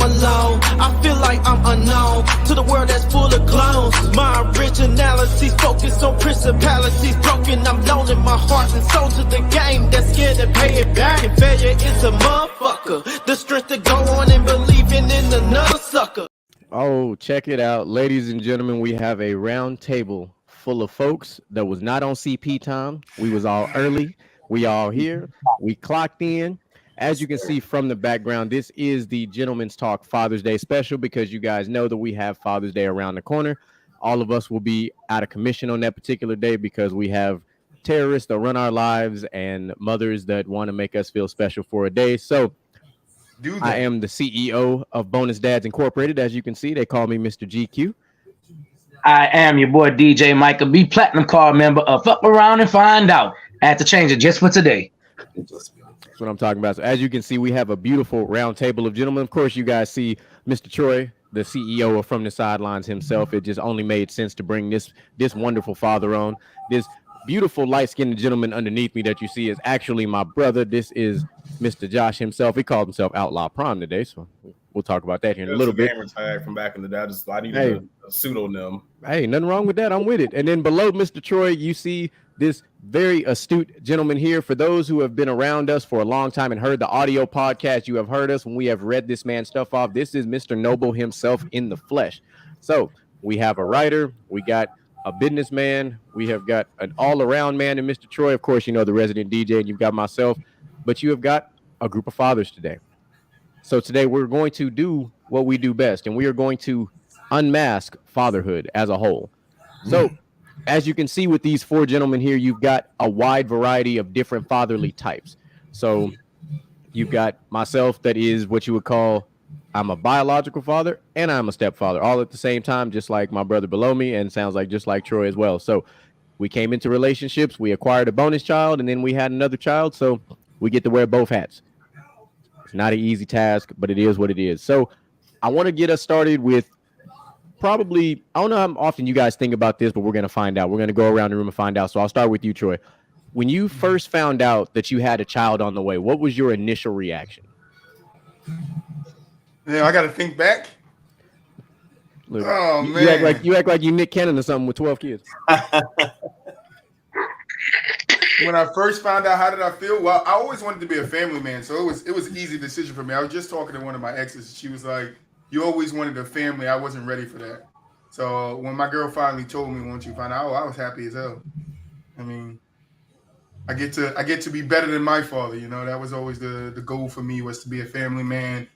I'm alone. I feel like I'm unknown to the world that's full of clones. My originality's focused on principalities broken. I'm loaning my heart and soul to the game that's scared to pay it back. And failure is a motherfucker. The strength to go on and believing in another sucker. Oh, check it out. Ladies and gentlemen, we have a round table full of folks that was not on CP time. We was all early. We all here. We clocked in. As you can see from the background, this is the Gentleman's Talk Father's Day special because you guys know that we have Father's Day around the corner. All of us will be out of commission on that particular day because we have terrorists that run our lives and mothers that want to make us feel special for a day. So I am the CEO of Bonus Dads Incorporated. As you can see, they call me Mr. GQ. I am your boy DJ Micah B, Platinum Card member of Fuck Around and Find Out. I had to change it just for today. That's what I'm talking about. So as you can see, we have a beautiful round table of gentlemen. Of course, you guys see Mr. Troy, the CEO of From the Sidelines himself. It just only made sense to bring this wonderful father on. This beautiful light-skinned gentleman underneath me that you see is actually my brother. This is Mr. Josh himself. He called himself Outlaw Prime today, so we'll talk about that here in a little bit. Gamer tag from back in the day. I needed a pseudonym. Hey, nothing wrong with that. I'm with it. And then below Mr. Troy, you see this very astute gentleman here. For those who have been around us for a long time and heard the audio podcast, you have heard us when we have read this man's stuff off. This is Mr. Noble himself in the flesh. So we have a writer, we got a businessman, we have got an all-around man in Mr. Troy. Of course, you know, the resident DJ, and you've got myself, but you have got a group of fathers today. So today we're going to do what we do best, and we are going to unmask fatherhood as a whole. So as you can see with these four gentlemen here, you've got a wide variety of different fatherly types. So you've got myself, that is what you would call, I'm a biological father and I'm a stepfather, all at the same time, just like my brother below me, and sounds like just like Troy as well. So we came into relationships, we acquired a bonus child, and then we had another child. So we get to wear both hats. It's not an easy task, but it is what it is. So I want to get us started with probably, I don't know how often you guys think about this, but we're going to find out. We're going to go around the room and find out. So I'll start with you, Troy. When you first found out that you had a child on the way, what was your initial reaction? Yeah, I got to think back. Look, oh, man. man. You act like you Nick Cannon or something with 12 kids. When I first found out, how did I feel? Well, I always wanted to be a family man, so it was an easy decision for me. I was just talking to one of my exes. She was like, you always wanted a family. I wasn't ready for that. So when my girl finally told me, once you find out, I was happy as hell. I mean, I get to be better than my father. You know, that was always the goal for me, was to be a family man.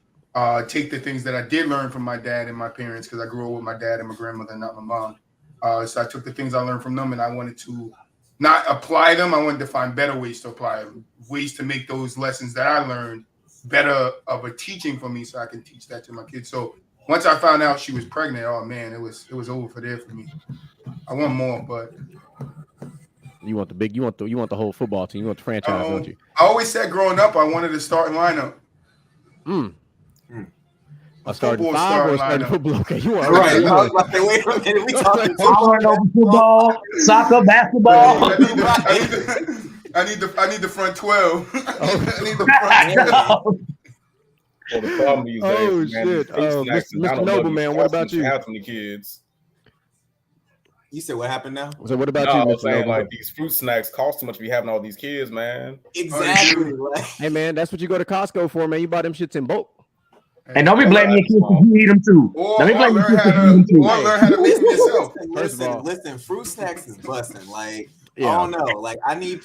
Take the things that I did learn from my dad and my parents, because I grew up with my dad and my grandmother, not my mom. So I took the things I learned from them, and I wanted to not apply them. I wanted to find better ways to apply them, ways to make those lessons that I learned better of a teaching for me, so I can teach that to my kids. So once I found out she was pregnant, oh man, it was over for me. I want more, but you want the whole football team. You want the franchise, don't you? I always said growing up I wanted a starting lineup. A starting five or a starting football? Okay, you are right. Wait a minute, we talking football, soccer, basketball. I need the front 12. I need the front 12. Well, the problem these days, shit. Mr. Nobleman, what about you? Have any kids? You said what happened now? So what about you, I was Mr. saying, Nobleman? like, these fruit snacks cost too much to be having all these kids, man. Exactly. Hey man, that's what you go to Costco for, man. You buy them shits in bulk. And don't be blaming your kids if you eat them too. Or learn how to make them yourself. Listen, fruit snacks is busting. Like, yeah. I don't know. Like, I need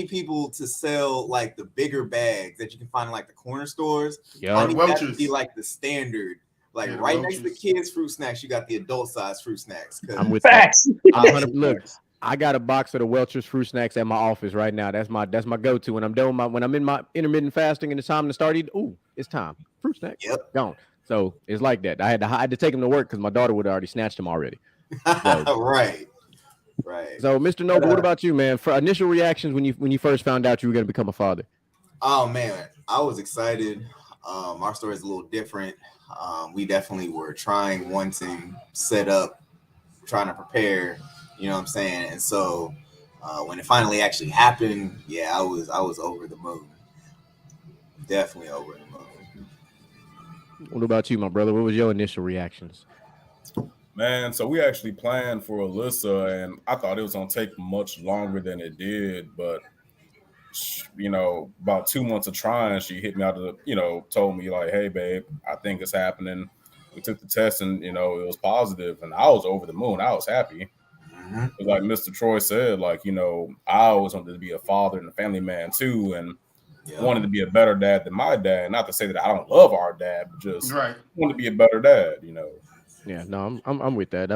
people to sell like the bigger bags that you can find in like the corner stores. Yeah, I need that to be like the standard. Like right next to the kids' fruit snacks, you got the adult size fruit snacks. I'm with facts. Look, I got a box of the Welch's fruit snacks at my office right now. That's my go-to when I'm done when I'm in my intermittent fasting and it's time to start eating. Ooh, it's time. Fruit snacks. Yep. Gone. So it's like that. I had to take them to work because my daughter would have already snatched them already. So, right. So, Mr. Noble, what about you, man? For initial reactions when you first found out you were going to become a father? Oh man, I was excited. Our story is a little different. We definitely were trying, wanting, set up, trying to prepare. You know what I'm saying? And so when it finally actually happened, yeah, I was over the moon. Definitely over the moon. What about you, my brother? What was your initial reactions? Man, so we actually planned for Alyssa, and I thought it was gonna take much longer than it did. But about 2 months of trying, she hit me out of told me like, "Hey, babe, I think it's happening." We took the test, and it was positive, and I was over the moon. I was happy. Mhm. But like Mr. Troy said, like I always wanted to be a father and a family man too, and Yeah. wanted to be a better dad than my dad. Not to say that I don't love our dad, but just Right. want to be a better dad. Yeah, no, I'm with that.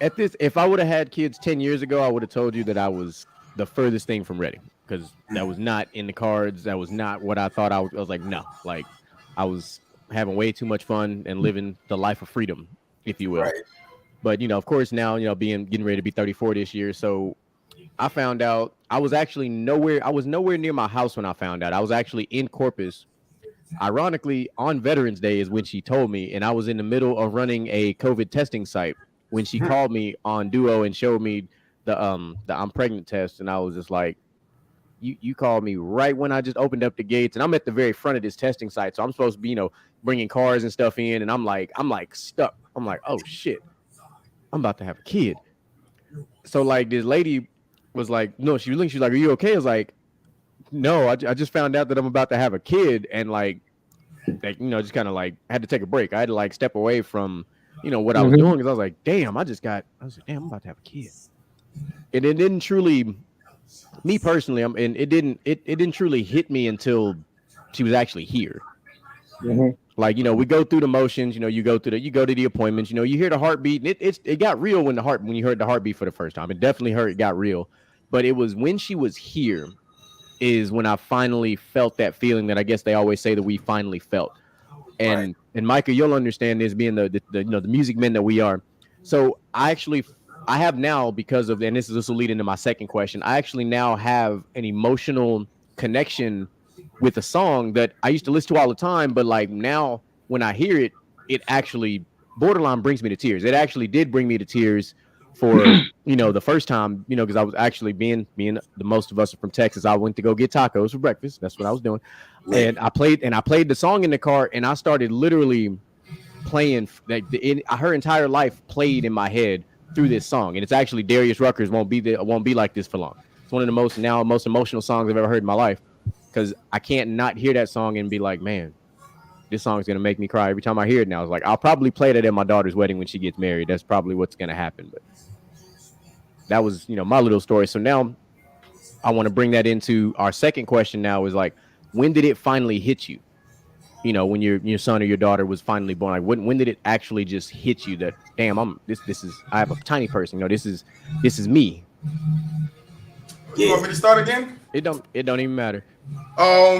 At this, if I would have had kids 10 years ago, I would have told you that I was the furthest thing from ready because that was not in the cards. That was not what I thought. I was like, no, like I was having way too much fun and living the life of freedom, if you will. Right. But of course, now getting ready to be 34 this year, so I found out I was actually nowhere. I was nowhere near my house when I found out. I was actually in Corpus. Ironically, on Veterans Day is when she told me, and I was in the middle of running a COVID testing site when she called me on Duo and showed me the I'm pregnant test, and I was just like, you called me right when I just opened up the gates, and I'm at the very front of this testing site, so I'm supposed to be bringing cars and stuff in, and I'm like stuck. I'm like, oh shit, I'm about to have a kid. So like this lady was like, no, she's like, are you okay? I was like, no, I just found out that I'm about to have a kid, and like just kind of like had to take a break. I had to like step away from what I was doing because I was like, damn, I was like, damn, I'm about to have a kid. And it didn't truly, me personally, and it didn't truly hit me until she was actually here. Like we go through the motions, you go to the appointments, you hear the heartbeat, and it got real when you heard the heartbeat for the first time. It definitely got real, but it was when she was here is when I finally felt that feeling that I guess they always say that we finally felt. And Micah, you'll understand this being the music men that we are. So I have now, because of, and this will lead into my second question, I actually now have an emotional connection with a song that I used to listen to all the time, but like now when I hear it, it actually borderline brings me to tears. It actually did bring me to tears for the first time, because I was actually being the most of us are from Texas. I went to go get tacos for breakfast. That's what I was doing. And I played the song in the car, and I started literally playing her entire life played in my head through this song. And it's actually Darius Rucker's Won't Be Like This for Long. It's one of the most emotional songs I've ever heard in my life, because I can't not hear that song and be like, man, this song is going to make me cry every time I hear it now. It's like, I'll probably play that at my daughter's wedding when she gets married. That's probably what's going to happen. But that was, my little story. So now I want to bring that into our second question now is like, when did it finally hit you? When your son or your daughter was finally born, like when did it actually just hit you that, damn, I have a tiny person. This is me. You want me to start again? It don't even matter.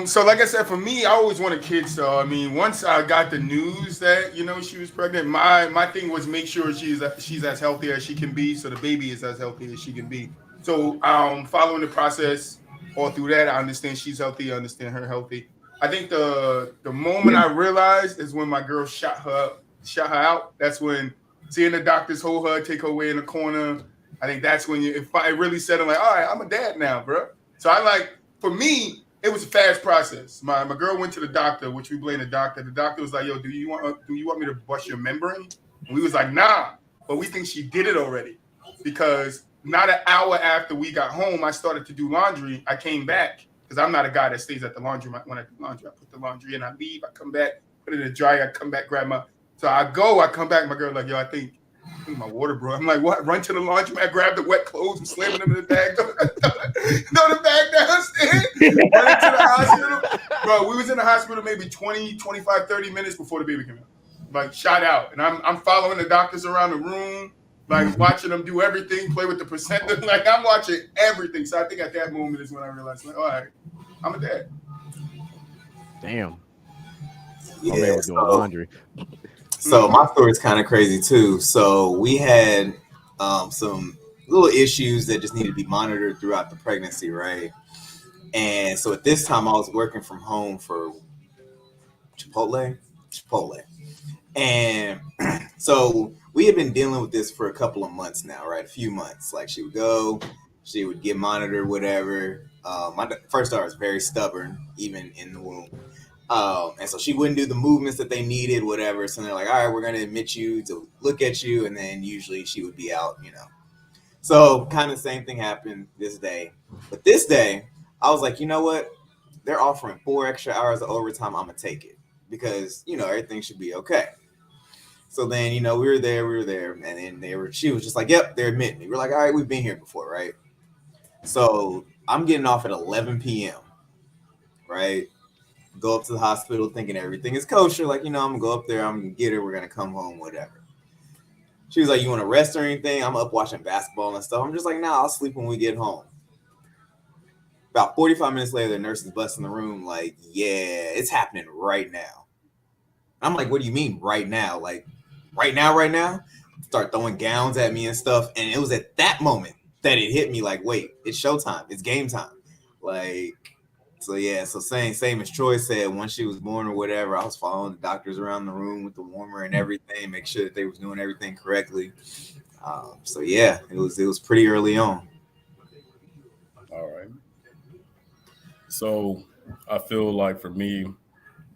So like I said, for me, I always wanted kids. So I mean, once I got the news that she was pregnant, my thing was make sure she's as healthy as she can be, so the baby is as healthy as she can be. So following the process all through that, I understand she's healthy. I understand her healthy. I think the moment I realized is when my girl shot her out. That's when seeing the doctors hold her, take her away in the corner. I think that's when it really said, I'm like, all right, I'm a dad now, bro. So for me, it was a fast process. My girl went to the doctor, which we blame the doctor. The doctor was like, yo, do you want me to bust your membrane? And we was like, nah, but we think she did it already, because not an hour after we got home, I started to do laundry. I came back, because I'm not a guy that stays at the laundry. When I do laundry, I put the laundry in, I leave, I come back, put it in the dryer, I come back, so I come back, my girl like, yo, I think my water broke. I'm like, what? Run to the laundromat, grab the wet clothes and slam them in the bag. Throw the bag downstairs. Run into the hospital. Bro, we was in the hospital maybe 20, 25, 30 minutes before the baby came out. Like, shot out. And I'm following the doctors around the room, like watching them do everything, play with the placenta. Like, I'm watching everything. So I think at that moment is when I realized, like, all right, I'm a dad. Damn. Yeah, my man was doing laundry. So my story is kind of crazy too. So we had some little issues that just needed to be monitored throughout the pregnancy, right? And so at this time I was working from home for Chipotle. And so we had been dealing with this for a couple of months now, right? A few months. Like she would get monitored, whatever. My first daughter was very stubborn, even in the womb. And so she wouldn't do the movements that they needed, whatever. So they're like, all right, we're going to admit you to look at you. And then usually she would be out, So kind of the same thing happened this day. But this day, I was like, you know what? They're offering 4 extra hours of overtime. I'm going to take it because, everything should be okay. So then, we were there. And then she was just like, yep, they're admitting me. We're like, all right, we've been here before, right? So I'm getting off at 11 p.m., right? Go up to the hospital thinking everything is kosher. Like, I'm going to go up there. I'm going to get her. We're going to come home, whatever. She was like, you want to rest or anything? I'm up watching basketball and stuff. I'm just like, nah, I'll sleep when we get home. About 45 minutes later, the nurse is busting the room like, yeah, it's happening right now. I'm like, what do you mean right now? Like, right now? Start throwing gowns at me and stuff. And it was at that moment that it hit me like, wait, it's showtime. It's game time. Like, so yeah, so same as Troy said, once she was born or whatever, I was following the doctors around the room with the warmer and everything, make sure that they was doing everything correctly. So yeah, it was pretty early on. All right. So I feel like for me,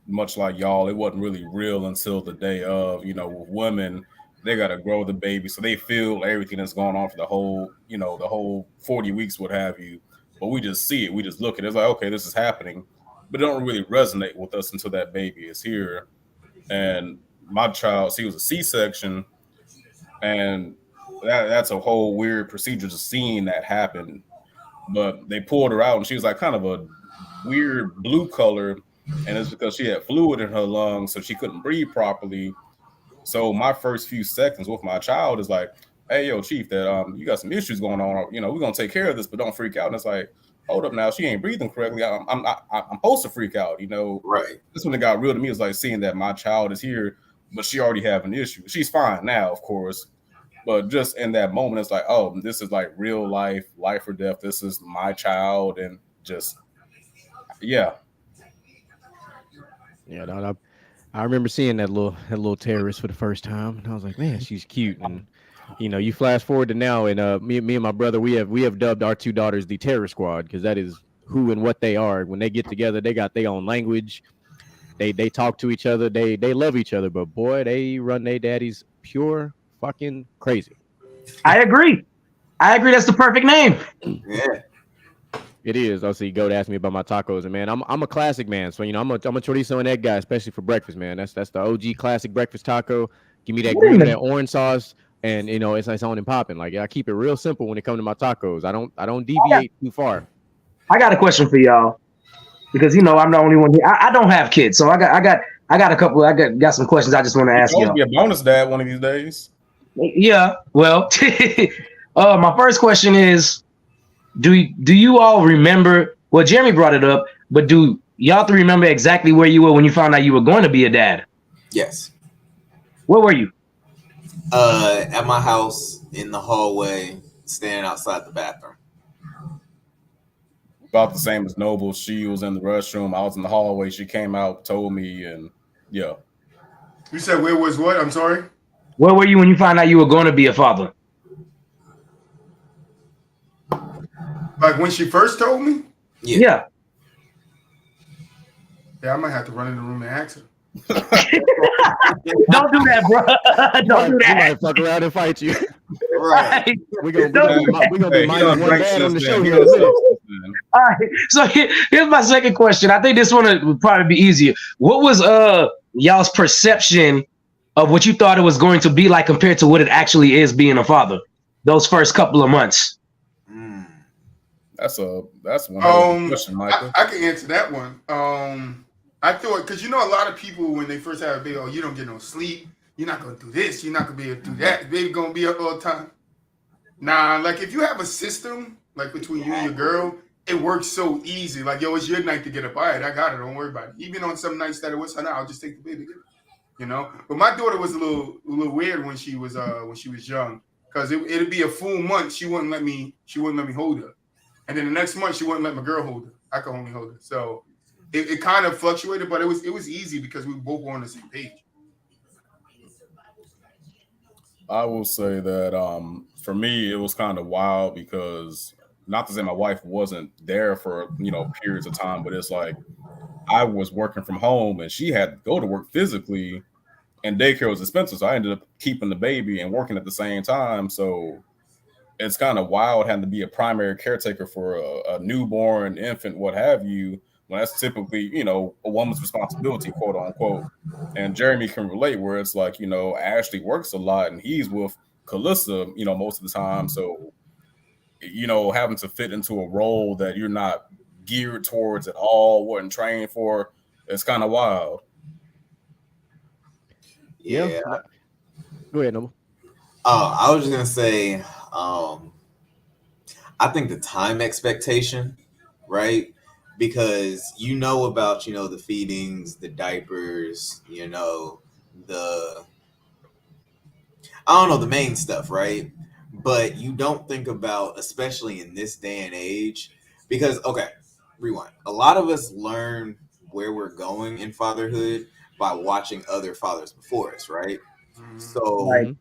much like y'all, it wasn't really real until the day of, with women, they got to grow the baby. So they feel everything that's going on for the whole 40 weeks, what have you. But we just see it. We just look at it. It's like, okay, this is happening. But it don't really resonate with us until that baby is here. And my child, he was a C-section. And that's a whole weird procedure, just seeing that happen. But they pulled her out, and she was like kind of a weird blue color. And it's because she had fluid in her lungs, so she couldn't breathe properly. So my first few seconds with my child is like, hey, yo, Chief, that you got some issues going on. We're gonna take care of this, but don't freak out. And it's like, hold up now, she ain't breathing correctly. I'm supposed to freak out, Right. This one that got real to me is like seeing that my child is here, but she already have an issue. She's fine now, of course. But just in that moment, it's like, oh, this is like real life or death. This is my child, and just yeah. Yeah, no, I remember seeing that little terrorist for the first time, and I was like, man, she's cute. And you flash forward to now, and me and my brother, we have dubbed our 2 daughters the Terror Squad because that is who and what they are. When they get together, they got their own language. They talk to each other. They love each other, but boy, they run their daddies pure fucking crazy. I agree. That's the perfect name. Yeah. It is. I see. Go to ask me about my tacos, and man, I'm a classic man. So I'm a chorizo and egg guy, especially for breakfast, man. That's the OG classic breakfast taco. Give me that green, that orange sauce, and it's on and popping. Like I keep it real simple when it comes to my tacos. I don't deviate too far. I got a question for y'all because I'm the only one here. I don't have kids, so I got a couple. I got some questions I just want to ask y'all. Be a bonus dad one of these days. Yeah. Well, my first question is. Do you all remember? Well, Jeremy brought it up, but do y'all three remember exactly where you were when you found out you were going to be a dad? Yes. Where were you? At my house in the hallway, standing outside the bathroom. About the same as Noble. She was in the restroom. I was in the hallway. She came out, told me, and yeah. You said where was what? I'm sorry. Where were you when you found out you were going to be a father? Like when she first told me? Yeah. Yeah, I might have to run in the room and ask her. Don't do that, bro. Don't do that. We might fuck around and fight you. Right. We're gonna be minding one bad on the show here. All right. So here's my second question. I think this one would probably be easier. What was y'all's perception of what you thought it was going to be like compared to what it actually is being a father? Those first couple of months. That's one question, Michael. I can answer that one. I thought because a lot of people when they first have a baby, you don't get no sleep. You're not gonna do this. You're not gonna be able to do that. The baby gonna be up all the time. Nah, like if you have a system like between you and your girl, it works so easy. Like it's your night to get up. All right, I got it. Don't worry about it. Even on some nights that it was her night, I'll just take the baby. But my daughter was a little weird when she was young because it'd be a full month. She wouldn't let me hold her. And then the next month, she wouldn't let my girl hold her. I could only hold her. So it kind of fluctuated, but it was easy because we both were on the same page. I will say that for me, it was kind of wild because not to say my wife wasn't there for periods of time, but it's like I was working from home and she had to go to work physically, and daycare was expensive, so I ended up keeping the baby and working at the same time. So it's kind of wild having to be a primary caretaker for a newborn infant, what have you, when that's typically, you know, a woman's responsibility, quote unquote. And Jeremy can relate, where it's like, you know, Ashley works a lot and he's with Calissa, you know, most of the time. So, you know, having to fit into a role that you're not geared towards at all, wasn't trained for, it's kind of wild. Yeah. Go ahead, Noble. I was just gonna say, I think the time expectation, right? Because you know about, you know, the feedings, the diapers, you know, the main stuff, right? But you don't think about, especially in this day and age, because, okay, rewind. A lot of us learn where we're going in fatherhood by watching other fathers before us, right? So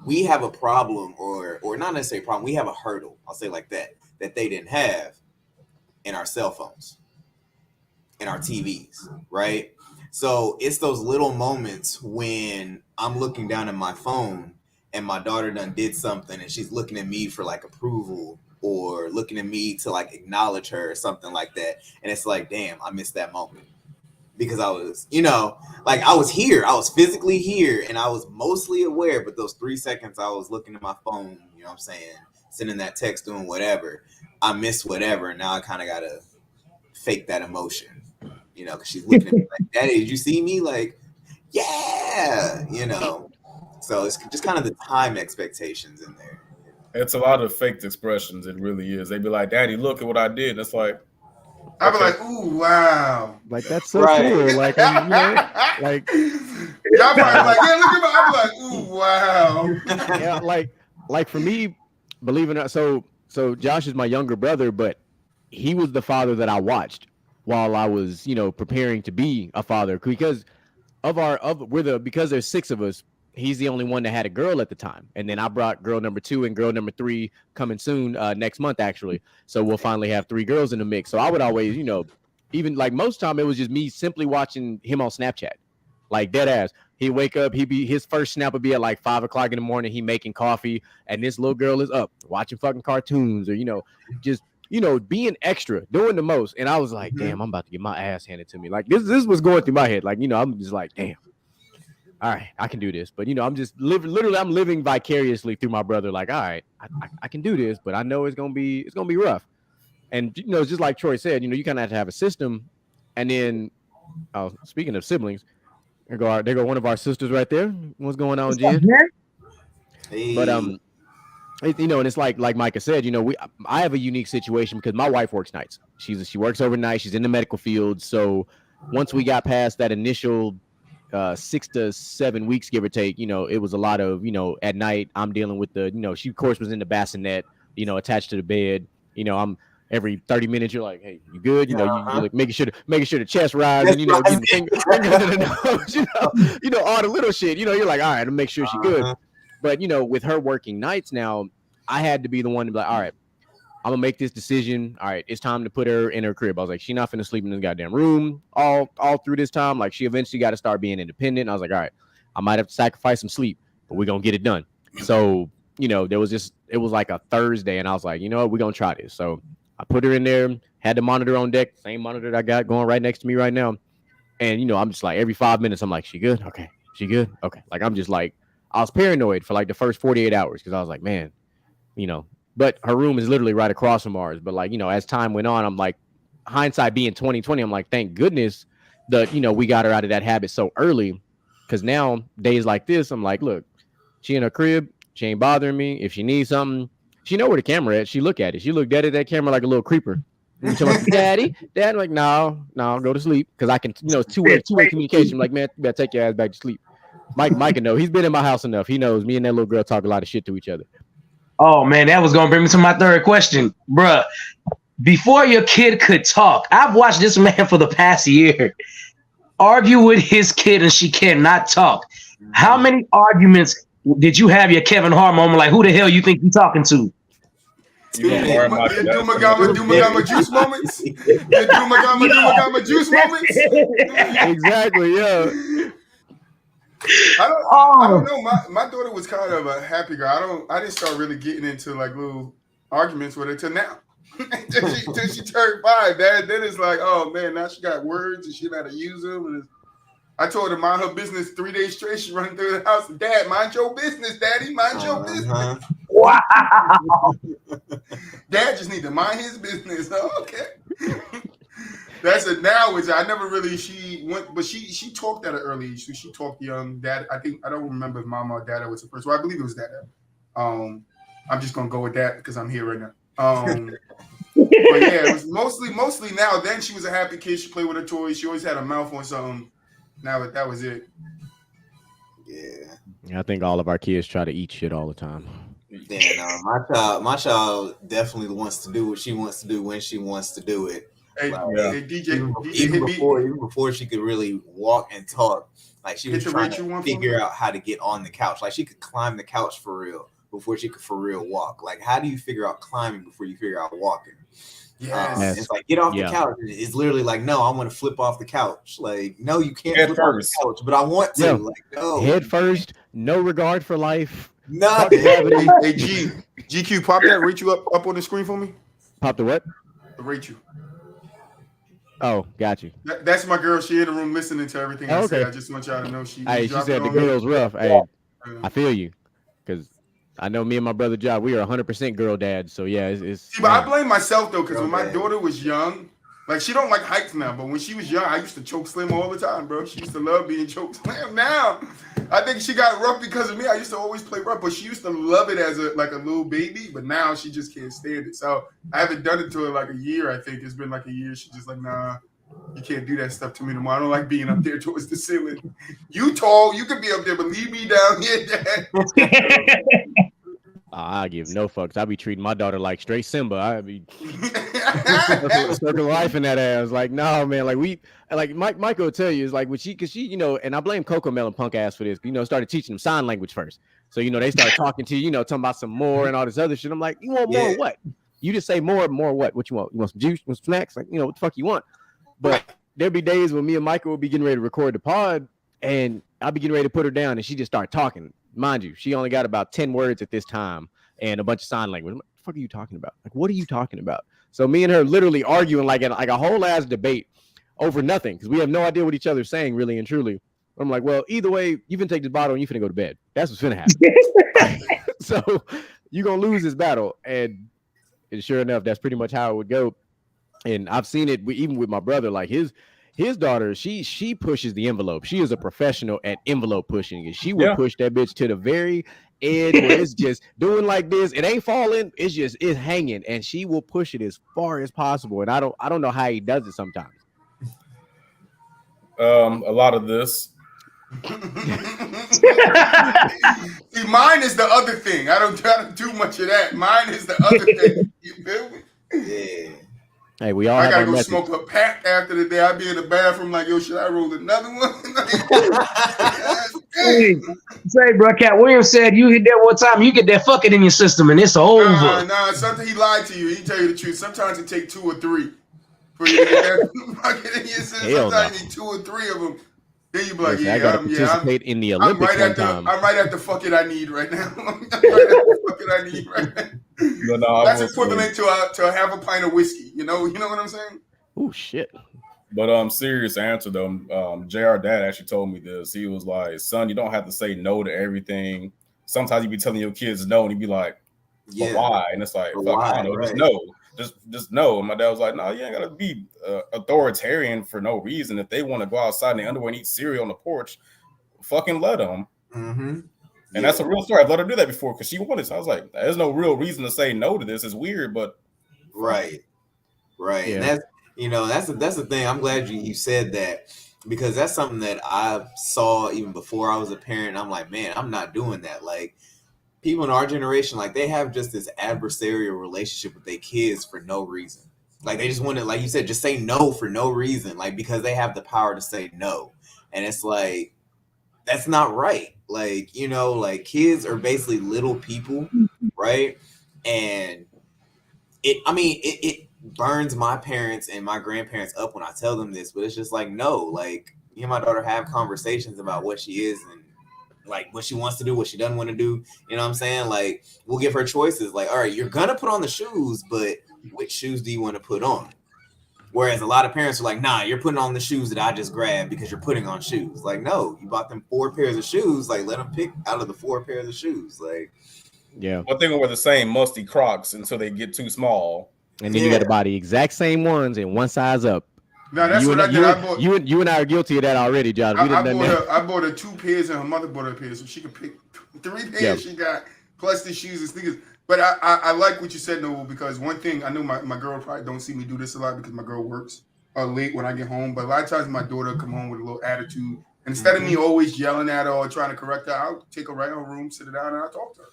we have a problem, or not necessarily a problem, we have a hurdle, I'll say like that they didn't have in our cell phones, in our TVs, right? So it's those little moments when I'm looking down at my phone and my daughter done did something and she's looking at me for like approval or looking at me to like acknowledge her or something like that. And it's like, damn, I missed that moment. Because I was, you know, like I was here, I was physically here and I was mostly aware, but those 3 seconds I was looking at my phone, you know what I'm saying, sending that text, doing whatever, I missed whatever. And now I kind of got to fake that emotion, you know, because she's looking at me like, Daddy, did you see me? Like, yeah, you know. So it's just kind of the time expectations in there. It's a lot of faked expressions. It really is. They be like, Daddy, look at what I did. And it's like, I'd be like, ooh, wow. Like, that's so cool. Like, you know, like, y'all probably like, yeah, look at my, I'm like, ooh, wow. Yeah, like for me, believe it or not, so Josh is my younger brother, but he was the father that I watched while I was, you know, preparing to be a father, because because there's 6 of us, he's the only one that had a girl at the time. And then I brought girl number 2 and girl number 3 coming soon, next month, actually. So we'll finally have 3 girls in the mix. So I would always, you know, even like most time it was just me simply watching him on Snapchat, like dead ass. He'd wake up, his first snap would be at like 5 o'clock in the morning. He making coffee and this little girl is up watching fucking cartoons, or, you know, just, you know, being extra, doing the most. And I was like, damn, I'm about to get my ass handed to me. Like this was going through my head. Like, you know, I'm just like, damn. All right, I can do this. But, you know, I'm just I'm living vicariously through my brother. Like, all right, I can do this, but I know it's gonna be rough. And, you know, just like Troy said, you know, you kind of have to have a system. And then, speaking of siblings, there go one of our sisters right there. What's going on, Jen? Hey. But you know, and it's like Micah said, you know, I have a unique situation because my wife works nights. She works overnight. She's in the medical field. So once we got past that initial 6 to 7 weeks, give or take, you know, it was a lot of, you know, at night I'm dealing with the, you know, she of course was in the bassinet, you know, attached to the bed. You know, I'm every 30 minutes you're like, hey, you good? You know, you're like making sure the chest rises, and, you know, getting fingers in the nose, you know, all the little shit. You know, you're like, all right, I'll make sure she's good. But, you know, with her working nights now, I had to be the one to be like, all right, I'm gonna make this decision. All right, it's time to put her in her crib. I was like, she's not finna sleep in this goddamn room all through this time. Like, she eventually got to start being independent. I was like, all right, I might have to sacrifice some sleep, but we're gonna get it done. So, you know, it was like a Thursday, and I was like, you know what, we're gonna try this. So I put her in there, had the monitor on deck, same monitor that I got going right next to me right now. And, you know, I'm just like, every 5 minutes, I'm like, she good? Okay. She good? Okay. Like, I'm just like, I was paranoid for like the first 48 hours because I was like, man, you know, but her room is literally right across from ours. But, like, you know, as time went on, I'm like, hindsight being 2020, I'm like, thank goodness that, you know, we got her out of that habit so early, because now days like this, I'm like, look, she in her crib, she ain't bothering me. If she needs something, she know where the camera is. She look at it. She look dead at that camera like a little creeper. Daddy, I'm like, no, go to sleep, because I can, you know, two-way communication. I'm like, man, you better take your ass back to sleep. Mike can know. He's been in my house enough. He knows me and that little girl talk a lot of shit to each other. Oh, man, that was going to bring me to my third question. Bruh, before your kid could talk, I've watched this man for the past year argue with his kid and she cannot talk. How many arguments did you have your Kevin Hart moment? Like, who the hell you think you talking to? You gonna borrow my Your Dumagama juice moments. Your Dumagama juice moments. Exactly, yeah. I don't know. My daughter was kind of a happy girl. I didn't start really getting into like little arguments with her till now. till she turned 5. Then it's like, oh man, now she got words and she know how to use them. And I told her mind her business 3 days straight. She running through the house. Dad, mind your business. Daddy, mind your business. Wow. Dad just need to mind his business. Oh, okay. That's it now. I never really but she talked at an early age. So she talked young. Dad, I don't remember if mama or dad was the first. Well, I believe it was dad. I'm just gonna go with that because I'm here right now. But yeah, it was mostly now. Then she was a happy kid. She played with her toys. She always had a mouth on something. Now that was it. Yeah. I think all of our kids try to eat shit all the time. Yeah, no, my child definitely wants to do what she wants to do when she wants to do it. Hey, hey DJ, even before she could really walk and talk, like she was trying to figure out how to get on the couch. Like she could climb the couch for real before she could for real walk. Like how do you figure out climbing before you figure out walking? Yes. It's like get off the couch. It's literally like, no, I want to flip off the couch. Like, no, you can't flip off the couch, but I want to. Like, no. Head first, no regard for life. Nothing. Hey, GQ, pop that Rachel up on the screen for me. Pop the what? Rachel. Oh, got you. That's my girl. She in the room listening to everything I say. I just want y'all to know she said the girl's rough. Hey, I feel you. Because I know me and my brother Job, we are 100% girl dads. So yeah, it's See, but I blame myself though, because when my daughter was young, like she don't like heights now, but when she was young, I used to choke slam all the time, bro. She used to love being choke slam. Now, I think she got rough because of me. I used to always play rough, but she used to love it as a little baby. But now she just can't stand it. So I haven't done it to her like a year. I think it's been like a year. She's just like, nah, you can't do that stuff to me anymore. I don't like being up there towards the ceiling. You tall, you can be up there, but leave me down here, Dad. I give no fucks. I be treating my daughter like straight Simba. I be circle life in that ass. Like, no, man. Like Mike will tell you is like when because she, and I blame Coco Melon punk ass for this. Started teaching them sign language first. So they start talking to you, talking about some more and all this other shit. I'm like, you want more? What? You just say more what? What you want? You want some juice? You want some snacks? Like, what the fuck you want? But there'll be days when me and Michael will be getting ready to record the pod, and I'll be getting ready to put her down, and she just start talking. Mind you, she only got about 10 words at this time and a bunch of sign language. What the fuck are you talking about? Like, what are you talking about? So me and her literally arguing like a whole ass debate over nothing because we have no idea what each other's saying really and truly. I'm like, well, either way, you can take this bottle and you finna go to bed. That's what's finna happen. So you're gonna lose this battle. And sure enough, that's pretty much how it would go. And I've seen it even with my brother, like his daughter, she pushes the envelope. She is a professional at envelope pushing, and she will push that bitch to the very edge where it's just doing like this. It ain't falling, it's hanging, and she will push it as far as possible. And I don't know how he does it sometimes. A lot of this. See, mine is the other thing. I don't do much of that. Mine is the other thing. You feel me? Yeah. Hey, we all. I gotta go smoke a pack after the day. I be in the bathroom like, yo, should I roll another one? Say, bro, Cat Williams said you hit that one time, you get that fucking in your system, and it's over. Nah. Something he lied to you. He tell you the truth. Sometimes it take 2 or 3 for you to get that fucking in your system. Sometimes you need 2 or 3 of them. Then you be like, I gotta participate in the Olympics I'm right at the fuck it I need right now. I'm right at the fuck it I need right now. No, that's equivalent to half a pint of whiskey. You know what I'm saying? Oh shit. But serious answer though. JR dad actually told me this. He was like, son, you don't have to say no to everything. Sometimes you be telling your kids no, and you be like, but why? And it's like, fuck, I don't know, just no. Just no. And my dad was like, no, you ain't gotta be authoritarian for no reason. If they want to go outside in their underwear and eat cereal on the porch, fucking let them. Mm-hmm. And that's a real story. I've let her do that before because she wanted. So I was like, there's no real reason to say no to this. It's weird, but right. Yeah. And that's the thing. I'm glad you said that because that's something that I saw even before I was a parent. I'm like, man, I'm not doing that. Like people in our generation, like they have just this adversarial relationship with their kids for no reason. Like they just want to, like you said, just say no for no reason, like because they have the power to say no. And it's like, that's not right. Like, like kids are basically little people, right? And it burns my parents and my grandparents up when I tell them this, but it's just like, no, like me and my daughter have conversations about what she is and like what she wants to do, what she doesn't want to do. You know what I'm saying? Like, we'll give her choices. Like, all right, you're gonna put on the shoes, but which shoes do you want to put on? Whereas a lot of parents are like, nah, you're putting on the shoes that I just grabbed because you're putting on shoes. Like, no, you bought them 4 pairs of shoes. Like, let them pick out of the 4 pairs of shoes. Like, yeah. One thing wear the same musty Crocs until they get too small. And then you got to buy the exact same ones and one size up. No, that's you what and, I did. You and I are guilty of that already, John. I bought her 2 pairs and her mother bought her pairs, so she could pick 3 pairs she got, plus the shoes and sneakers. But I like what you said, Noel, because one thing, I know my girl probably don't see me do this a lot because my girl works late when I get home. But a lot of times my daughter come home with a little attitude. And instead of me always yelling at her or trying to correct her, I'll take her right in her room, sit her down, and I'll talk to her.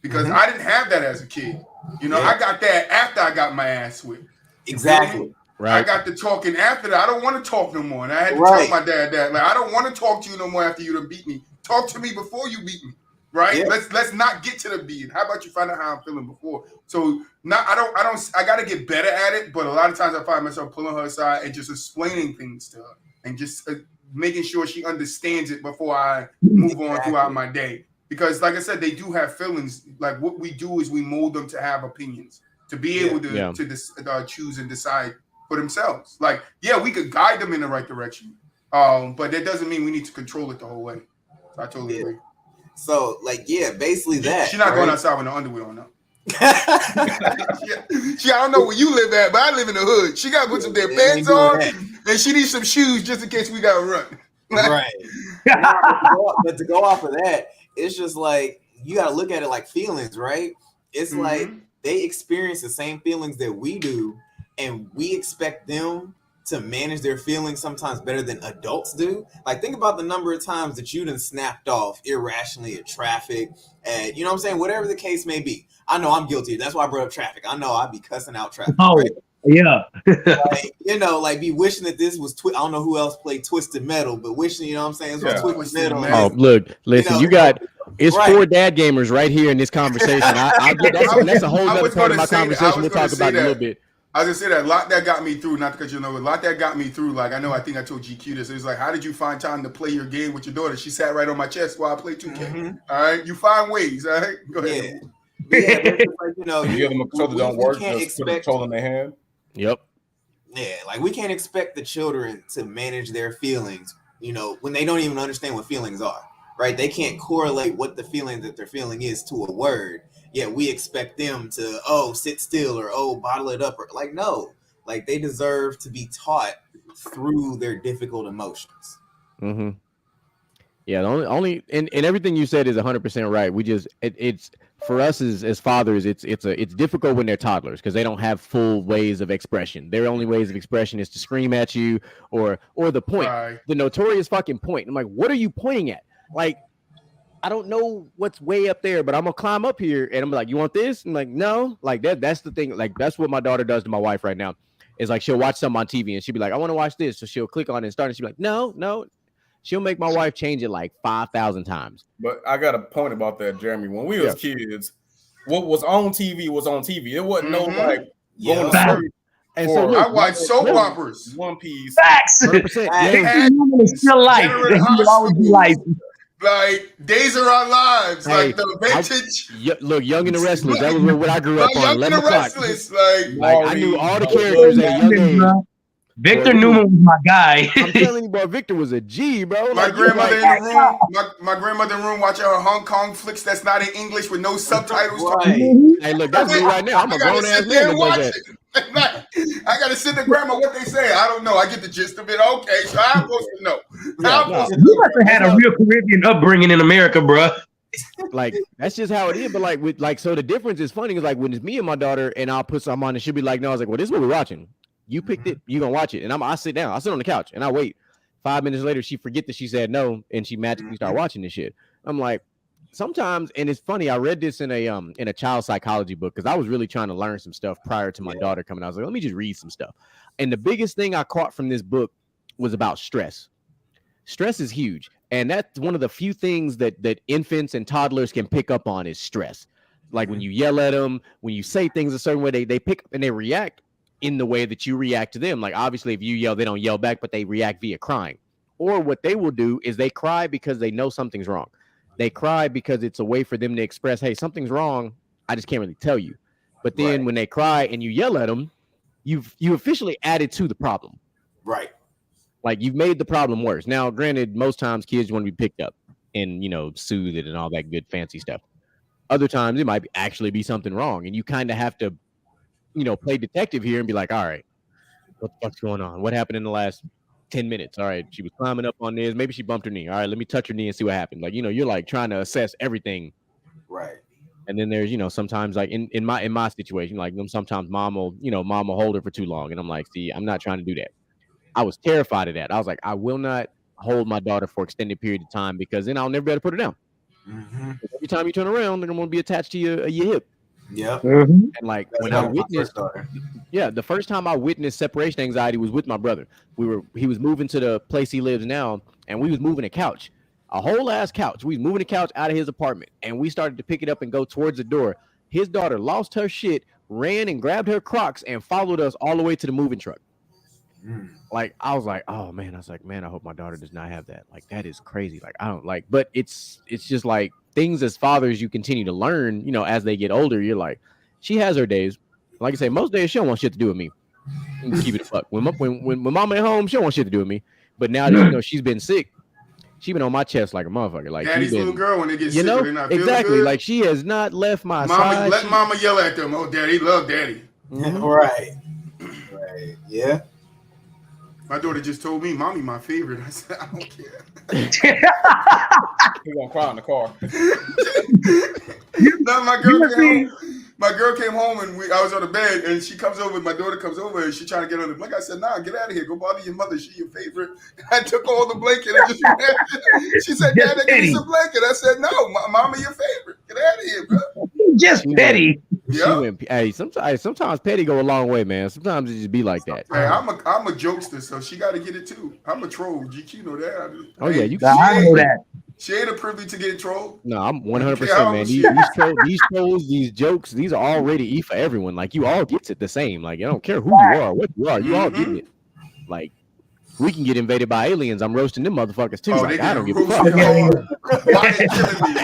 Because I didn't have that as a kid. You know, I got that after I got my ass whipped. exactly. Right. I got the talking after that. I don't want to talk no more. And I had to tell my dad that. Like, I don't want to talk to you no more after you done beat me. Talk to me before you beat me. Right? Yeah. Let's not get to the beating. How about you find out how I'm feeling before? So I gotta get better at it, but a lot of times I find myself pulling her aside and just explaining things to her and just making sure she understands it before I move on throughout my day. Because like I said, they do have feelings. Like what we do is we mold them to have opinions, to be able to choose and decide for themselves. Like, we could guide them in the right direction. But that doesn't mean we need to control it the whole way. So I totally agree. So, like, basically that. She's not going outside with no underwear on now. I don't know where you live at, but I live in the hood. She got to put some damn pants on, and she needs some shoes just in case we got to run. Right. But to go off of that, it's just like, you got to look at it like feelings, right? It's like they experience the same feelings that we do, and we expect them to manage their feelings sometimes better than adults do. Like, think about the number of times that you done snapped off irrationally at traffic, and you know what I'm saying? Whatever the case may be. I know I'm guilty. That's why I brought up traffic. I know I'd be cussing out traffic. Oh, right? yeah. Like, like be wishing that this was, I don't know who else played Twisted Metal, but wishing, you know what I'm saying? This was Twisted Metal. Oh, look, listen, you got... It's 4 dad gamers right here in this conversation. That's a whole other part of my conversation. We'll talk about it in a little bit. I was gonna say that a lot that got me through, not because a lot that got me through. Like, I think I told GQ this. It was like, how did you find time to play your game with your daughter? She sat right on my chest while I played 2K. All right, you find ways. All right, go ahead. Like, you give them a control that don't work. Just put a control in their hand. Yep. Yeah, like we can't expect the children to manage their feelings. When they don't even understand what feelings are. Right? They can't correlate what the feeling that they're feeling is to a word. Yet we expect them to, sit still or, bottle it up. Or like, no, like they deserve to be taught through their difficult emotions. Mm-hmm. Yeah, the only and everything you said is 100% right. We just it's for us as fathers, it's difficult when they're toddlers because they don't have full ways of expression. Their only ways of expression is to scream at you or the point, the notorious fucking point. I'm like, what are you pointing at? Like, I don't know what's way up there, but I'm gonna climb up here and I'm like, you want this? I'm like, no, like that's the thing. Like, that's what my daughter does to my wife right now. Is like, she'll watch something on TV and she'll be like, I want to watch this. So she'll click on it and start and she'll be like, no. She'll make my wife change it like 5,000 times. But I got a point about that, Jeremy. When we was kids, what was on TV was on TV. It wasn't no like going to sleep. And so look, I watch soap operas. One Piece. Facts. Still life. He always be life. Like Days of Our Lives, like the vintage. Look, Young and the Restless. That was what I grew up on. 11 o'clock. Like I knew all the characters at a young age. Victor Newman was my guy. I'm telling you, bro, Victor was a G, bro. My grandmother in the room, my grandmother in the room watching her Hong Kong flicks that's not in English with no subtitles. Right. Hey, look, that's me right now. I'm a grown ass man. I gotta sit there, grandma. What they say? I don't know. I get the gist of it. Okay, so I'm supposed to know. You must have had a real Caribbean upbringing in America, bro. Like that's just how it is. But so the difference is funny is like when it's me and my daughter, and I'll put something on, and she'll be like, "No," I was like, "Well, this is what we're watching. You picked it. You gonna watch it?" And I sit down. I sit on the couch and I wait. 5 minutes later, she forget that she said no, and she magically start watching this shit. I'm like, sometimes, and it's funny. I read this in a child psychology book because I was really trying to learn some stuff prior to my daughter coming. I was like, let me just read some stuff. And the biggest thing I caught from this book was about stress. Stress is huge, and that's one of the few things that infants and toddlers can pick up on is stress. like when you yell at them, when you say things a certain way, they pick up and they react in the way that you react to them. Like obviously, if you yell, they don't yell back, but they react via crying. Or what they will do is they cry because they know something's wrong. They cry because it's a way for them to express, hey, something's wrong. I just can't really tell you. But then when they cry and you yell at them, you officially added to the problem. Right. Like you've made the problem worse. Now, granted, most times kids want to be picked up and, soothed and all that good fancy stuff. Other times it might actually be something wrong. And you kind of have to, play detective here and be like, all right, what the fuck's going on? What happened in the last 10 minutes? All right, she was climbing up on this. Maybe she bumped her knee. All right, let me touch her knee and see what happened. Like, you're like trying to assess everything. Right. And then there's, sometimes like in my situation, like sometimes mom will hold her for too long. And I'm like, see, I'm not trying to do that. I was terrified of that. I was like, I will not hold my daughter for extended period of time because then I'll never be able to put her down. Mm-hmm. Every time you turn around, they're going to be attached to your hip. Yeah. Mm-hmm. And like That's when I witnessed, the first time I witnessed separation anxiety was with my brother. He was moving to the place he lives now, and we was moving a couch, a whole ass couch. We was moving the couch out of his apartment, and we started to pick it up and go towards the door. His daughter lost her shit, ran and grabbed her Crocs, and followed us all the way to the moving truck. Like I was like, oh man, I hope my daughter does not have that. Like that is crazy. Like I don't like, but it's just like things as fathers you continue to learn, as they get older. You're like, she has her days. Like I say, most days she don't want shit to do with me. Keep it a fuck. When mama at home, she don't want shit to do with me. But now that she's been sick, she been on my chest like a motherfucker. Like Daddy's little girl when they get sick, they're not exactly. good. Like she has not left my mama, side. Let mama yell at them. Oh, daddy, love daddy. Right. Yeah. My daughter just told me, "Mommy, my favorite." I said, "I don't care." He gonna cry in the car. No, my girl came home and I was on the bed and she comes over. My daughter comes over and she trying to get on the blanket. I said, "Nah, get out of here. Go bother your mother. She your favorite." I took all the blanket and just ran. She said, "Dad, give me some blanket." I said, "No, mama, your favorite. Get out of here, bro." Just petty. Hey, sometimes petty go a long way, man. Sometimes it just be like that. Hey, I'm a jokester, so she got to get it too. I'm a troll. GQ know that. I know that. She ain't a privy to get trolled. No, I'm 100%, man. These trolls, these jokes, these are already E for everyone. Like you all gets it the same. Like I don't care who you are, what you are, you all get it. Like we can get invaded by aliens. I'm roasting them motherfuckers too. Like I don't give a fuck. Why they killing me?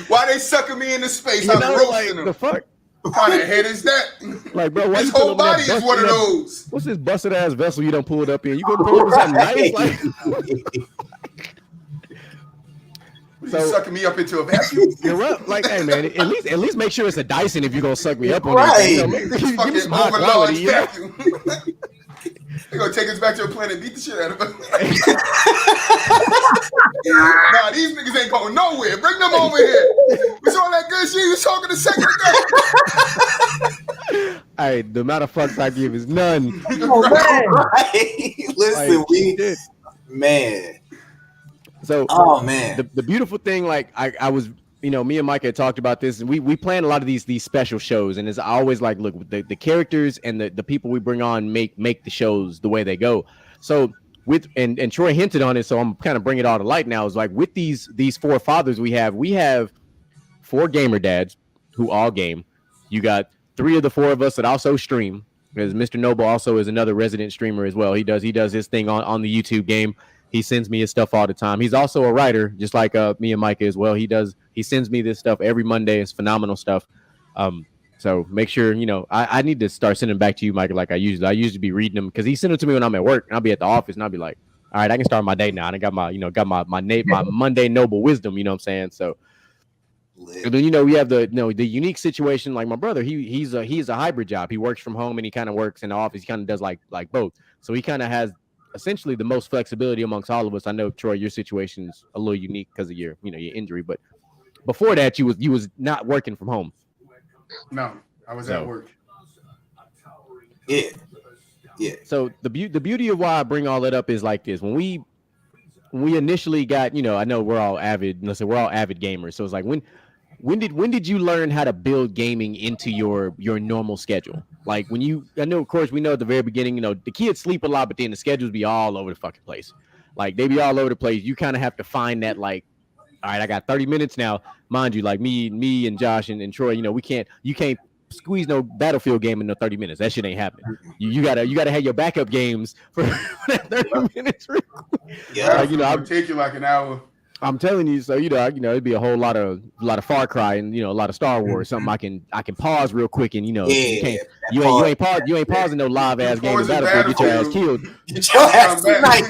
Why they sucking me into space? I'm roasting them. The fuck? What kind of head is that? Like, bro, his whole body is one of those. What's this busted ass vessel you don't pull it up in? You gonna pull it up something nice? Like, so sucking me up into a vacuum. You're right. Like, hey man, at least make sure it's a Dyson if you're gonna suck me up on it. Give me some high quality. Vacuum. They're gonna take us back to a planet, beat the shit out of us. Nah, these niggas ain't going nowhere. Bring them over here. It's all that good shit you was talking a second ago. Hey, the amount of fucks I give is none. Right. Listen, man. So, man, the beautiful thing, like I was, me and Mike had talked about this, and we plan a lot of these special shows, and it's always like, look, the characters and the people we bring on make the shows the way they go. So and Troy hinted on it, so I'm kind of bringing it all to light now. Is like with these four fathers we have 4 gamer dads who all game. You got 3 of the 4 of us that also stream, because Mr. Noble also is another resident streamer as well. He does his thing on the YouTube game. He sends me his stuff all the time. He's also a writer, just like me and Micah as well. He sends me this stuff every Monday. It's phenomenal stuff. So make sure, I need to start sending back to you, Micah, like I usually be reading them, because he sent them to me when I'm at work, and I'll be at the office, and I'll be like, all right, I can start my day now. And I got my Monday noble wisdom, you know what I'm saying? So and then, we have the unique situation, like my brother, he's a hybrid job. He works from home and he kind of works in the office. He kind of does like both. So he kind of has essentially the most flexibility amongst all of us. I know, Troy, your situation is a little unique because of your injury, but before that, you was not working from home. No, I was at work. Yeah. So the beauty of why I bring all that up is like this: when we initially got, I know we're all avid gamers. So it's like when did you learn how to build gaming into your normal schedule? Like I know, of course, we know at the very beginning, the kids sleep a lot, but then the schedules be all over the fucking place. Like they be all over the place. You kind of have to find that like all right, I got 30 minutes now. Mind you, like me and Josh and Troy, you can't squeeze no Battlefield game in no 30 minutes. That shit ain't happening. You gotta have your backup games for that 30 minutes. Yeah, like, it'll take you like an hour. I'm telling you, so it'd be a whole lot of Far Cry and a lot of Star Wars. Something I can pause real quick and you ain't pausing no live ass game in Battlefield. Get your ass killed. Get your ass tonight.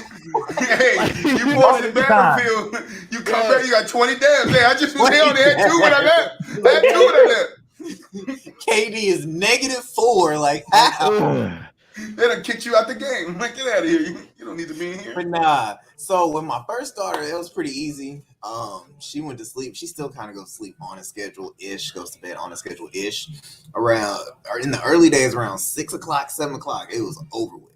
Hey, you pause in Battlefield. You come back. You got 20 dabs. Hey, I just was here on there 2 when I left. KD is -4. Like how? They done kicked you out the game. Like, get out of here. You don't need to be in here. But nah. So with my first daughter, it was pretty easy. She went to sleep. She still kind of goes to sleep on a schedule-ish, goes to bed on a schedule-ish. In the early days, around 6 o'clock, 7 o'clock, it was over with.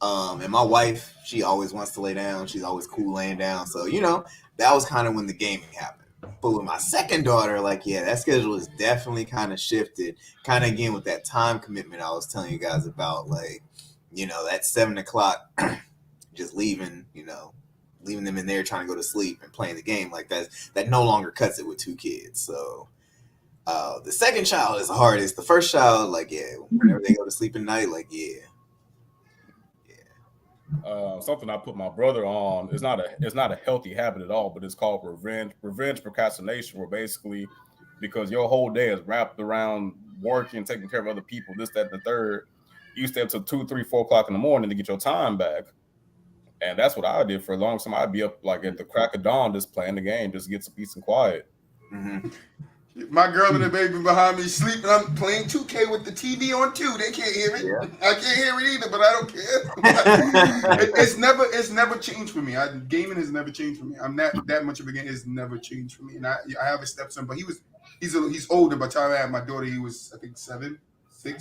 And my wife, she always wants to lay down. She's always cool laying down. So, that was kind of when the gaming happened. But with my second daughter, that schedule is definitely kind of shifted. Kind of again with that time commitment I was telling you guys about, that 7 o'clock, just leaving them in there trying to go to sleep and playing the game like that no longer cuts it with 2 kids. So the second child is the hardest. The first child, whenever they go to sleep at night, something I put my brother on is not a healthy habit at all, but it's called revenge procrastination, where basically because your whole day is wrapped around working, taking care of other people, this, that, and the third, you stay up till 2, 3, 4 o'clock in the morning to get your time back. And that's what I did for a long time. I'd be up at the crack of dawn just playing the game, just get some peace and quiet. Mm-hmm. My girl and the baby behind me sleeping. I'm playing 2K with the TV on too. They can't hear it. Yeah. I can't hear it either, but I don't care. It's never changed for me. Gaming has never changed for me. I'm not that much of a gamer. It's never changed for me. And I have a stepson, but he's older. By the time I had my daughter, he was I think 6,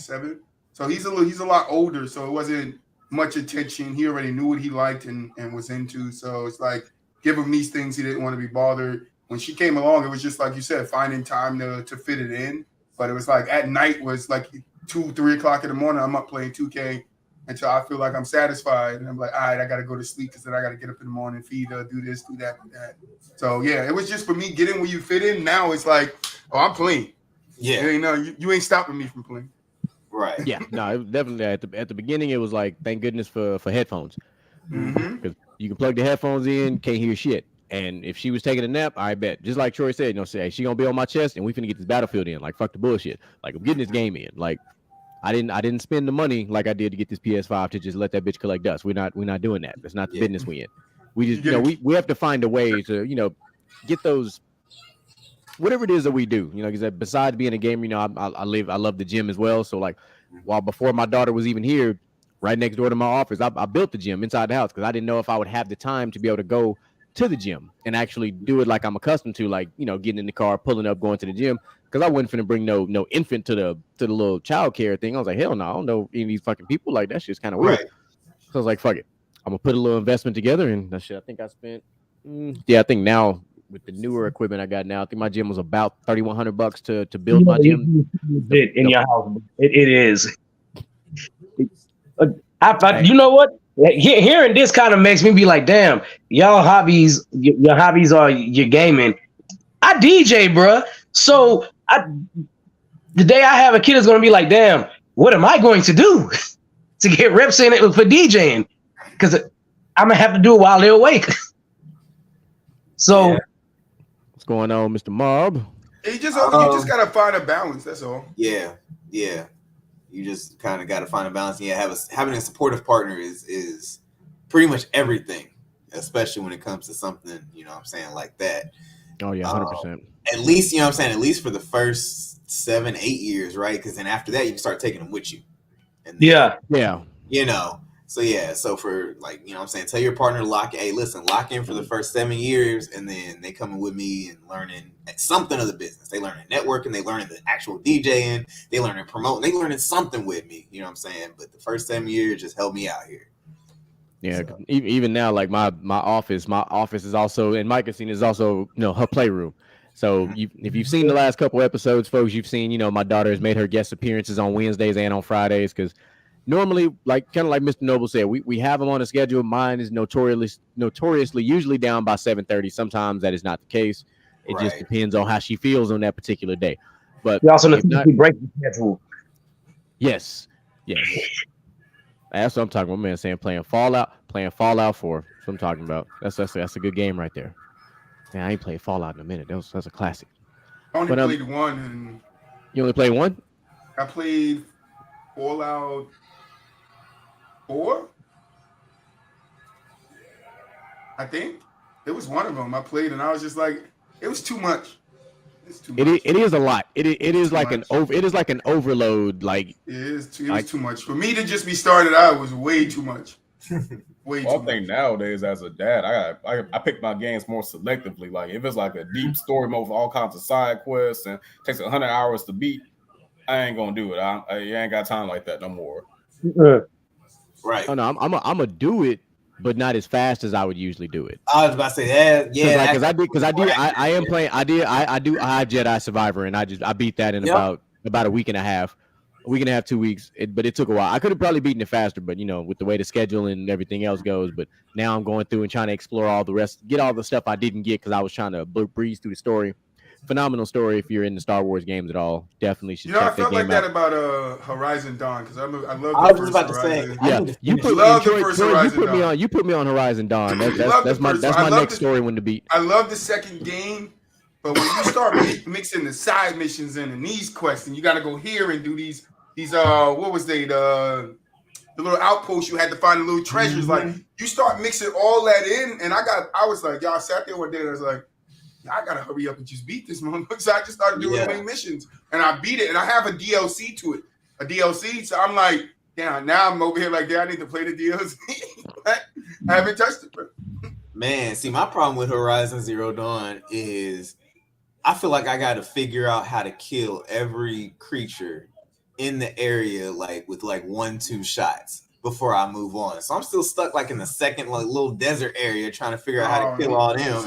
7. So he's a lot older. So it wasn't much attention. He already knew what he liked and was into. So it's like give him these things. He didn't want to be bothered. When she came along, it was just like you said, finding time to fit it in. But it was like at night was like 2, 3 o'clock in the morning. I'm up playing 2K until I feel like I'm satisfied. And I'm like, all right, I got to go to sleep because then I got to get up in the morning, feed her, do this, do that, do that. So, yeah, it was just for me getting where you fit in. Now it's like, oh, I'm playing. Yeah. You ain't stopping me from playing. Right. Yeah. No, it was definitely at the beginning, it was like, thank goodness for headphones. Because you can plug the headphones in, can't hear shit. And if she was taking a nap, I bet, just like Troy said, say she gonna be on my chest, and we finna get this Battlefield in. Like, fuck the bullshit. Like, I'm getting this game in. Like, I didn't spend the money like I did to get this PS5 to just let that bitch collect dust. We're not doing that. That's not the business we in. We just we have to find a way to get those whatever it is that we do. Because besides being a gamer, I love the gym as well. So like, while before my daughter was even here, right next door to my office, I built the gym inside the house because I didn't know if I would have the time to be able to go to the gym and actually do it like I'm accustomed to, like, getting in the car, pulling up, going to the gym. Because I wasn't finna bring no infant to the little child care thing. I was like, hell no, I don't know any of these fucking people. Like, that shit's kind of weird. Right. So I was like, fuck it, I'm gonna put a little investment together, and that shit. I think I spent, I think now with the newer equipment I got now, I think my gym was about $3,100 to build my gym. In your house, it is. You know what? Hearing this kind of makes me be like, damn, your hobbies are your gaming. I DJ, bruh. So the day I have a kid is going to be like, damn, what am I going to do to get reps in it for DJing? Because I'm going to have to do it while they're awake. So what's going on, Mr. Mob? You just got to find a balance. That's all. Yeah. You just kind of got to find a balance. Yeah, having a supportive partner is pretty much everything, especially when it comes to something, like that. Oh, yeah, 100%. At least, at least for the first 7-8 years, right? Because then after that, you can start taking them with you. And then, yeah. So for tell your partner to lock in for the first 7 years, and then they coming with me and learning something of the business. They learning networking, they learning the actual DJing, they learning promoting, they learning something with me. You know what I'm saying? But the first 7 years just helped me out here. Yeah, so. Even now, like my office is also, and Mike has seen, is also her playroom. So if you've seen the last couple episodes, folks, you've seen my daughter has made her guest appearances on Wednesdays and on Fridays because normally, like kind of like Mr. Noble said, we have them on a schedule. Mine is notoriously usually down by 7:30. Sometimes that is not the case. It just depends on how she feels on that particular day. But you also notoriously break the schedule. Yes. That's what I'm talking about. Man, saying playing Fallout 4. That's what I'm talking about. That's a good game right there. Man, I ain't played Fallout in a minute. That's a classic. I only played one. And you only played one? I played Fallout 4. I think it was one of them. I played and I was just like, it was too much. It is a lot. It is like an overload. Like it was too much for me to just be started out. It was way too much. Way too much. I think nowadays, as a dad, I pick my games more selectively. Like if it's like a deep story mode with all kinds of side quests and takes 100 hours to beat, I ain't gonna do it. I ain't got time like that no more. Right. Oh no, I'm gonna do it, but not as fast as I would usually do it. I was about to say that. Yeah, because I do Jedi Survivor, and I beat that in about a week and a half, 2 weeks. But it took a while. I could have probably beaten it faster, but with the way the schedule and everything else goes. But now I'm going through and trying to explore all the rest, get all the stuff I didn't get because I was trying to breeze through the story. Phenomenal story. If you're in the Star Wars games at all, definitely should check that game out. I felt like that about Horizon Dawn because I love the I was first about to Horizon. say, Yeah, you put me on Horizon Dawn. That's my next story one to beat. I love the second game, but when you start mixing the side missions in and these quests, and you got to go here and do these what was they the little outposts you had to find the little treasures. Like you start mixing all that in, and I was like, y'all sat there one day and I was like, I gotta hurry up and just beat this motherfucker. So I just started doing the main missions, and I beat it. And I have a DLC to it, So I'm like, damn. Now I'm over here like, I need to play the DLC. I haven't touched it, bro. Man, see, my problem with Horizon Zero Dawn is I feel like I got to figure out how to kill every creature in the area, like with like 1-2 shots before I move on. So I'm still stuck like in the second like little desert area trying to figure out how to kill all them.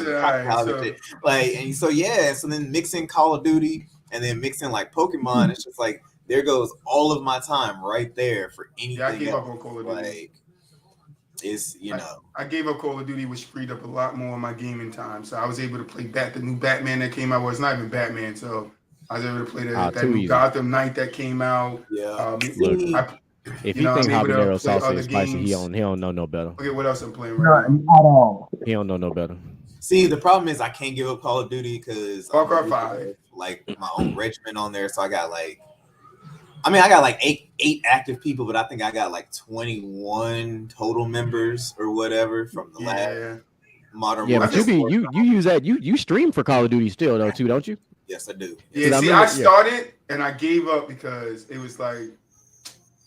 So then mixing Call of Duty and then mixing like Pokemon, it's just like there goes all of my time right there for anything. Yeah, I gave up on Call of Duty. Like it's I gave up Call of Duty, which freed up a lot more of my gaming time. So I was able to play the new Batman that came out. Well, it's not even Batman, so I was able to play that new Gotham Knight that came out. Yeah. If he think habanero salsa is spicy, he don't know no better. Okay, what else I'm playing right now? At all. He don't know no better. See, the problem is I can't give up Call of Duty because Far Cry 5, like my own regiment on there. So I got like, I got like eight active people, but I think I got like 21 total members or whatever from the last Modern Warfare. But you use that you stream for Call of Duty still though too, don't you? Yes, I do. Yeah, see, I started and I gave up because it was like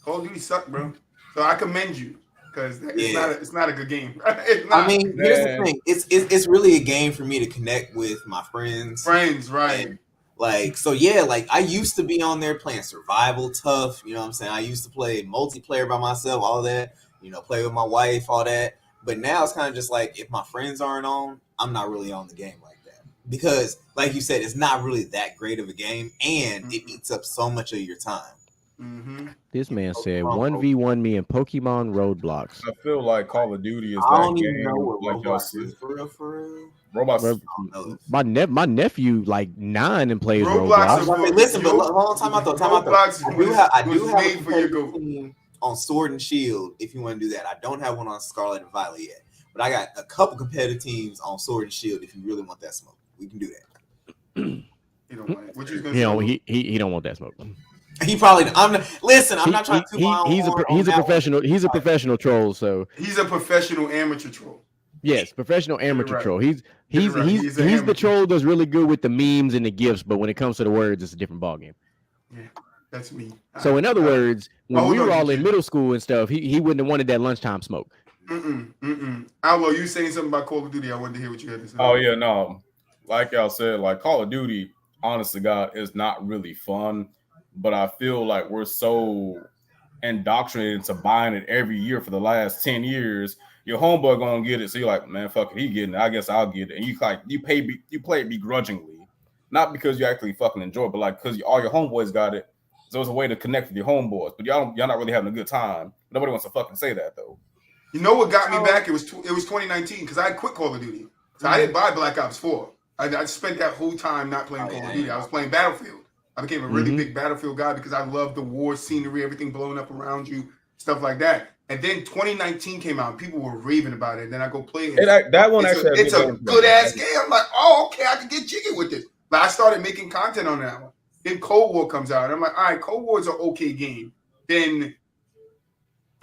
Call of Duty sucked, bro. So I commend you because it's not a good game. I mean, here's the thing: it's really a game for me to connect with my friends. Right? And like, so yeah, like I used to be on there playing survival tough. You know what I'm saying? I used to play multiplayer by myself, all that. Play with my wife, all that. But now it's kind of just like if my friends aren't on, I'm not really on the game like that because, like you said, it's not really that great of a game, and it eats up so much of your time. Mm-hmm. This man said 1v1 me in Pokemon Roadblocks. I feel like Call of Duty is I that don't even game. know what Like Roblox is for real. Roblox. My nephew like 9 and plays Roblox. Roblox. Listen, but hold on, time out. I do have a for team on Sword and Shield. If you want to do that, I don't have one on Scarlet and Violet yet, but I got a couple competitive teams on Sword and Shield. If you really want that smoke, we can do that. You don't want it. What you gonna say? He don't want that smoke. He probably. I'm not trying to. He's a professional. He's a professional troll. So he's a professional amateur troll. Yes, professional amateur troll. He's the troll that's really good with the memes and the gifs, but when it comes to the words, it's a different ballgame. Yeah, that's me. So in other words, when we were all in middle school and stuff, he wouldn't have wanted that lunchtime smoke. Outlaw, you saying something about Call of Duty? I wanted to hear what you had to say. Oh yeah, no. Like y'all said, like Call of Duty, honest to God, is not really fun. But I feel like we're so indoctrinated into buying it every year for the last 10 years. Your homeboy gonna get it, so you're like, man, fuck it, he getting it. I guess I'll get it. And you play it begrudgingly, not because you actually fucking enjoy it, but like because all your homeboys got it. So it's a way to connect with your homeboys. But y'all not really having a good time. Nobody wants to fucking say that though. You know what got me back? It was 2019 because I had quit Call of Duty. So I didn't buy Black Ops 4. I spent that whole time not playing Call of Duty. I was playing Battlefield. I became a really big Battlefield guy because I love the war scenery, everything blowing up around you, stuff like that. And then 2019 came out. People were raving about it. And then I go play it. That one it's a good ass game. I'm like, oh, okay, I can get jiggy with this. But I started making content on that one. Then Cold War comes out. And I'm like, all right, Cold War is an okay game. Then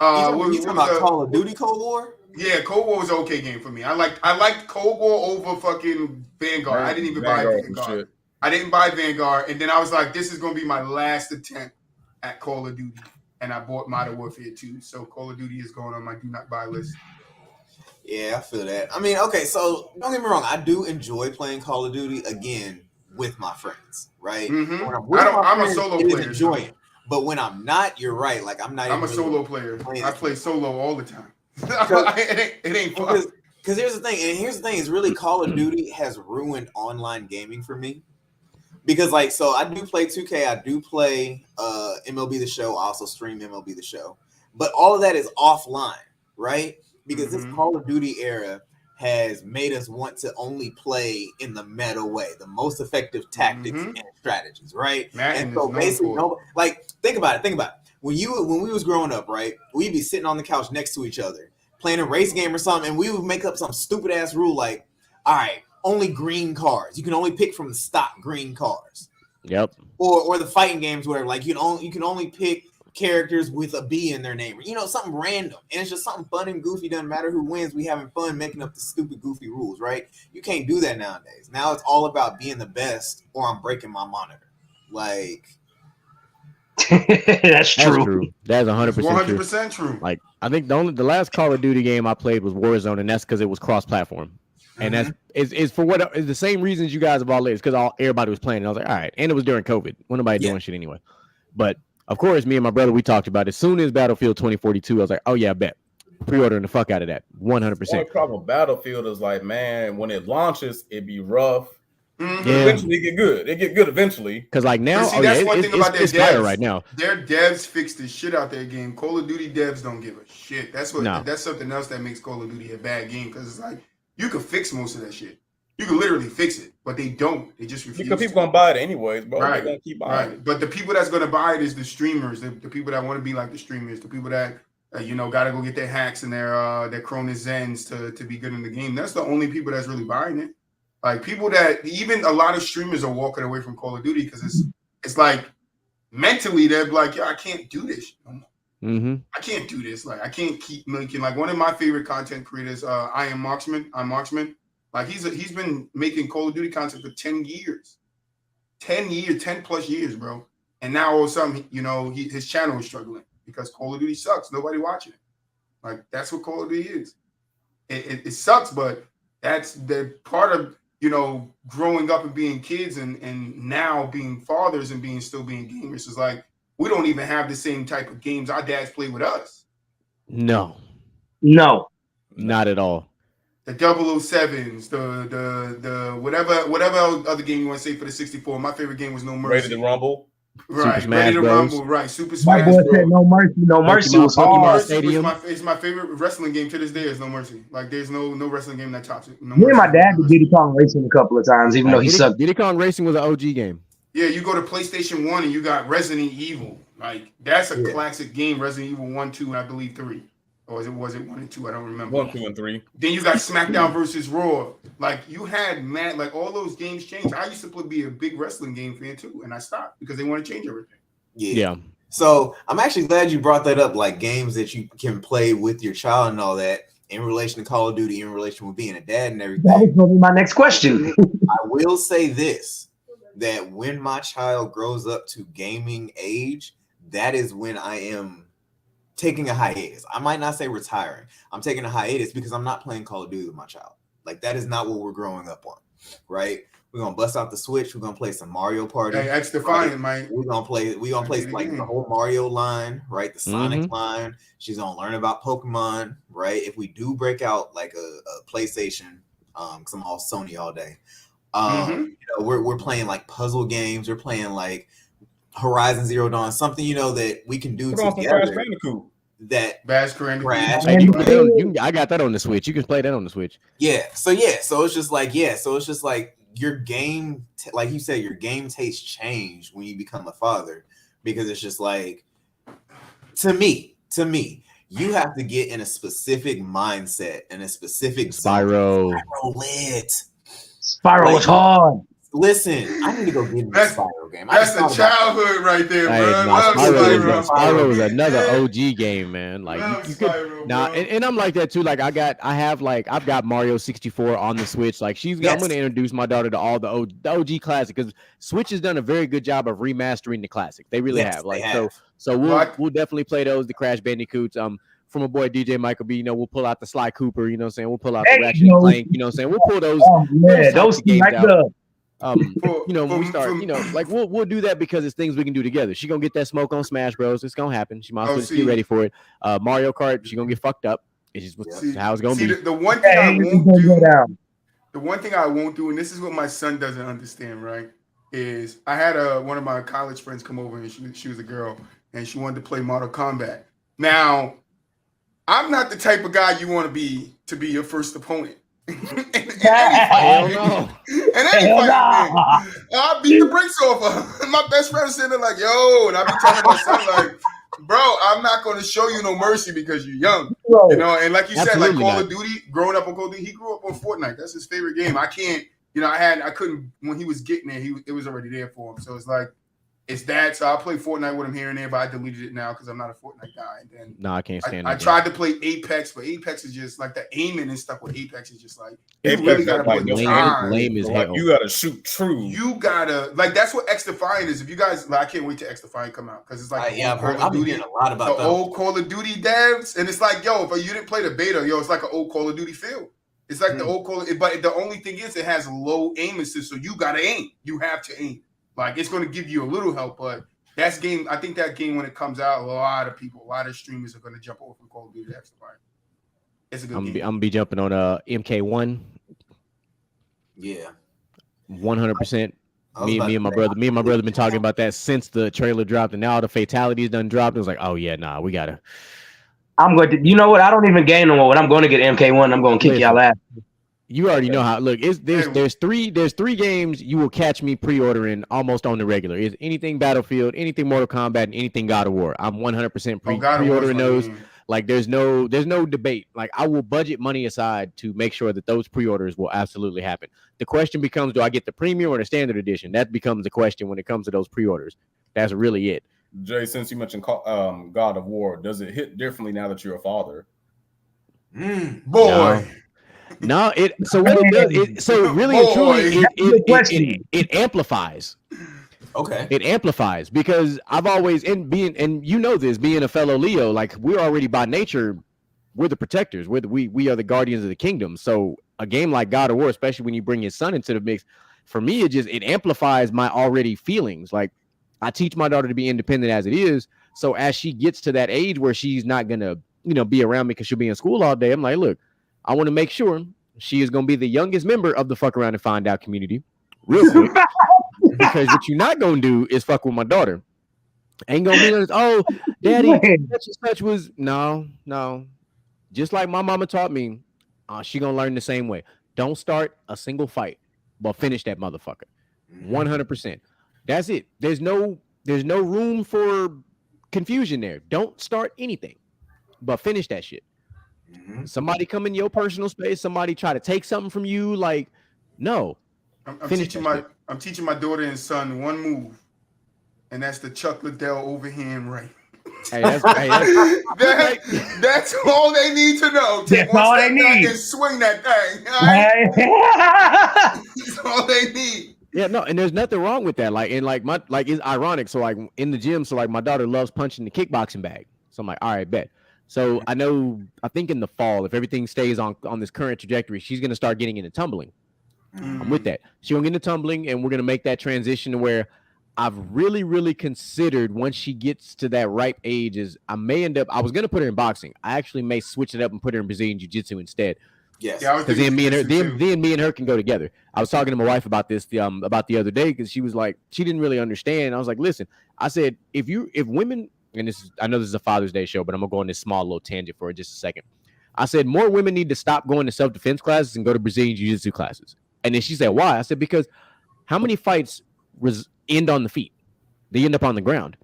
you talking about Call of Duty Cold War? Yeah, Cold War was an okay game for me. I liked Cold War over fucking Vanguard. I didn't even buy Vanguard. I didn't buy Vanguard, and then I was like, this is gonna be my last attempt at Call of Duty. And I bought Modern Warfare 2. So Call of Duty is going on my do not buy list. Yeah, I feel that. I mean, okay, so don't get me wrong, I do enjoy playing Call of Duty again with my friends, right? Mm-hmm. I'm a solo player. But when I'm not, you're right. Like I'm a solo player. I play solo all the time. it ain't fun. Because here's the thing, is really Call of Duty has ruined online gaming for me. Because so I do play 2K, I do play MLB The Show, I also stream MLB The Show. But all of that is offline, right? Because this Call of Duty era has made us want to only play in the meta way, the most effective tactics and strategies, right? Madden and so basically, think about it. When we was growing up, right, we'd be sitting on the couch next to each other, playing a race game or something, and we would make up some stupid ass rule like, all right, only green cars. You can only pick from the stock green cars. Yep. Or the fighting games, whatever. Like you can only pick characters with a B in their name. Something random. And it's just something fun and goofy. Doesn't matter who wins. We having fun making up the stupid goofy rules, right? You can't do that nowadays. Now it's all about being the best or I'm breaking my monitor. Like That's true. That's 100% 100% true. Like I think the last Call of Duty game I played was Warzone, and that's because it was cross-platform. And that's is for what is the same reasons you guys have all lived. It's because everybody was playing. And I was like, all right. And it was during COVID. When nobody doing shit anyway. But of course, me and my brother, we talked about it. As soon as Battlefield 2042, I was like, oh yeah, I bet. Pre-ordering the fuck out of that. 100%. The problem with Battlefield is like, man, when it launches, it be rough. Yeah. Eventually, it get good. It get good eventually. Because like now, that's one thing about their devs right now. Their devs fix the shit out their game. Call of Duty devs don't give a shit. That's something else that makes Call of Duty a bad game because it's like you can fix most of that shit. You can literally fix it, but they don't. They just refuse. Because people gonna buy it anyways, bro. Right. They're gonna keep buying it. But the people that's gonna buy it is the streamers, the people that want to be like the streamers, the people that gotta go get their hacks and their Cronus Zens to be good in the game. That's the only people that's really buying it. Like people that even a lot of streamers are walking away from Call of Duty because it's like mentally they're like, I can't do this no more. Mm-hmm. I can't do this. Like I can't keep making like one of my favorite content creators, I'm Marksman. Like he's been making Call of Duty content for 10 years. 10 plus years, bro. And now all of a sudden, his channel is struggling because Call of Duty sucks. Nobody watching it. Like that's what Call of Duty is. It sucks, but that's the part of growing up and being kids and now being fathers and still being gamers is like we don't even have the same type of games our dads play with us. No, not at all. The 007s, the whatever other game you want to say for the 64. My favorite game was No Mercy. Ready to Rumble. Right, Super Smash Ready to Bros. Rumble. Right, Super My Smash boy Bros. said No Mercy. No Mercy was Pokemon hard. Stadium. It's my favorite wrestling game to this day is No Mercy. Like there's no wrestling game that tops it. No Me and Mercy. my dad did Diddy Kong Racing a couple of times, even though he sucked. Diddy Kong Racing was an OG game. Yeah, you go to PlayStation 1 and you got Resident Evil. Like that's a classic game. Resident Evil 1, 2, and I believe 3. Or was it 1 and 2? I don't remember. 1, 2, and 3. Then you got SmackDown versus Raw. Like you had all those games changed. I used to be a big wrestling game fan too, and I stopped because they want to change everything. Yeah. So I'm actually glad you brought that up, like games that you can play with your child and all that in relation to Call of Duty, in relation with being a dad and everything. That was going to be my next question. I will say this, that when my child grows up to gaming age, that is when I am taking a hiatus. I might not say retiring. I'm taking a hiatus because I'm not playing Call of Duty with my child. Like that is not what we're growing up on, right? We're gonna bust out the Switch. We're gonna play some Mario Party. Hey, that's defiant, man. We're gonna play like the whole Mario line, right? The Sonic line. She's gonna learn about Pokemon, right? If we do break out like a PlayStation, because I'm all Sony all day. We're playing like puzzle games. We're playing like Horizon Zero Dawn, something that we can do Put on some Crash together. Bandicoot. That Bash Crash. Hey, you can play that on, I got that on the Switch. You can play that on the Switch. So it's just like your game, like you said, your game taste change when you become a father, because it's just like, to me, you have to get in a specific mindset and a specific Spyro lit. Spyro was hard. Listen, I need to go get in the Spyro game. That's the childhood right there, Hey, bro. nah, Love Spyro is another OG game, man. Like Love you could, Spyro, nah, bro. and I'm like that too. Like I've got Mario 64 on the Switch. Like I'm gonna introduce my daughter to all the OG classic, because Switch has done a very good job of remastering the classic. They really have. Like so we'll definitely play those, the Crash Bandicoots. From my boy DJ Michael B, we'll pull out the Sly Cooper, you know what I'm saying? We'll pull out the Ratchet and Clank, you know what I'm saying? We'll pull those. Those games like out. When we start, like we'll do that because it's things we can do together. She gonna get that smoke on Smash Bros. It's gonna happen. She might as well just get ready for it. Mario Kart, she gonna get fucked up. It's just how it's gonna be. The one thing I won't do, the one thing I won't do, and this is what my son doesn't understand, right? Is I had one of my college friends come over, and she was a girl, and she wanted to play Mortal Kombat. Now, I'm not the type of guy you want to be your first opponent. Hell no. I'll beat the brakes off her. My best friend is sitting there like, yo, and I'll be telling my son, like, bro, I'm not going to show you no mercy because you're young. And like you said, like Call of Duty, growing up on Call of Duty, he grew up on Fortnite. That's his favorite game. I can't, I couldn't, when he was getting there, it was already there for him. So it's like, it's that. So I'll play Fortnite with him here and there, but I deleted it now because I'm not a Fortnite guy. And then no, I can't stand it. I tried to play Apex, but Apex is just like the aiming and stuff with Apex is just like, you really got to put lame as hell. You got to shoot true. You got to, like, that's what X Defiant is. If you guys, I can't wait till X Defiant come out because it's like, I've been hearing a lot about the old Call of Duty devs. And it's like, yo, if you didn't play the beta, it's like an old Call of Duty feel. It's like the old Call of Duty, but the only thing is it has low aim assist, so you got to aim. You have to aim. Like, it's going to give you a little help, but I think that game, when it comes out, a lot of streamers are going to jump over from Call of Duty X Defiant. It's a good game. I'm going to be jumping on MK1. Yeah. 100%. Me and my brother been talking about that since the trailer dropped, and now the fatalities done dropped. It was like, oh yeah, nah, we got to. I'm going to, you know what? I don't even game no more. When I'm going to get MK1, I'm going to kick y'all ass. You already know how. Look, there's three games you will catch me pre-ordering almost on the regular. Is anything Battlefield, anything Mortal Kombat, and anything God of War. I'm 100% pre-ordering those. Like there's no debate. Like I will budget money aside to make sure that those pre-orders will absolutely happen. The question becomes, do I get the premium or the standard edition? That becomes the question when it comes to those pre-orders. That's really it. Jay, since you mentioned God of War, does it hit differently now that you're a father? Boy. No, it amplifies. Okay. It amplifies because I've always being a fellow Leo, like we're already by nature, we're the protectors. We are the guardians of the kingdom. So a game like God of War, especially when you bring your son into the mix, for me it amplifies my already feelings. Like I teach my daughter to be independent as it is. So as she gets to that age where she's not gonna, be around me because she'll be in school all day, I'm like, look, I want to make sure she is going to be the youngest member of the Fuck Around and Find Out community real quick. Because what you're not going to do is fuck with my daughter. Ain't going to be, oh, daddy, such and such was, no. Just like my mama taught me, she going to learn the same way. Don't start a single fight, but finish that motherfucker. 100%. That's it. There's no room for confusion there. Don't start anything, but finish that shit. Somebody come in your personal space, somebody try to take something from you, like, no. I'm teaching my daughter and son one move, and that's the Chuck Liddell overhand right. Hey, that's all they need to know. Take that's all they need. And swing that thing. Right? That's all they need. Yeah, no, and there's nothing wrong with that. Like, and it's ironic. So, like, in the gym, so like my daughter loves punching the kickboxing bag. So I'm like, all right, bet. So I think in the fall, if everything stays on this current trajectory, she's going to start getting into tumbling. I'm with that. She's going to get into tumbling, and we're going to make that transition to where I've really, really considered once she gets to that ripe age is I was going to put her in boxing. I actually may switch it up and put her in Brazilian Jiu-Jitsu instead. Yes. Because then me and her can go together. I was talking to my wife about this the other day because she was like, she didn't really understand. I was like, listen, I said, if women, and I know this is a Father's Day show, but I'm gonna go on this small little tangent for just a second. I said more women need to stop going to self-defense classes and go to Brazilian Jiu-Jitsu classes. And then she said, why? I said, because how many fights end on the feet? They end up on the ground.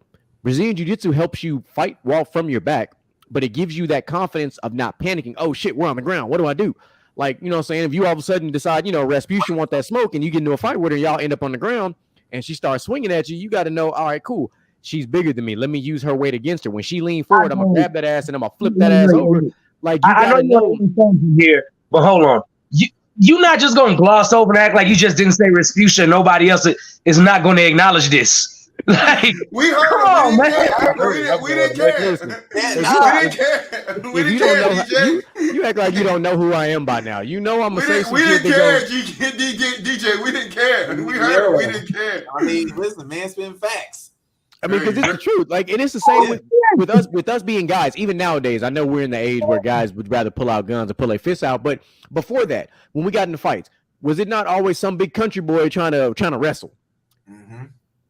Brazilian Jiu-Jitsu helps you fight well from your back, but it gives you that confidence of not panicking. Oh shit, we're on the ground. What do I do? Like, you know what I'm saying? If you all of a sudden decide, Rasputin want that smoke and you get into a fight with her, y'all end up on the ground and she starts swinging at you, you got to know, all right, cool. She's bigger than me. Let me use her weight against her. When she leans forward, I'm going to grab that ass and I'm going to flip that ass over. Like, you got to know. Here, but hold on. You're not just going to gloss over and act like you just didn't say Rasputin. Nobody else is not going to acknowledge this. Like, we heard him, man. We didn't care. We didn't care, DJ. You act like you don't know who I am by now. You know I'm going to say some shit. We didn't care, DJ. We didn't care. We heard him. We didn't care. I mean, listen, man, spin facts. I mean, because it's the truth. Like, and it's the same with us being guys. Even nowadays, I know we're in the age where guys would rather pull out guns or pull their fists out. But before that, when we got into fights, was it not always some big country boy trying to wrestle? Mm-hmm.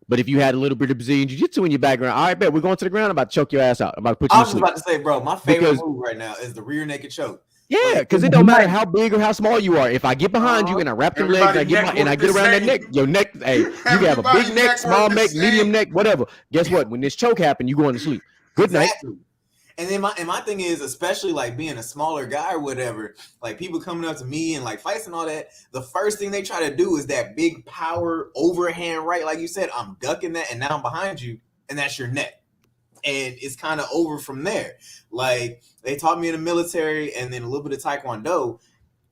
But if you had a little bit of Brazilian Jiu-Jitsu in your background, all right, bet we're going to the ground. I'm about to choke your ass out. I'm about to put you I was to sleep. about to say, bro, my favorite move right now is the rear naked choke. Yeah, because it don't matter how big or how small you are. If I get behind you and I wrap them legs and I get around that neck, your neck, hey, you can have a big neck, small neck, medium neck, whatever. Guess what? When this choke happens, you going to sleep. Good night. And then my thing is, especially like being a smaller guy or whatever, like people coming up to me and like fights and all that, the first thing they try to do is that big power overhand right. Like you said, I'm ducking that and now I'm behind you and that's your neck. And it's kind of over from there. Like they taught me in the military and then a little bit of Taekwondo,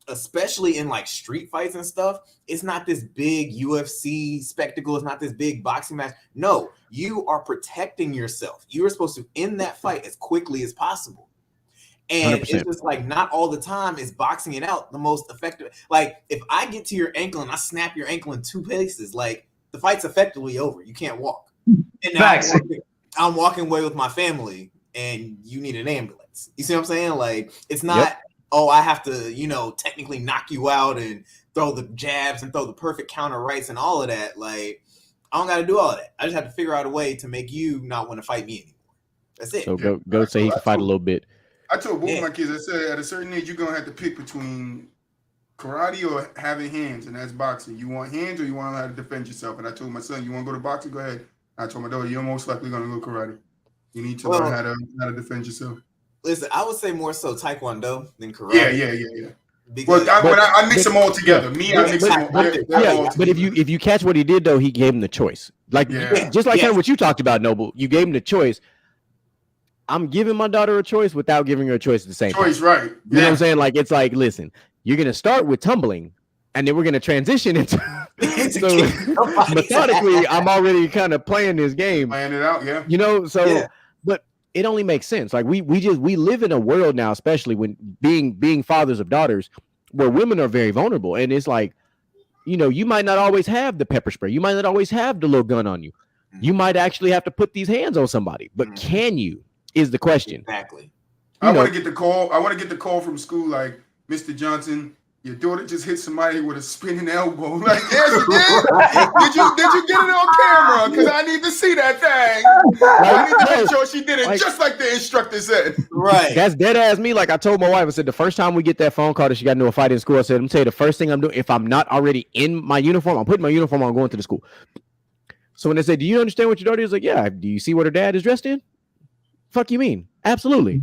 especially in like street fights and stuff. It's not this big UFC spectacle. It's not this big boxing match. No, you are protecting yourself. You are supposed to end that fight as quickly as possible. And 100%. It's just like not all the time is boxing it out the most effective. Like if I get to your ankle and I snap your ankle in two places, like the fight's effectively over. You can't walk. And now I'm walking away with my family and you need an ambulance. You see what I'm saying? Like it's not, oh, I have to, technically knock you out and throw the jabs and throw the perfect counter rights and all of that. Like I don't got to do all of that. I just have to figure out a way to make you not want to fight me anymore. That's it. So go say he can fight a little bit. I told both my kids, I said at a certain age, you're going to have to pick between karate or having hands, and that's boxing. You want hands or you want to know how to defend yourself? And I told my son, you want to go to boxing? Go ahead. I told my daughter, you're most likely going to go karate. You need to learn how to defend yourself. Listen, I would say more so Taekwondo than karate. Yeah. Because, I mix them all together. I mix them all together. But if you catch what he did, though, he gave him the choice. Like just like kind of what you talked about, Noble. You gave him the choice. I'm giving my daughter a choice without giving her a choice at the same time. Right. You know what I'm saying? Like it's like, listen, you're gonna start with tumbling, and then we're gonna transition into. So methodically, I'm already kind of playing this game, playing it out, but it only makes sense. Like we live in a world now, especially when being fathers of daughters, where women are very vulnerable, and it's like, you might not always have the pepper spray, you might not always have the little gun on you, you might actually have to put these hands on somebody, but can you? Is the question. Exactly. I want to get the call. I want to get the call from school, like, Mr. Johnson, your daughter just hit somebody with a spinning elbow. Like, yes, you did. Did you get it on camera? Because I need to see that thing. I need to make sure she did it just like the instructor said. Right. That's dead ass me. Like I told my wife, I said the first time we get that phone call that she got into a fight in school, I said, I'm gonna tell you the first thing I'm doing, if I'm not already in my uniform, I'm putting my uniform on, going to the school. So when they say, do you understand what your daughter is? Like, yeah. Do you see what her dad is dressed in? Fuck you mean? Absolutely.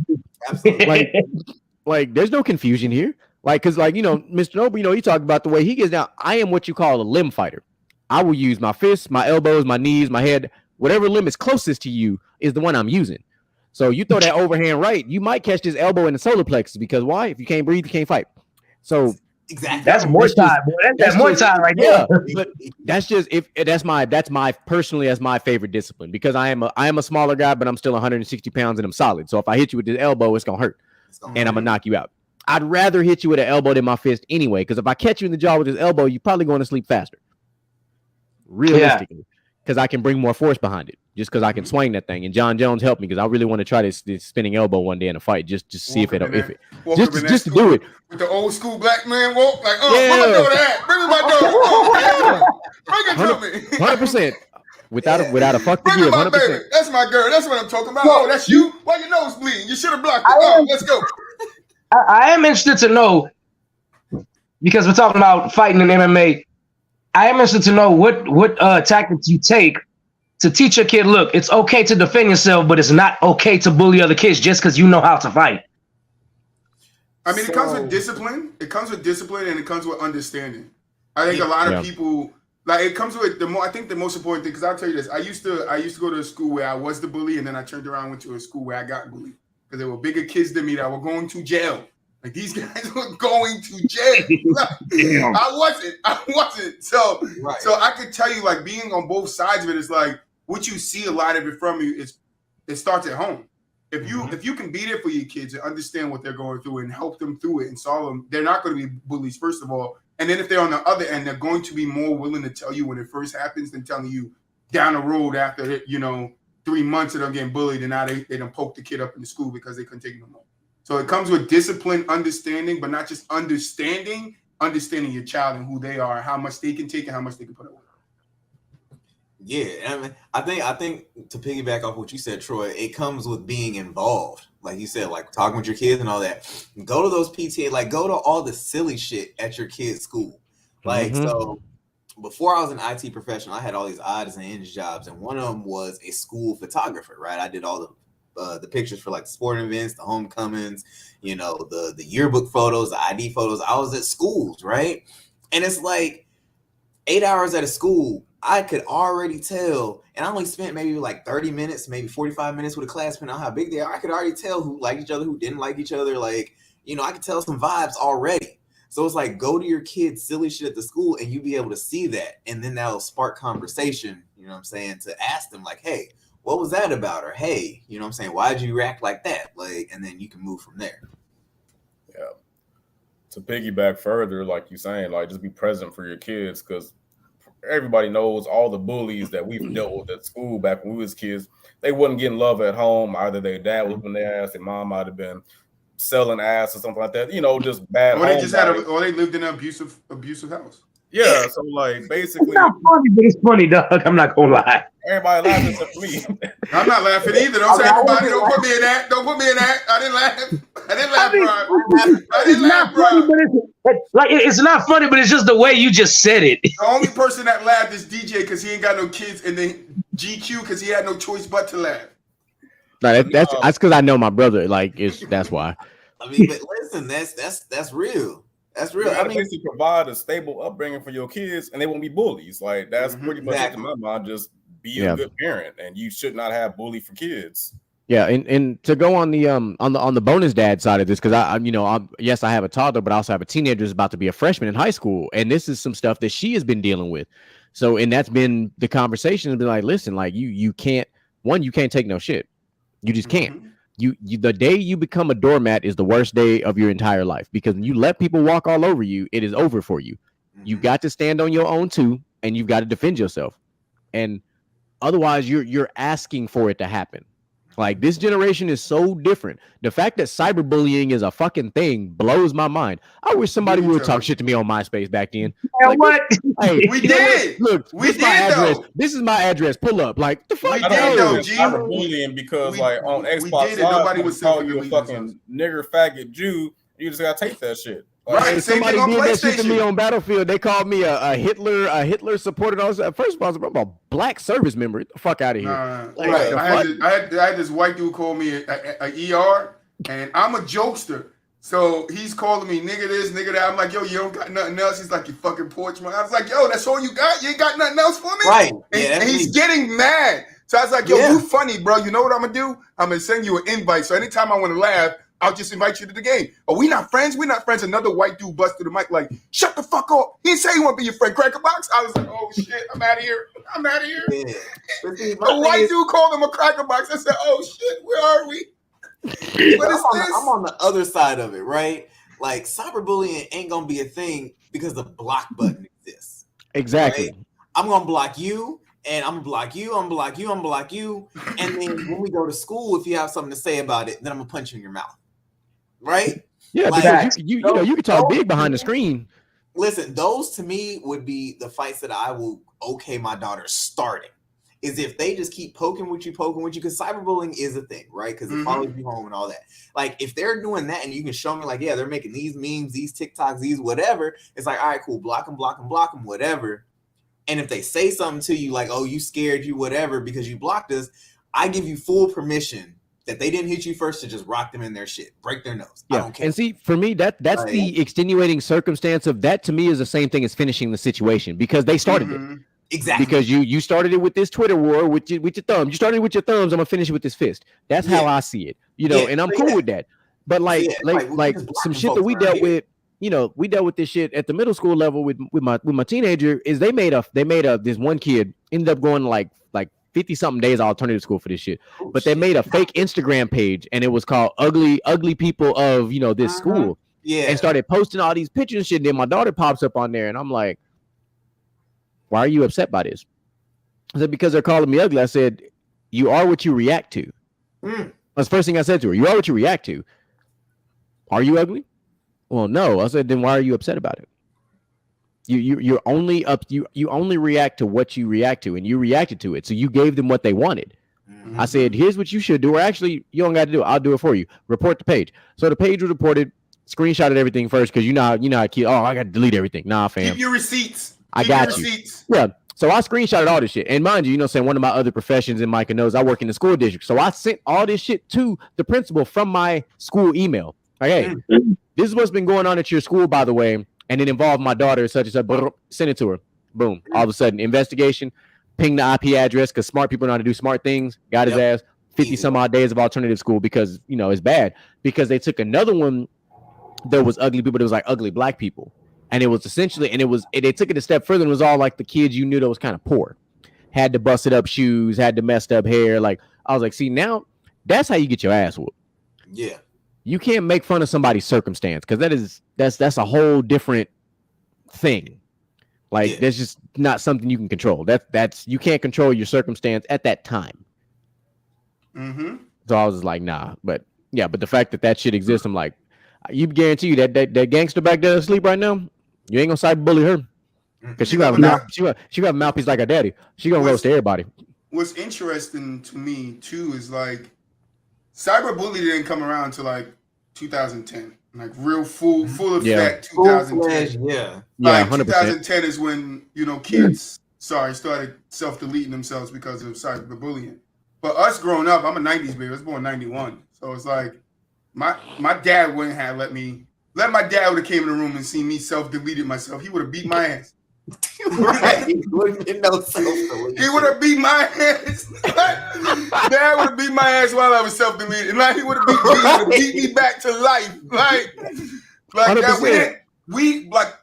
Like there's no confusion here. Like, cause Mr. Noble, he talked about the way he gets down. I am what you call a limb fighter. I will use my fists, my elbows, my knees, my head, whatever limb is closest to you is the one I'm using. So you throw that overhand right, you might catch this elbow in the solar plexus because why? If you can't breathe, you can't fight. So exactly. That's more time. That's more time right there. But that's just that's my personally as my favorite discipline because I am a smaller guy, but I'm still 160 pounds and I'm solid. So if I hit you with this elbow, it's gonna hurt, and I'm gonna knock you out. I'd rather hit you with an elbow than my fist anyway, because if I catch you in the jaw with this elbow, you're probably going to sleep faster. Realistically, because I can bring more force behind it, just because I can swing that thing. And John Jones helped me because I really want to try this spinning elbow one day in a fight, just to see if it just to do it with the old school black man walk, like, where my daughter at? Bring me my daughter. Bring it to me. 100%. without a fuck to Bring give. her my 100%. baby. That's my girl. That's what I'm talking about. Well, Oh, that's you? Why your nose bleeding? You should have blocked it. Let's go. I am interested to know, because we're talking about fighting in MMA. I am interested to know what tactics you take to teach your kid, look, it's okay to defend yourself, but it's not okay to bully other kids just because you know how to fight. I mean, it comes with discipline. It comes with discipline, and it comes with understanding. I think a lot of people, like, it comes with I think the most important thing, because I'll tell you this, I used to go to a school where I was the bully, and then I turned around and went to a school where I got bullied because there were bigger kids than me that were going to jail. Like, these guys were going to jail. Like, I wasn't. So I could tell you, like, being on both sides of it is like, what you see a lot of it from you it starts at home. If you can be there for your kids and understand what they're going through and help them through it and solve them, they're not going to be bullies, first of all. And then if they're on the other end, they're going to be more willing to tell you when it first happens than telling you down the road after 3 months of them getting bullied, and now they done poke the kid up in the school because they couldn't take it no more. So it comes with discipline, understanding, but not just understanding your child and who they are, how much they can take and how much they can put up with. Yeah, I mean, I think to piggyback off what you said, Troy, it comes with being involved. Like you said, like talking with your kids and all that. Go to those PTA, like go to all the silly shit at your kid's school. Like, so before I was an IT professional, I had all these odds and ends jobs, and one of them was a school photographer, right? I did all the pictures for like sporting events, the homecomings, the yearbook photos, the ID photos. I was at schools, right? And it's like 8 hours at a school, I could already tell, and I only spent maybe like 30 minutes, maybe 45 minutes with a class, depending on how big they are. I could already tell who liked each other, who didn't like each other. Like, I could tell some vibes already. So it's like, go to your kids' silly shit at the school and you be able to see that. And then that'll spark conversation, to ask them like, hey, what was that about? Or, hey, why'd you react like that? Like, and then you can move from there. Yeah. To piggyback further, like you're saying, like just be present for your kids, because everybody knows all the bullies that we've dealt with at school back when we was kids. They wasn't getting love at home. Either their dad was whipping their ass, their mom might have been selling ass or something like that. Just bad. Or they just or they lived in an abusive house. Yeah, so like basically, it's not funny, but it's funny, dog. I'm not gonna lie. Everybody laughing except for me. I'm not laughing either. Don't say everybody. Don't put me in that. Don't put me in that. I didn't laugh, bro. I didn't laugh, bro. It's not funny, but it's just the way you just said it. The only person that laughed is DJ because he ain't got no kids, and then GQ because he had no choice but to laugh. No, that's because I know my brother. Like, that's why. I mean, but listen, that's real. That's real. I mean, basically provide a stable upbringing for your kids, and they won't be bullies. Like, that's pretty much it to my mind. Just be a good parent, and you should not have bully for kids. Yeah, and to go on the bonus dad side of this, because yes, I have a toddler, but I also have a teenager who's about to be a freshman in high school, and this is some stuff that she has been dealing with. So, and that's been the conversation. Has been like, listen, like you can't take no shit. You just can't. You the day you become a doormat is the worst day of your entire life, because when you let people walk all over you, it is over for you. You've got to stand on your own too, and you've got to defend yourself. And otherwise, you're asking for it to happen. Like, this generation is so different. The fact that cyberbullying is a fucking thing blows my mind. I wish somebody would talk shit to me on MySpace back then. Like, what? Hey, we did. Look, we did, my address. though. This is my address. Pull up. Like, the fuck? We did, though, G. Cyberbullying because, like, on Xbox Live, nobody was calling you a fucking nigger, faggot, Jew. You just gotta take that shit. Like, right, somebody did that shit to me on Battlefield. They called me a Hitler supporter. First of all, I'm a black service member. Get the fuck out of here. Like, right. I had this white dude call me a ER, and I'm a jokester. So he's calling me nigga this, nigga that. I'm like, yo, you don't got nothing else. He's like, you fucking porch man. I was like, yo, that's all you got? You ain't got nothing else for me? Right. And he's getting mad. So I was like, yo, you funny, bro. You know what I'm going to do? I'm going to send you an invite. So anytime I want to laugh, I'll just invite you to the game. Oh, we not friends? We're not friends. Another white dude bust through the mic like, shut the fuck up. He didn't say he want to be your friend. Cracker Box? I was like, oh, shit. I'm out of here. Yeah. The white dude called him a cracker box. I said, oh, shit. Where are we? What is this? I'm on the other side of it, right? Like, cyberbullying ain't going to be a thing because the block button exists. Exactly. Right? I'm going to block you. And I'm gonna block you, I'm gonna block you, I'm gonna block you. And then when we go to school, if you have something to say about it, then I'm gonna punch you in your mouth. Right? Yeah, like, because you can talk big behind the screen. Listen, those to me would be the fights that I will okay my daughter starting. is if they just keep poking with you, because cyberbullying is a thing, right? Because it follows you home and all that. Like, if they're doing that and you can show me, like, yeah, they're making these memes, these TikToks, these whatever, it's like, all right, cool, block them, whatever. And if they say something to you like, oh, you scared, you whatever, because you blocked us, I give you full permission that they didn't hit you first to just rock them in their shit, break their nose. Yeah. I don't care. And see, for me, that's the extenuating circumstance of that. To me, is the same thing as finishing the situation, because they started it. Exactly. Because you started it with this Twitter war with your thumb. You started with your thumbs. I'm gonna finish it with this fist. That's how I see it. You know, and I'm cool with that. But like some shit that we dealt with. You know, we dealt with this shit at the middle school level with my teenager. Is they made this one kid ended up going like 50 something days alternative school for this shit. But they made a fake Instagram page and it was called ugly people of, you know, this school. Yeah. And started posting all these pictures and shit. And then my daughter pops up on there and I'm like, why are you upset by this? I said, because they're calling me ugly. I said, you are what you react to. That's the first thing I said to her. You are what you react to. Are you ugly? Well, no. I said, then why are you upset about it? You're only you only react to what you react to, and you reacted to it. So you gave them what they wanted. I said, here's what you should do, or actually, you don't got to do it. I'll do it for you. Report the page. So the page was reported, screenshotted everything first, because you know how kid. Oh, I got to delete everything. Nah, fam. Keep your receipts. I got you. Yeah. So I screenshotted all this shit. And mind you, you know, saying one of my other professions in Micah knows I work in the school district. So I sent all this shit to the principal from my school email. Like, hey, this is what's been going on at your school, by the way. And it involved my daughter, such and such. Send it to her. Boom. All of a sudden, investigation. Ping the IP address, because smart people know how to do smart things. Got his ass 50 some odd days of alternative school, because, you know, it's bad. Because they took another one that was ugly people. It was like ugly black people. And it was essentially, they took it a step further, and it was all like the kids you knew that was kind of poor. Had the busted up shoes, had the messed up hair. Like, I was like, see, now that's how you get your ass whooped. Yeah. You can't make fun of somebody's circumstance, because that's a whole different thing. Like, that's just not something you can control. That's you can't control your circumstance at that time. So I was just like, nah. But yeah, but the fact that shit exists, I'm like, you guarantee you that gangster back there asleep right now, you ain't gonna cyberbully her, because she got a mouthpiece like her daddy. She gonna roast everybody. What's interesting to me too is like cyberbullying didn't come around until like 2010, like real full effect. 2010, like 100%. 2010 is when, you know, kids started self-deleting themselves because of cyberbullying. But us growing up, I'm a 90s baby. I was born in 91, so it's like my dad wouldn't have let my dad would have came in the room and seen me self-deleted myself. He would have beat my ass. Right. He wouldn't get no self-delete. He would have beat my ass. Dad would have beat my ass while I was self-deleted. Like, he would have beat me back to life. Like that. We like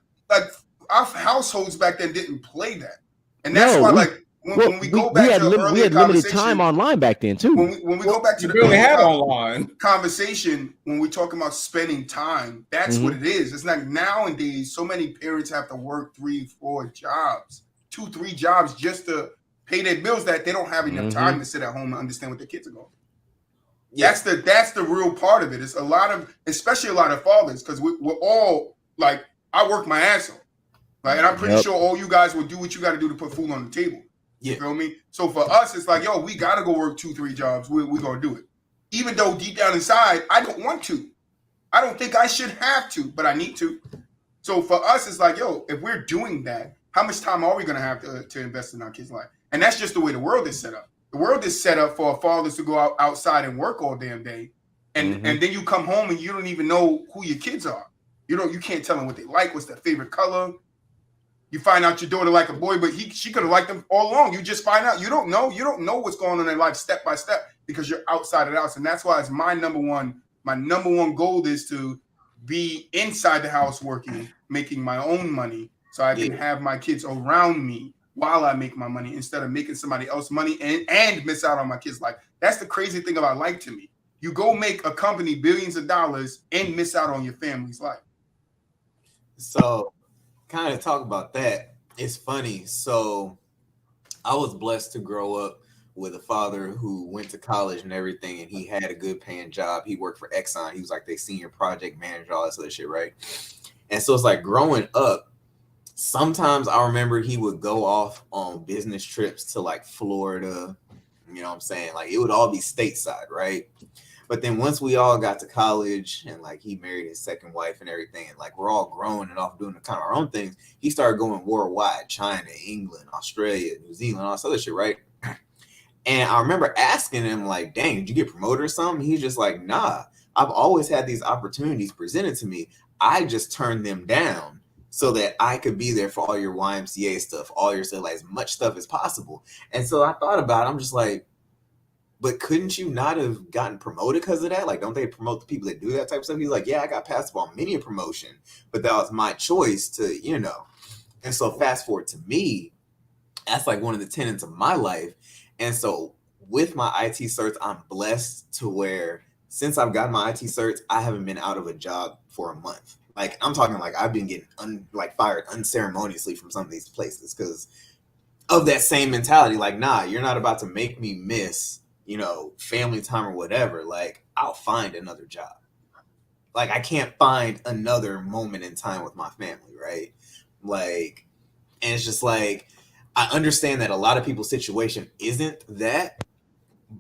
our households back then didn't play that, and that's why when we go back to earlier, we had limited time online back then too. When we go back to the really had online conversation, when we talking about spending time, that's what it is. It's like nowadays, so many parents have to work 3, 4 jobs, 2, 3 jobs just to pay their bills, that they don't have enough time to sit at home and understand what their kids are going through. Yeah. That's the real part of it. It's especially a lot of fathers, because we're all like, I work my ass off, like, and I'm pretty sure all you guys will do what you got to do to put food on the table. You feel me? So for us, it's like, yo, we got to go work 2, 3 jobs. We're going to do it. Even though deep down inside, I don't want to. I don't think I should have to, but I need to. So for us, it's like, yo, if we're doing that, how much time are we going to have to invest in our kids' life? And that's just the way the world is set up. The world is set up for fathers to go outside and work all damn day. And then you come home and you don't even know who your kids are. You can't tell them what they like, what's their favorite color. You find out your daughter like a boy, but she could have liked them all along. You just find out. You don't know what's going on in their life step by step, because you're outside of the house. And that's why it's my number one goal is to be inside the house working, making my own money, so I can have my kids around me while I make my money, instead of making somebody else money and miss out on my kids' life. That's the crazy thing about life to me. You go make a company billions of dollars and miss out on your family's life. So, kind of talk about that. It's funny. So I was blessed to grow up with a father who went to college and everything, and he had a good paying job. He worked for Exxon. He was like their senior project manager, all that sort of shit, right? And so it's like growing up, sometimes I remember he would go off on business trips to like Florida, you know what I'm saying? Like it would all be stateside, right? But then once we all got to college and like he married his second wife and everything, and like we're all grown and off doing kind of our own things, he started going worldwide, China, England, Australia, New Zealand, all this other shit, right? And I remember asking him, like, dang, did you get promoted or something? He's just like, nah, I've always had these opportunities presented to me. I just turned them down so that I could be there for all your YMCA stuff, all your stuff, like as much stuff as possible. And so I thought about it. I'm just like, but couldn't you not have gotten promoted because of that? Like, don't they promote the people that do that type of stuff? He's like, yeah, I got passed up on many a promotion, but that was my choice to, you know. And so fast forward to me, that's like one of the tenets of my life. And so with my IT certs, I'm blessed to where since I've gotten my IT certs, I haven't been out of a job for a month. Like I'm talking like I've been getting fired unceremoniously from some of these places because of that same mentality. Like, nah, you're not about to make me miss, you know, family time or whatever. Like I'll find another job. Like I can't find another moment in time with my family, right? Like, and it's just like, I understand that a lot of people's situation isn't that,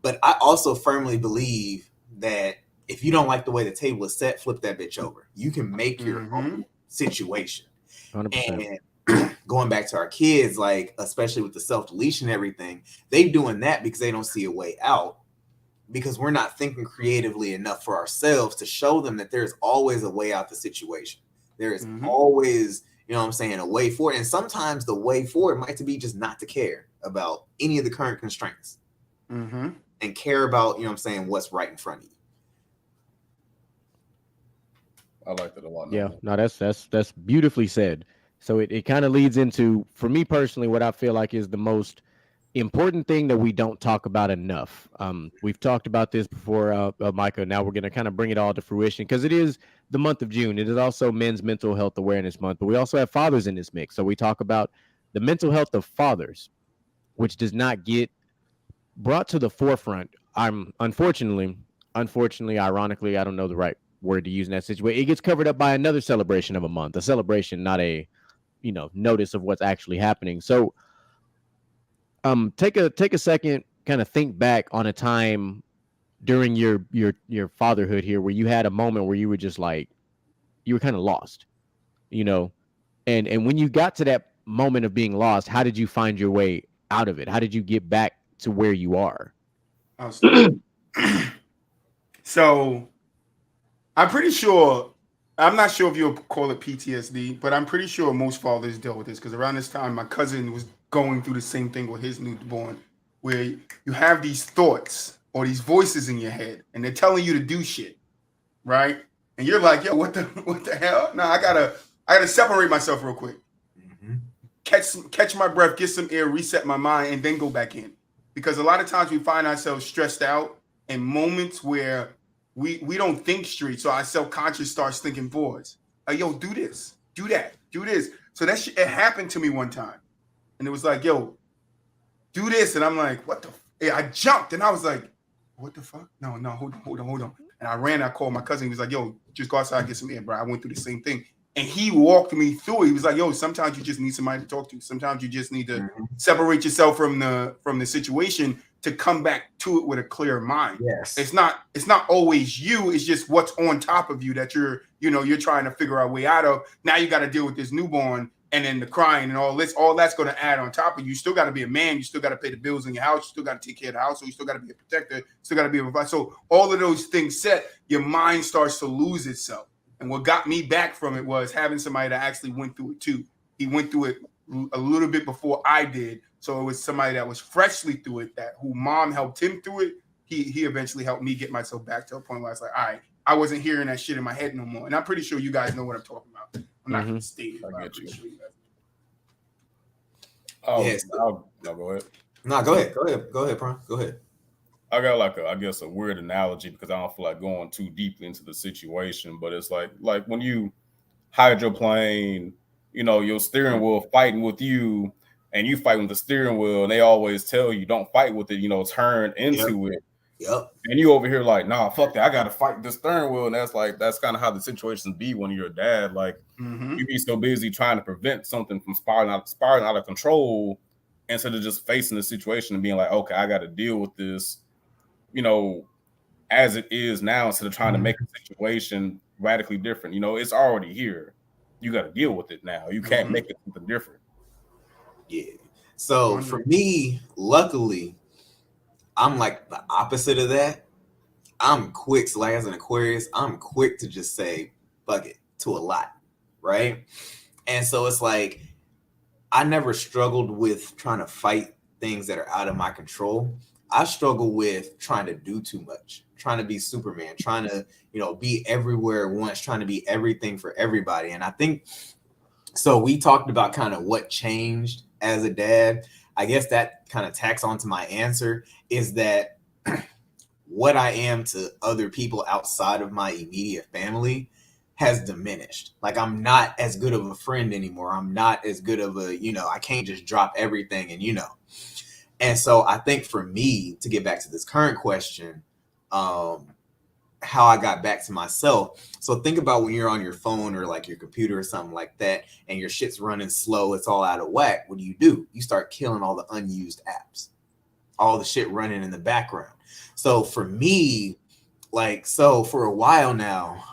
but I also firmly believe that if you don't like the way the table is set, flip that bitch over. You can make your own situation. 100%. And going back to our kids, like, especially with the self-deletion and everything, they doing that because they don't see a way out, because we're not thinking creatively enough for ourselves to show them that there's always a way out the situation. There is always, you know what I'm saying, a way forward. And sometimes the way forward might be just not to care about any of the current constraints and care about, you know what I'm saying, what's right in front of you. I like that a lot. Yeah, no, that's beautifully said. So it kind of leads into, for me personally, what I feel like is the most important thing that we don't talk about enough. We've talked about this before, Micah. Now we're going to kind of bring it all to fruition because it is the month of June. It is also Men's Mental Health Awareness Month, but we also have fathers in this mix. So we talk about the mental health of fathers, which does not get brought to the forefront. Unfortunately, ironically, I don't know the right word to use in that situation. It gets covered up by another celebration of a month, a celebration, not a, you know, notice of what's actually happening. So take a second, kind of think back on a time during your fatherhood here where you had a moment where you were just like, you were kind of lost, you know, and when you got to that moment of being lost, how did you find your way out of it? How did you get back to where you are? So I'm pretty sure, I'm not sure if you'll call it PTSD, but I'm pretty sure most fathers deal with this because around this time, my cousin was going through the same thing with his newborn, where you have these thoughts or these voices in your head and they're telling you to do shit, right? And you're like, yo, what the hell? No, I gotta separate myself real quick. Catch my breath, get some air, reset my mind, and then go back in. Because a lot of times we find ourselves stressed out in moments where we don't think straight. So our self-conscious starts thinking for us. Like, yo, do this, do that, do this. So that shit, it happened to me one time. And it was like, yo, do this. And I'm like, what the I jumped and I was like, what the fuck? No, hold on. And I ran, I called my cousin. He was like, yo, just go outside and get some air, bro. I went through the same thing. And he walked me through it. He was like, yo, sometimes you just need somebody to talk to. Sometimes you just need to separate yourself from the situation to come back to it with a clear mind. Yes. It's not always you. It's just what's on top of you that you're trying to figure out a way out of. Now you got to deal with this newborn and then the crying and all this. All that's going to add on top of you. You still got to be a man. You still got to pay the bills in your house. You still got to take care of the house. So you still got to be a protector. You still got to be a provider. So all of those things set, your mind starts to lose itself. And what got me back from it was having somebody that actually went through it too. He went through it a little bit before I did. So it was somebody that was freshly through it, who mom helped him through it. He eventually helped me get myself back to a point where I was like, all right, I wasn't hearing that shit in my head no more. And I'm pretty sure you guys know what I'm talking about. I'm not going to state it. I get you. Sure you guys. Oh, Yes. no, go ahead. No, go ahead, Prime. Go ahead. I got I guess a weird analogy because I don't feel like going too deeply into the situation, but it's like when you hydroplane, your steering wheel fighting with you and you fight with the steering wheel and they always tell you don't fight with it, turn into it. Yep. And you over here like, nah, fuck that. I gotta fight the steering wheel. And that's kind of how the situations be when you're a dad. Like you be so busy trying to prevent something from spiraling out of control instead of just facing the situation and being like, okay, I gotta deal with this, as it is now, instead of trying to make a situation radically different. It's already here. You gotta deal with it now. You can't make it something different. Yeah. So for me, luckily, I'm like the opposite of that. I'm quick. So like as an Aquarius, I'm quick to just say fuck it to a lot, right? And so it's like I never struggled with trying to fight things that are out of my control. I struggle with trying to do too much, trying to be Superman, trying to, be everywhere at once, trying to be everything for everybody. And I think so. We talked about kind of what changed as a dad. I guess that kind of tacks onto my answer is that what I am to other people outside of my immediate family has diminished. Like I'm not as good of a friend anymore. I'm not as good of a, I can't just drop everything and, And so I think for me, to get back to this current question, how I got back to myself. So think about when you're on your phone or like your computer or something like that, and your shit's running slow, it's all out of whack. What do? You start killing all the unused apps, all the shit running in the background. So for me, for a while now,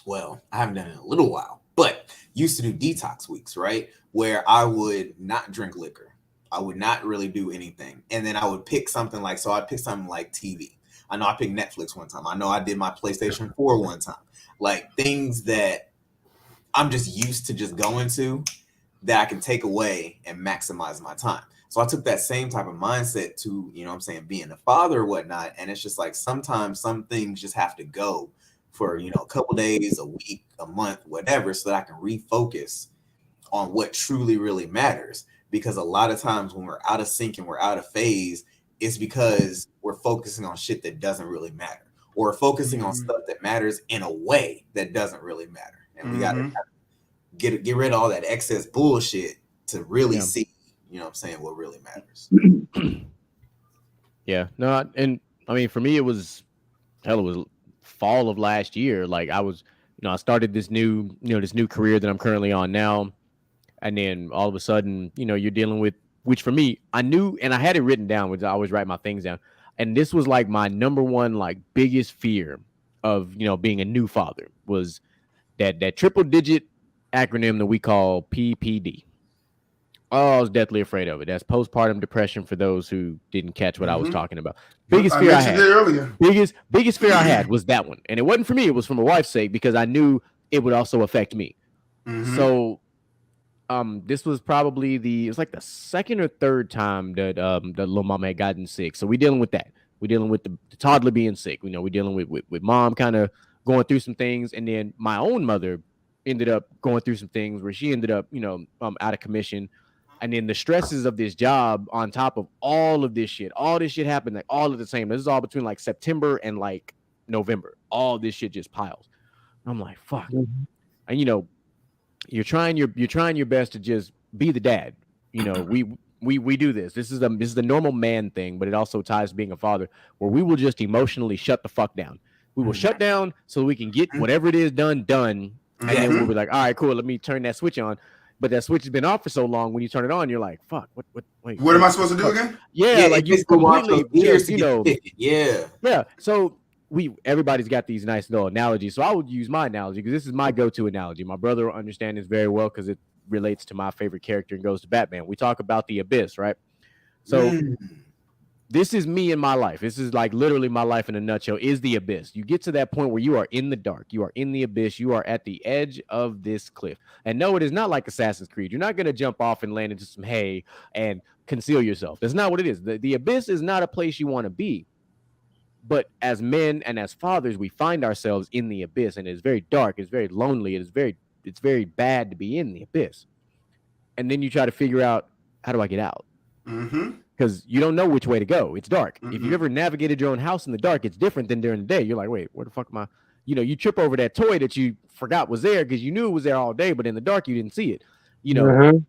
well, I haven't done it in a little while, but used to do detox weeks, right? Where I would not drink liquor. I would not really do anything. And then I would pick something like TV. I know I picked Netflix one time. I know I did my PlayStation 4 one time. Like things that I'm just used to just going to that I can take away and maximize my time. So I took that same type of mindset to, being a father or whatnot. And it's just like sometimes some things just have to go for, a couple days, a week, a month, whatever, so that I can refocus on what truly, really matters. Because a lot of times when we're out of sync and we're out of phase, it's because we're focusing on shit that doesn't really matter, or focusing on stuff that matters in a way that doesn't really matter. And we got to get rid of all that excess bullshit to really see, what really matters. Yeah, no, and I mean, for me, it was fall of last year. Like I was, I started this new career that I'm currently on now. And then all of a sudden, you're dealing with, which for me, I knew, and I had it written down, which I always write my things down. And this was like my number one, like biggest fear of, being a new father was that triple digit acronym that we call PPD. Oh, I was deathly afraid of it. That's postpartum depression for those who didn't catch what I was talking about. Biggest fear I had. Earlier. Biggest fear I had was that one. And it wasn't for me. It was for my wife's sake because I knew it would also affect me. So this was probably the second or third time that that little mama had gotten sick. So we're dealing with that. We're dealing with the toddler being sick. We're dealing with mom kind of going through some things. And then my own mother ended up going through some things where she ended up, out of commission. And then the stresses of this job on top of all of this shit happened like all at the same. This is all between like September and like November. All this shit just piles. I'm like, fuck. And you're trying your best to just be the dad. We do this. This is the normal man thing, but it also ties to being a father where we will just emotionally shut the fuck down. We will shut down so we can get whatever it is done. And then we'll be like, all right, cool. Let me turn that switch on. But that switch has been off for so long. When you turn it on, you're like, "Fuck! Wait, what am I supposed to do again?" Yeah, like you completely just, Yeah. So everybody's got these nice little analogies. So I would use my analogy because this is my go-to analogy. My brother will understand this very well because it relates to my favorite character and goes to Batman. We talk about the abyss, right? So this is me in my life. This is like literally my life in a nutshell is the abyss. You get to that point where you are in the dark. You are in the abyss. You are at the edge of this cliff. And no, it is not like Assassin's Creed. You're not going to jump off and land into some hay and conceal yourself. That's not what it is. The abyss is not a place you want to be. But as men and as fathers, we find ourselves in the abyss, and it's very dark. It's very lonely. It's very bad to be in the abyss. And then you try to figure out, how do I get out? Because you don't know which way to go. It's dark. If you've ever navigated your own house in the dark, it's different than during the day. You're like, wait, where the fuck am I? You trip over that toy that you forgot was there because you knew it was there all day, but in the dark, you didn't see it.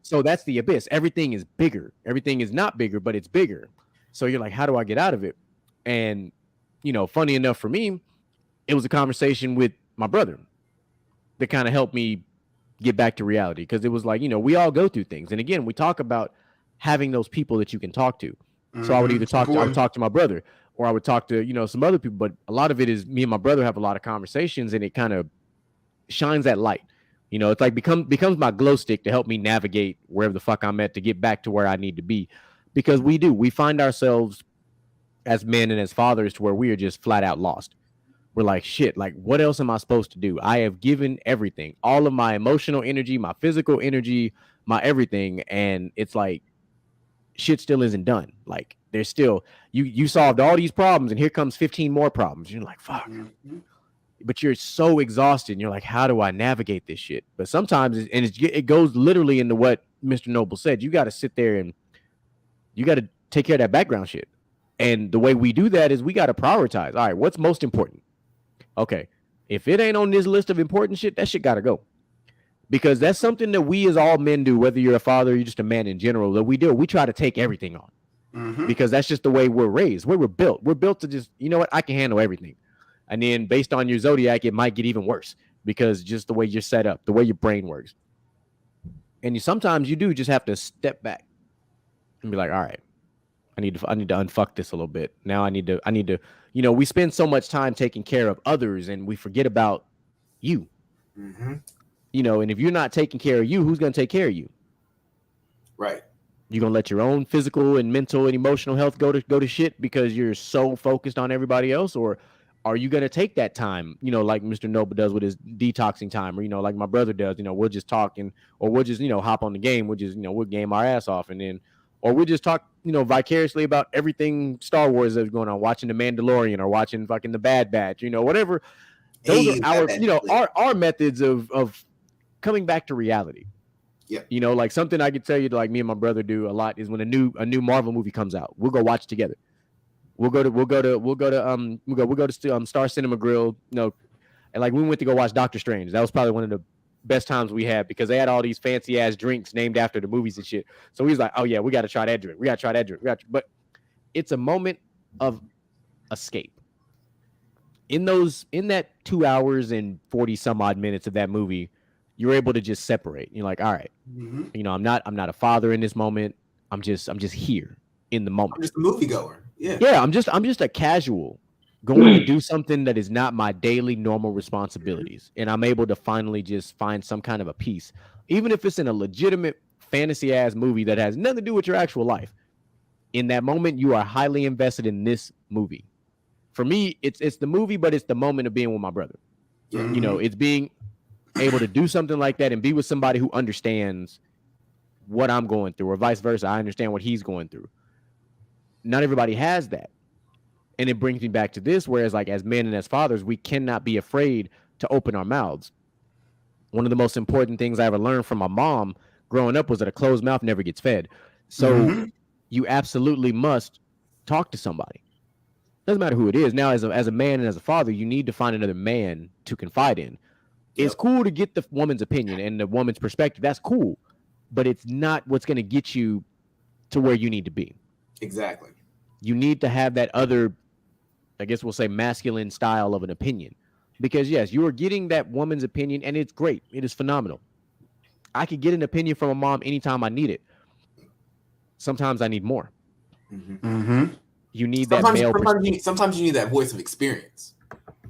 So that's the abyss. Everything is bigger. Everything is not bigger, but it's bigger. So you're like, how do I get out of it? And, you know, funny enough for me, it was a conversation with my brother that kind of helped me get back to reality. Because it was like, you know, we all go through things. And again, we talk about having those people that you can talk to. So I would either I would talk to my brother, or I would talk to, you know, some other people. But a lot of it is me and my brother have a lot of conversations, and it kind of shines that light. You know, it's like becomes my glow stick to help me navigate wherever the fuck I'm at to get back to where I need to be. Because we find ourselves as men and as fathers to where we are just flat out lost. We're like, shit, like, what else am I supposed to do? I have given everything, all of my emotional energy, my physical energy, my everything. And it's like, shit still isn't done. Like, there's still, you solved all these problems, and here comes 15 more problems. You're like, fuck. But you're so exhausted, and you're like, how do I navigate this shit? But sometimes, it goes literally into what Mr. Noble said. You got to sit there and you got to take care of that background shit. And the way we do that is we got to prioritize. All right, what's most important? Okay, if it ain't on this list of important shit, that shit got to go. Because that's something that we as all men do, whether you're a father or you're just a man in general, that we do. We try to take everything on. Because that's just the way we're raised. We're built. We're built to just, you know what, I can handle everything. And then based on your zodiac, it might get even worse because just the way you're set up, the way your brain works. And sometimes you do just have to step back and be like, all right, I need to unfuck this a little bit. Now I need to, you know, we spend so much time taking care of others and we forget about you. You know, and if you're not taking care of you, who's going to take care of you? Right. You're going to let your own physical and mental and emotional health go to shit because you're so focused on everybody else? Or are you going to take that time, you know, like Mr. Noble does with his detoxing time, or, you know, like my brother does, you know, we'll just talk or we'll just, you know, hop on the game. We'll just, you know, we'll game our ass off, and then, or we'll just talk, you know, vicariously about everything Star Wars that's going on, watching The Mandalorian or watching fucking The Bad Batch, you know, whatever. Those are our, you know, our methods of coming back to reality. Yeah. You know, like something I could tell you, like me and my brother do a lot, is when a new Marvel movie comes out, we'll go watch it together. We'll go to Star Cinema Grill, you know, and like we went to go watch Doctor Strange. That was probably one of the best times we had because they had all these fancy ass drinks named after the movies and shit. So he was like, oh yeah, we got to try that drink. But it's a moment of escape. In that 2 hours and 40 some odd minutes of that movie, you're able to just separate. You're like, all right, you know, I'm not a father in this moment. I'm just here in the moment. I'm just a moviegoer. Yeah, I'm just a casual going to do something that is not my daily normal responsibilities. And I'm able to finally just find some kind of a peace. Even if it's in a legitimate fantasy ass movie that has nothing to do with your actual life. In that moment, you are highly invested in this movie. For me, it's the movie, but it's the moment of being with my brother. You know, it's being able to do something like that and be with somebody who understands what I'm going through, or vice versa. I understand what he's going through. Not everybody has that. And it brings me back to this, whereas like as men and as fathers, we cannot be afraid to open our mouths. One of the most important things I ever learned from my mom growing up was that a closed mouth never gets fed. So you absolutely must talk to somebody. Doesn't matter who it is. Now, as a man and as a father, you need to find another man to confide in. It's cool to get the woman's opinion and the woman's perspective. That's cool. But it's not what's going to get you to where you need to be. Exactly. You need to have that other, I guess we'll say, masculine style of an opinion. Because, yes, you are getting that woman's opinion, and it's great. It is phenomenal. I could get an opinion from a mom anytime I need it. Sometimes I need more. You need that male perspective. Sometimes you need that voice of experience.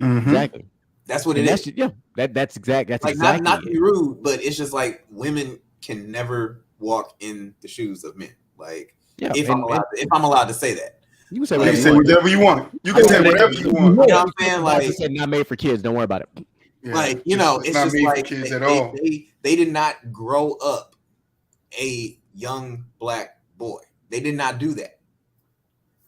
Exactly. That's what it is. That's exactly. Not to be rude, but it's just like women can never walk in the shoes of men. Like, if I'm allowed to say that. You can say whatever you want. You can say whatever you want. You know what I'm saying? Like, said, not made for kids. Don't worry about it. Yeah, like, you know, it's not just made like for kids at all. They did not grow up a young black boy. They did not do that.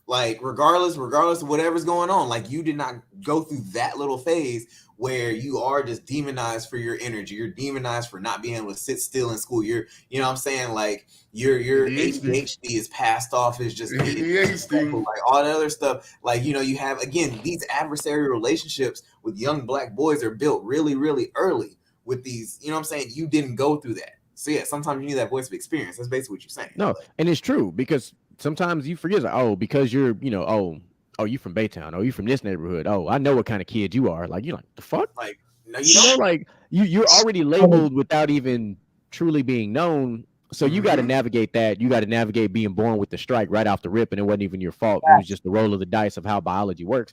Like, regardless of whatever's going on, like, you did not go through that little phase where you are just demonized for your energy. You're demonized for not being able to sit still in school. You know what I'm saying? Like, your ADHD is passed off as just ADHD. Like all that other stuff. Like, you know, you have, again, these adversarial relationships with young black boys are built really, really early with these, you know what I'm saying? You didn't go through that. So yeah, sometimes you need that voice of experience. That's basically what you're saying. No, and it's true because sometimes you forget, like, oh, because you're, oh, you from Baytown, oh, you from this neighborhood, oh, I know what kind of kid you are. Like, you're like, the fuck? Like, no, you don't. Like you're already labeled without even truly being known. So you got to navigate that. You got to navigate being born with the strike right off the rip, and it wasn't even your fault. It was just the roll of the dice of how biology works.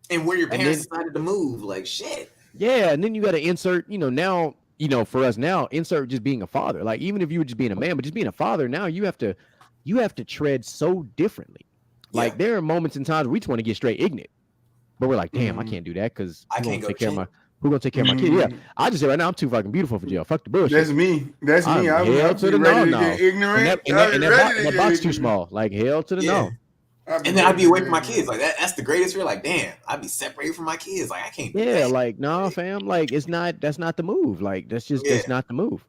And where your parents decided to move, like shit. Yeah, and then you got to insert, now, for us now, insert just being a father. Like, even if you were just being a man, but just being a father, now you have to tread so differently. Like, there are moments and times we just want to get straight ignorant, but we're like, damn, I can't do that because I can't take care of my. Who gonna take care of my kid? Yeah, I just say right now I'm too fucking beautiful for jail. Fuck the bullshit. That's me. I'm hell to the ready no. to get ignorant. And that box too small. Like, hell to the no. And then I'd be away from my kids. Like that's the greatest fear. Like, damn, I'd be separated from my kids. Like, I can't. Yeah, like, no, fam. Like, that's not the move. Like, that's not the move.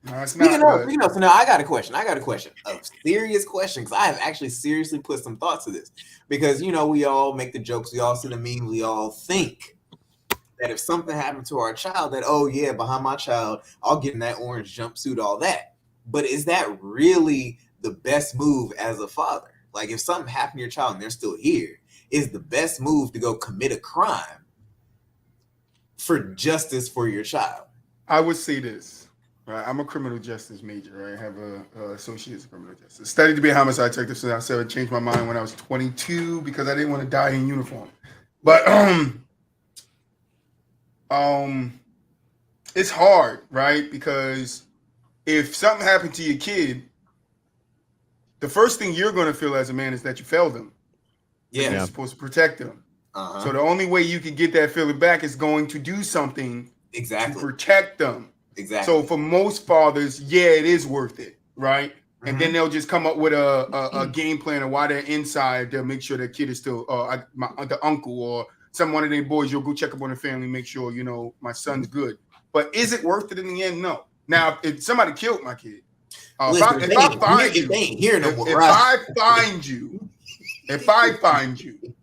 No, it's So not. now I got a question. A serious question, because I have actually seriously put some thought to this. Because we all make the jokes, we all see the meme, we all think that if something happened to our child, that, oh yeah, behind my child, I'll get in that orange jumpsuit, all that. But is that really the best move as a father? Like, if something happened to your child and they're still here, is the best move to go commit a crime for justice for your child? I would say this, right? I'm a criminal justice major, right? I have a associate's in criminal justice. Studied to be a homicide detective since I was 7. Changed my mind when I was 22 because I didn't want to die in uniform. But it's hard, right? Because if something happened to your kid, the first thing you're going to feel as a man is that you failed them. Yeah. You're supposed to protect them. So the only way you can get that feeling back is going to do something to protect them. Exactly. So for most fathers, yeah, it is worth it, right? And then they'll just come up with a game plan of why they're inside. They'll make sure their kid is still the uncle or one of their boys. You'll go check up on the family, make sure my son's good. But is it worth it in the end? No. Now, if somebody killed my kid, if I find you,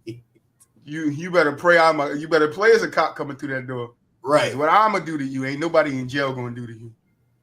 you better pray. You better play as a cop coming through that door. Right. What I'm gonna do to you ain't nobody in jail gonna do to you.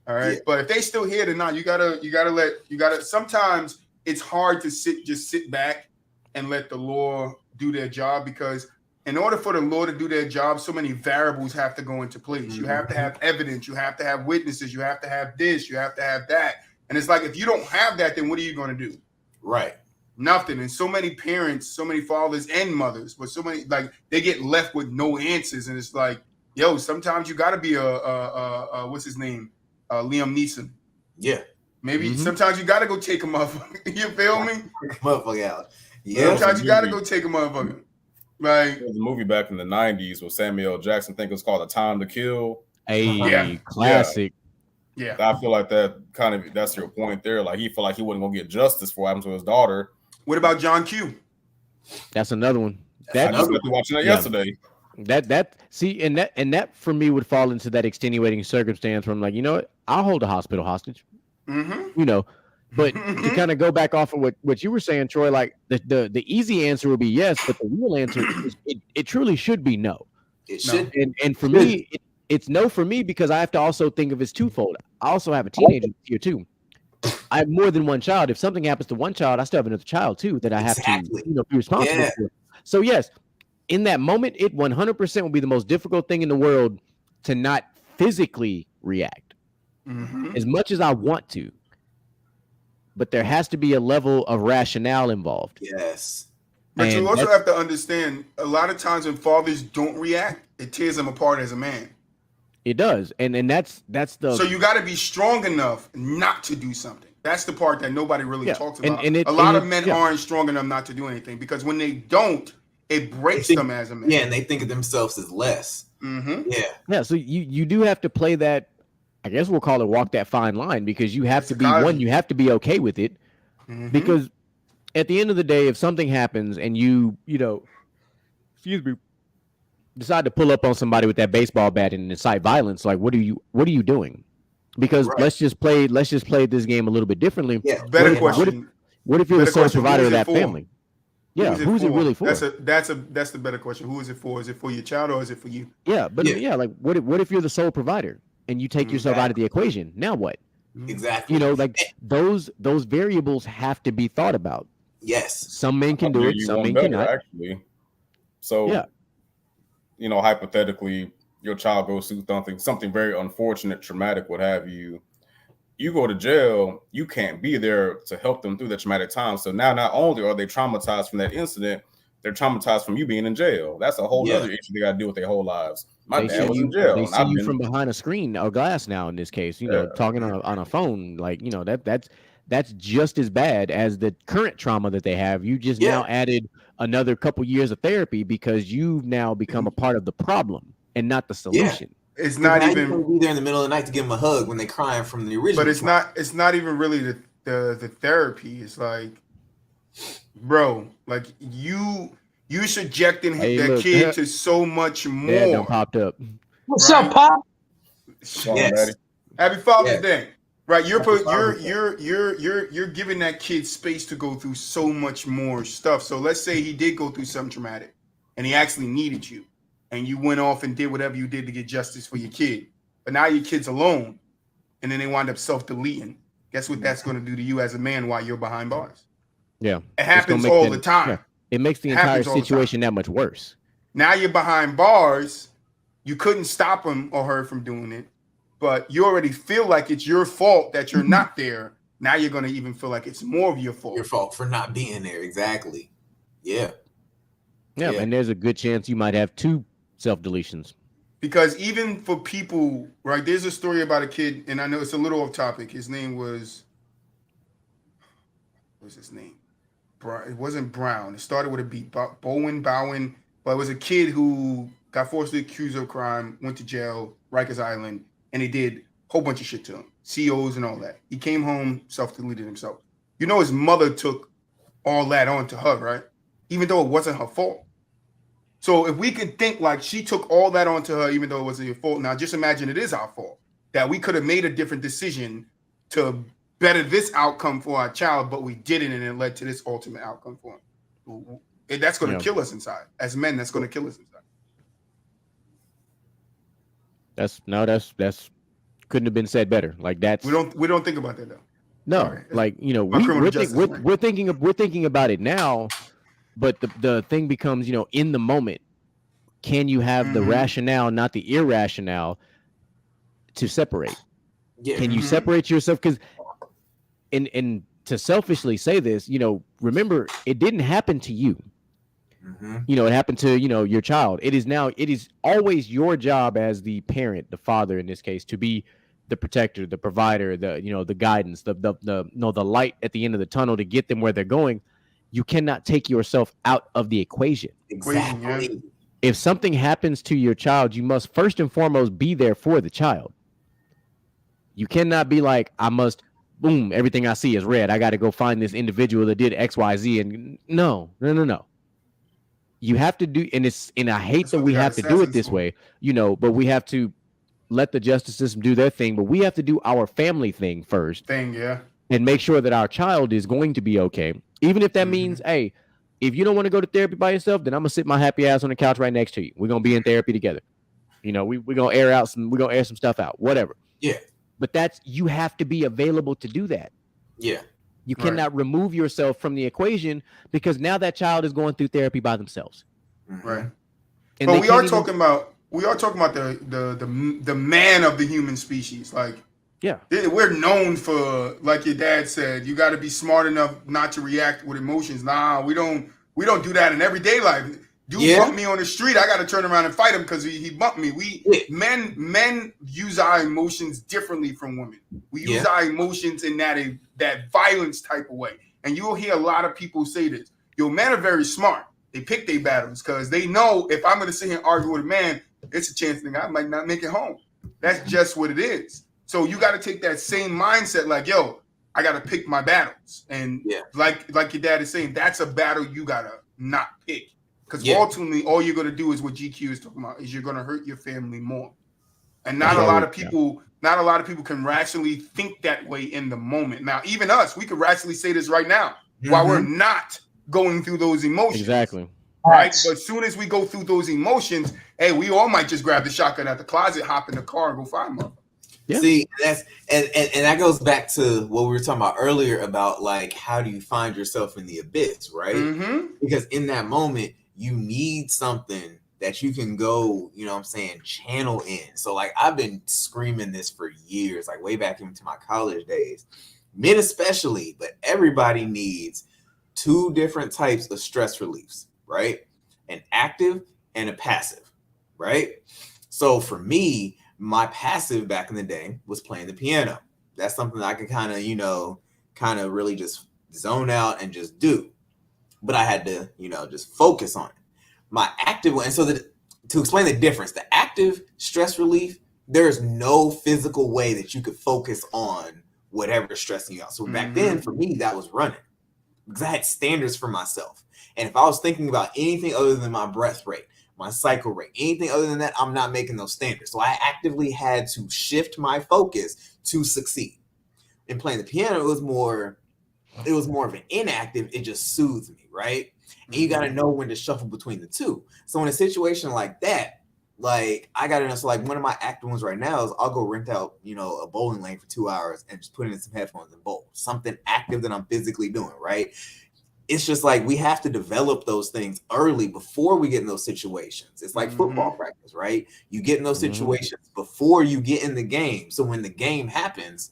All right. Yeah. But if they still here tonight, you gotta. Sometimes it's hard to sit back and let the law do their job, because in order for the law to do their job, so many variables have to go into place. You have to have evidence. You have to have witnesses. You have to have this. You have to have that. And it's like, if you don't have that, then what are you going to do? Right. Nothing. And so many parents, so many fathers and mothers, but so many, like, they get left with no answers. And it's like, yo, sometimes you got to be what's his name? Liam Neeson. Yeah. Maybe sometimes you got to go take a motherfucker. You feel me? Motherfucker out. Yeah. Sometimes you got to go take a motherfucker. Right. There's a movie back in the 90s with Samuel L. Jackson. I think it was called A Time to Kill. Classic. Yeah. I feel like that's your point there. Like, he felt like he wasn't going to get justice for what happened to his daughter. What about John Q? That's another one. I just got to watching that yesterday. That for me would fall into that extenuating circumstance where I'm like, you know what? I'll hold a hospital hostage. But to kind of go back off of what you were saying, Troy, like the easy answer would be yes, but the real answer is it truly should be no. It should. And for me, it's no for me, because I have to also think of it as twofold. I also have a teenager here too. I have more than one child. If something happens to one child, I still have another child too that I have to be responsible for. So yes, in that moment, it 100% will be the most difficult thing in the world to not physically react as much as I want to. But there has to be a level of rationale involved. Yes. But you also have to understand, a lot of times when fathers don't react, it tears them apart as a man. It does. And that's the. So you got to be strong enough not to do something. That's the part that nobody really talks about. A lot of men aren't strong enough not to do anything, because when they don't, it breaks them as a man. Yeah, and they think of themselves as less. Yeah. So you do have to play that. I guess we'll call it walk that fine line, because you have to be you have to be okay with it, because at the end of the day, if something happens and you decide to pull up on somebody with that baseball bat and incite violence, like what are you doing? Because let's just play this game a little bit differently. Yeah. Better question. What if you're the sole provider of that family? Yeah, who's it really for? That's the better question. Who is it for? Is it for your child or is it for you? Yeah, but like what if you're the sole provider and you take yourself out of the equation? Now what? Exactly. You know, like those variables have to be thought about. Yes. Some men can I'll do give it, you some one men better, cannot. actually. So, Yeah. you know, hypothetically, your child goes through something very unfortunate, traumatic, what have you. You go to jail, you can't be there to help them through the traumatic time. So now not only are they traumatized from that incident, they're traumatized from you being in jail. That's a whole other issue they got to deal with their whole lives. My They dad see was in you. jail. They And see I've you been, from behind a screen or glass now. In this case, you know, talking on a phone, like you know that's just as bad as the current trauma that they have. You just now added another couple years of therapy because you've now become a part of the problem and not the solution. It's not now even you can be there in the middle of the night to give them a hug when they're crying from the original. but it's not even really the therapy. It's like, bro, like you subjecting that kid to so much more. Dad done popped up. What's up, Pop? Yes. Happy Father's Yes. Day. Right, you're Happy Father's Day. you're giving that kid space to go through so much more stuff. So let's say he did go through something traumatic and he actually needed you and you went off and did whatever you did to get justice for your kid. But now your kid's alone and then they wind up self-deleting. Guess what that's going to do to you as a man while you're behind bars? Yeah. It happens all the time. Yeah. It makes the entire situation that much worse. Now you're behind bars. You couldn't stop him or her from doing it, but you already feel like it's your fault that you're not there. Now you're going to even feel like it's more of your fault. Your fault for not being there. Exactly. Yeah. Yeah. And there's a good chance you might have 2 self-deletions. Because even for people, right, there's a story about a kid, and I know it's a little off topic. His name was, what's his name? It wasn't Brown. It started with a B. Bowen, but it was a kid who got falsely accused of a crime, went to jail, Rikers Island, and they did a whole bunch of shit to him, COs and all that. He came home, self-deleted himself. You know his mother took all that onto her, right? Even though it wasn't her fault. So if we could think like she took all that onto her, even though it wasn't your fault, now just imagine it is our fault, that we could have made a different decision to better this outcome for our child, but we didn't, and it led to this ultimate outcome for him. And that's going to kill us inside. As men, that's going to kill us inside. That's couldn't have been said better. Like that's we don't think about that though. No, Sorry. like you know, we're thinking about it now, but the thing becomes, you know, in the moment, can you have the rationale, not the irrationale, to separate? Yeah. Can you separate yourself? Because and to selfishly say this, you know, remember it didn't happen to you. You know, it happened to, you know, your child. It is always your job as the parent, the father in this case, to be the protector, the provider, the, you know, the guidance, the light at the end of the tunnel to get them where they're going. You cannot take yourself out of the equation. Exactly. If something happens to your child, you must first and foremost be there for the child. You cannot be like, I must, boom, everything I see is red. I got to go find this individual that did X, Y, Z. And no. You have to do, and I hate that we have to do it this way, you know, but we have to let the justice system do their thing, but we have to do our family thing first. And make sure that our child is going to be okay. Even if that means, hey, if you don't want to go to therapy by yourself, then I'm gonna sit my happy ass on the couch right next to you. We're gonna be in therapy together. You know, we're gonna air some stuff out, whatever. Yeah. But you have to be available to do that. Yeah. You cannot remove yourself from the equation because now that child is going through therapy by themselves. Right. And but we are talking about the man of the human species. Like, yeah, we're known for, like your dad said, you got to be smart enough not to react with emotions. Nah, we don't do that in everyday life. Dude bumped me on the street, I got to turn around and fight him because he bumped me. Men use our emotions differently from women. We use our emotions in that violence type of way. And you'll hear a lot of people say this. Yo, men are very smart. They pick their battles because they know if I'm going to sit here and argue with a man, it's a chance that I might not make it home. That's just what it is. So you got to take that same mindset like, yo, I got to pick my battles. And like your dad is saying, that's a battle you got to not pick. Because ultimately, all you're going to do is what GQ is talking about, is you're going to hurt your family more. And not a lot of people can rationally think that way in the moment. Now, even us, we could rationally say this right now while we're not going through those emotions. Exactly. Right. But as soon as we go through those emotions, hey, we all might just grab the shotgun at the closet, hop in the car, and go find them. Yeah. See, that's and that goes back to what we were talking about earlier about like how do you find yourself in the abyss, right? Mm-hmm. Because in that moment you need something that you can go, you know what I'm saying, channel in. So like I've been screaming this for years, like way back into my college days. Men especially, but everybody needs two different types of stress reliefs, right? An active and a passive, right? So for me, my passive back in the day was playing the piano. That's something that I could kind of, you know, kind of really just zone out and just do. But I had to, you know, just focus on it. My active one, and so that to explain the difference, the active stress relief, there's no physical way that you could focus on whatever's stressing you out. So back then, for me, that was running because I had standards for myself. And if I was thinking about anything other than my breath rate, my cycle rate, anything other than that, I'm not making those standards. So I actively had to shift my focus to succeed. In playing the piano, it was more of an inactive. It just soothed me, right? And you got to know when to shuffle between the two. So in a situation like that, like I got to know. So like one of my active ones right now is I'll go rent out, you know, a bowling lane for 2 hours and just put in some headphones and bowl. Something active that I'm physically doing, right? It's just like we have to develop those things early before we get in those situations. It's like football practice, right? You get in those situations before you get in the game. So when the game happens,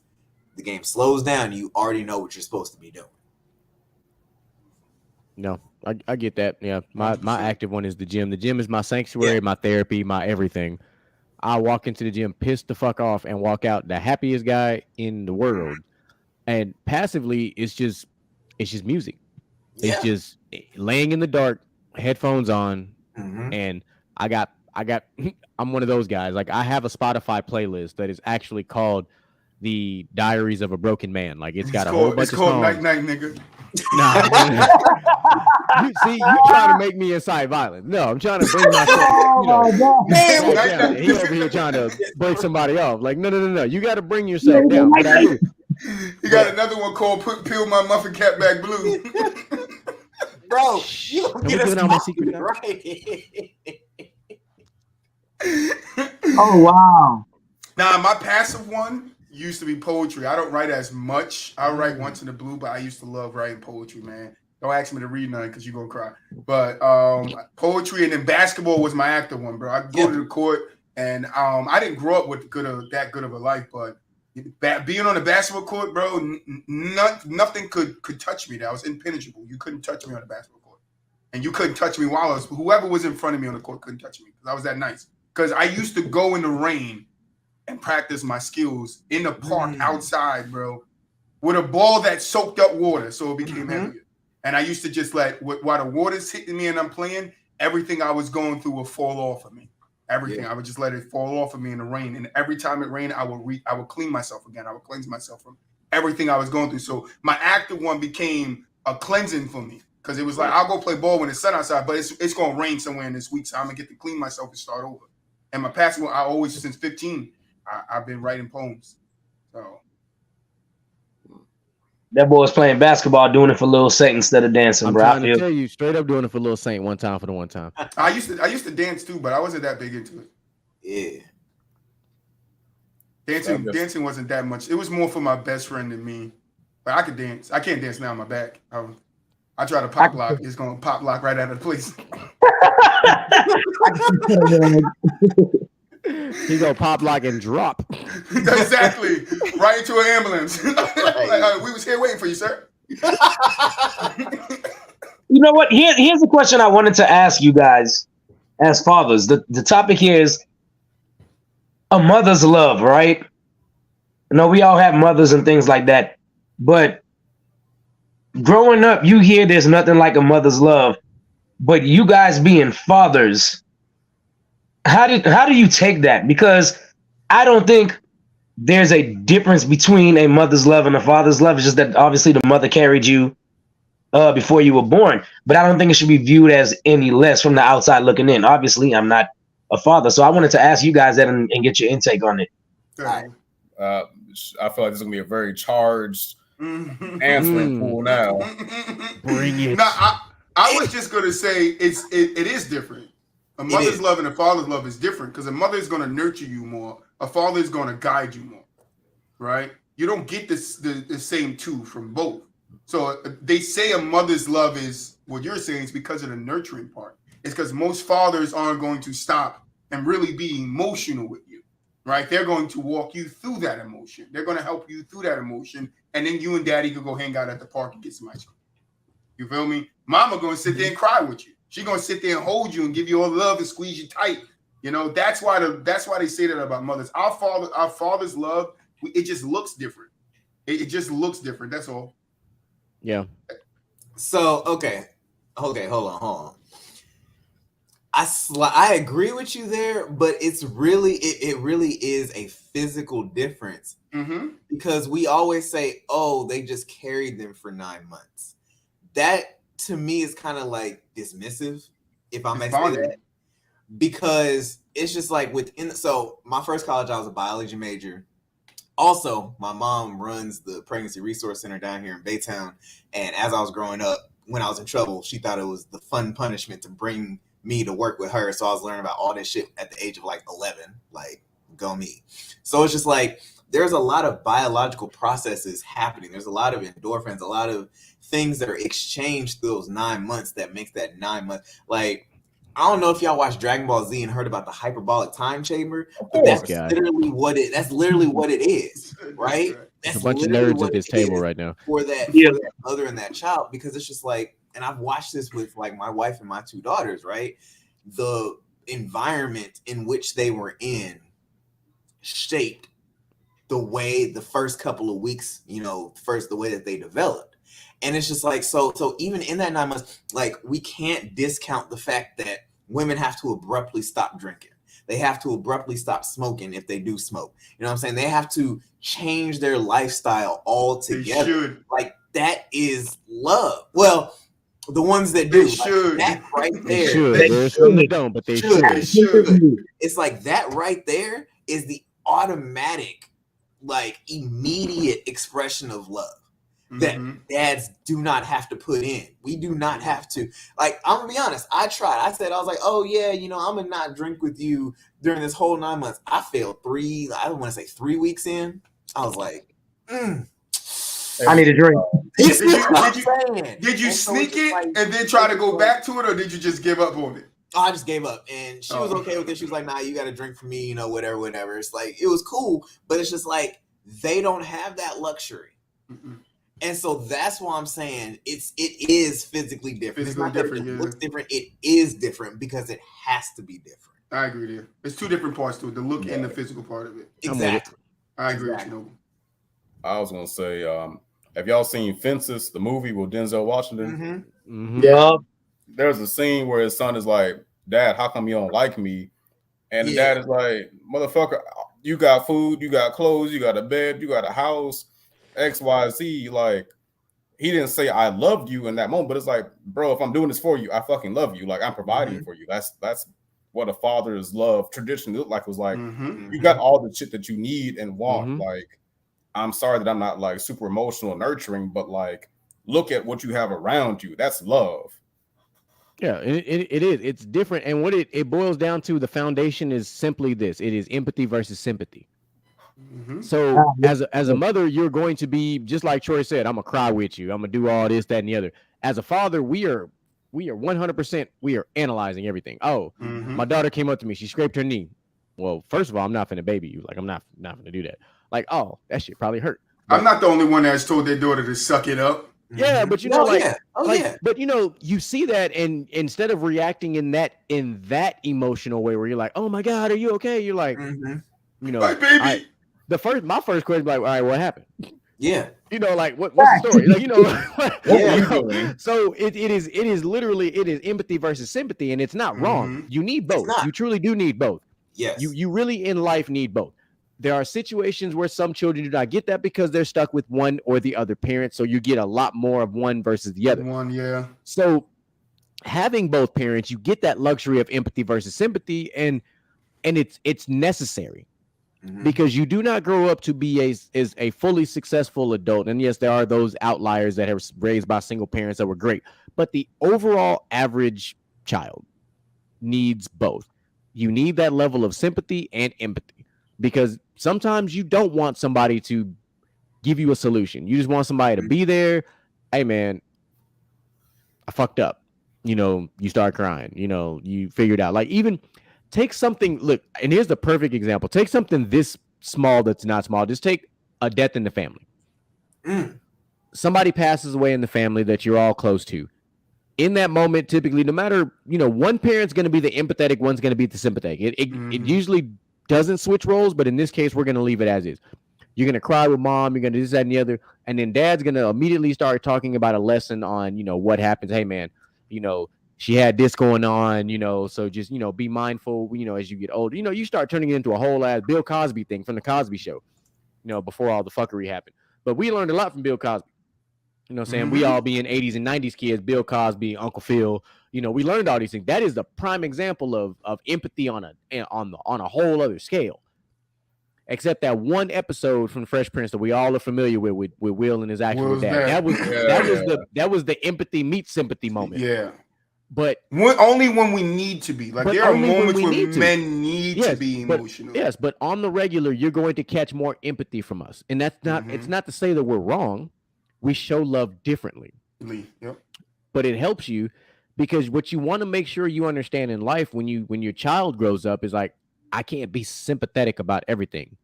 the game slows down. You already know what you're supposed to be doing. No, I get that. Yeah, my active one is the gym. The gym is my sanctuary, my therapy, my everything. I walk into the gym pissed the fuck off and walk out the happiest guy in the world. And passively, it's just music. Yeah. It's just laying in the dark, headphones on, and I'm one of those guys. Like I have a Spotify playlist that is actually called The Diaries of a Broken Man. Like it's got a whole bunch of songs. Night Night, nigga. Nah. you trying to make me incite violence. No, I'm trying to bring myself, down. He over here trying to break somebody off. Like, no. You got to bring yourself down. But I do. You got another one called Peel My Muffin Cap Back Blue. Bro, you don't get us my secret right. Oh, wow. Now, my passive one used to be poetry. I don't write as much. I write once in a blue, but I used to love writing poetry, man. Don't ask me to read none because you're going to cry. But poetry and then basketball was my active one, bro. I go to the court, and I didn't grow up with that good of a life, but being on the basketball court, bro, nothing could touch me. That was impenetrable. You couldn't touch me on the basketball court. And you couldn't touch me while whoever was in front of me on the court couldn't touch me because I was that nice. Because I used to go in the rain and practice my skills in the park outside, bro, with a ball that soaked up water so it became heavier. And I used to just while the water's hitting me and I'm playing, everything I was going through would fall off of me. Everything. I would just let it fall off of me in the rain. And every time it rained, I would clean myself again. I would cleanse myself from everything I was going through. So my active one became a cleansing for me because it was like, I'll go play ball when it's sun outside, but it's going to rain somewhere in this week. So I'm going to get to clean myself and start over. And my passive one, I always, since 15, I've been writing poems. So. That boy was playing basketball, doing it for Lil Saint instead of dancing, I'm bro. trying to tell you, straight up doing it for Lil Saint one time for the one time. I used to dance too, but I wasn't that big into it. Yeah. Dancing wasn't that much. It was more for my best friend than me. But I could dance. I can't dance now on my back. I try to pop lock. It's going to pop lock right out of the place. He gonna pop lock and drop. Exactly. Right into an ambulance. We was here waiting for you, sir. You know what? Here's a question I wanted to ask you guys as fathers. The topic here is a mother's love, right? You know, we all have mothers and things like that. But growing up, you hear there's nothing like a mother's love. But you guys being fathers, how do you take that? Because I don't think there's a difference between a mother's love and a father's love. It's just that obviously the mother carried you before you were born, but I don't think it should be viewed as any less from the outside looking in. Obviously, I'm not a father, so I wanted to ask you guys that and get your intake on it. Right. I feel like this is gonna be a very charged answering pool now. Bring it. No, I was just gonna say it is different. A mother's love and a father's love is different because a mother is going to nurture you more. A father is going to guide you more. right? You don't get this the same two from both. So they say a mother's love is what you're saying is because of the nurturing part. It's because most fathers aren't going to stop and really be emotional with you, right? They're going to walk you through that emotion. They're going to help you through that emotion, and then you and daddy could go hang out at the park and get some ice cream. You feel me? Mama going to sit there and cry with you. She's going to sit there and hold you and give you all the love and squeeze you tight. You know, that's why they say that about mothers. Our father's love, it just looks different. It just looks different. That's all. Yeah. So okay, hold on. I agree with you there, but it really is a physical difference because we always say, oh, they just carried them for 9 months. That to me is kind of like dismissive, if I may say that, because it's just like so my first college, I was a biology major. Also, my mom runs the Pregnancy Resource Center down here in Baytown. And as I was growing up, when I was in trouble, she thought it was the fun punishment to bring me to work with her. So I was learning about all this shit at the age of like 11, like go me. So it's just like, there's a lot of biological processes happening. There's a lot of endorphins, a lot of things that are exchanged through those 9 months that makes that 9 months. Like, I don't know if y'all watched Dragon Ball Z and heard about the hyperbolic time chamber, but that's literally what it is, right? That's a bunch of nerds at this table right now for that mother and that child, because it's just like, and I've watched this with like my wife and my 2 daughters, right? The environment in which they were in shaped the way the first couple of weeks, the way that they developed. And it's just like, so even in that 9 months, like, we can't discount the fact that women have to abruptly stop drinking. They have to abruptly stop smoking if they do smoke. You know what I'm saying? They have to change their lifestyle altogether. They should. Like, that is love. Well, the ones that do, should. Like, that right there. They should. There's some that don't, but they should. It's like that right there is the automatic, like, immediate expression of love that dads do not have to put in. We do not have to. Like, I'm gonna be honest, I tried. I was like, oh yeah, I'm gonna not drink with you during this whole 9 months. I failed 3 weeks in. I was like, I need a drink. Did you sneak it and then try to go back to it, or did you just give up on it? Oh, I just gave up, and she was okay with it. She was like, nah, you got to drink for me, whatever. It's like, it was cool, but it's just like, they don't have that luxury. And so that's why I'm saying it is physically different. It's not different. It looks different. It is different because it has to be different. I agree there. There's 2 different parts to it, the look and the physical part of it. Exactly. I agree with you, Noble. I was going to say, have y'all seen Fences, the movie with Denzel Washington? Yeah. There's a scene where his son is like, Dad, how come you don't like me? And the dad is like, motherfucker, you got food, you got clothes, you got a bed, you got a house, X, Y, Z. Like, he didn't say I loved you in that moment, but it's like, bro, if I'm doing this for you, I fucking love you. Like, I'm providing for you. That's what a father's love traditionally looked like. It was like, you got all the shit that you need and want. Like, I'm sorry that I'm not like super emotional, nurturing, but like, look at what you have around you. That's love. Yeah, it is. It's different. And what it boils down to, the foundation is simply this. It is empathy versus sympathy. So as a mother, you're going to be, just like Troy said, I'm going to cry with you. I'm going to do all this, that, and the other. As a father, we are 100%, we are analyzing everything. Oh, my daughter came up to me. She scraped her knee. Well, first of all, I'm not finna baby you. Like, I'm not finna do that. Like, oh, that shit probably hurt. But I'm not the only one that's told their daughter to suck it up. Yeah, but but you see that, and instead of reacting in that emotional way where you're like, oh my God, are you okay? You're like, my baby. My first question, like, all right, what happened? Yeah. Like, what's the story? Like, so it is literally empathy versus sympathy, and it's not wrong. You need both. You truly do need both. Yes. You really in life need both. There are situations where some children do not get that because they're stuck with one or the other parent. So you get a lot more of one versus the other. So having both parents, you get that luxury of empathy versus sympathy, and it's necessary. Because you do not grow up to be a fully successful adult. And yes, there are those outliers that are raised by single parents that were great. But the overall average child needs both. You need that level of sympathy and empathy. because sometimes you don't want somebody to give you a solution. You just want somebody to be there. Hey, man, I fucked up. You start crying. You figure it out. Like, even take something. Look, and here's the perfect example. Take something this small that's not small. Just take a death in the family. Somebody passes away in the family that you're all close to. In that moment, typically, no matter, one parent's going to be the empathetic, one's going to be the sympathetic. It usually doesn't switch roles, but in this case, we're going to leave it as is. You're going to cry with mom, you're going to do this, that, and the other, and then dad's going to immediately start talking about a lesson on, what happens. Hey, man, she had this going on, so just, be mindful, as you get older. You start turning it into a whole ass Bill Cosby thing from the Cosby Show, before all the fuckery happened. But we learned a lot from Bill Cosby. You know what I'm saying? We all being 80s and 90s kids, Bill Cosby, Uncle Phil, we learned all these things. That is the prime example of empathy on a whole other scale. Except that one episode from Fresh Prince that we all are familiar with Will and his actual dad. That was the empathy meets sympathy moment. Yeah. But only when we need to be. Like, there are moments when men need to be emotional. Yes, but on the regular, you're going to catch more empathy from us. And that's not it's not to say that we're wrong. We show love differently. Yep. But it helps you, because what you want to make sure you understand in life when your child grows up is like, I can't be sympathetic about everything.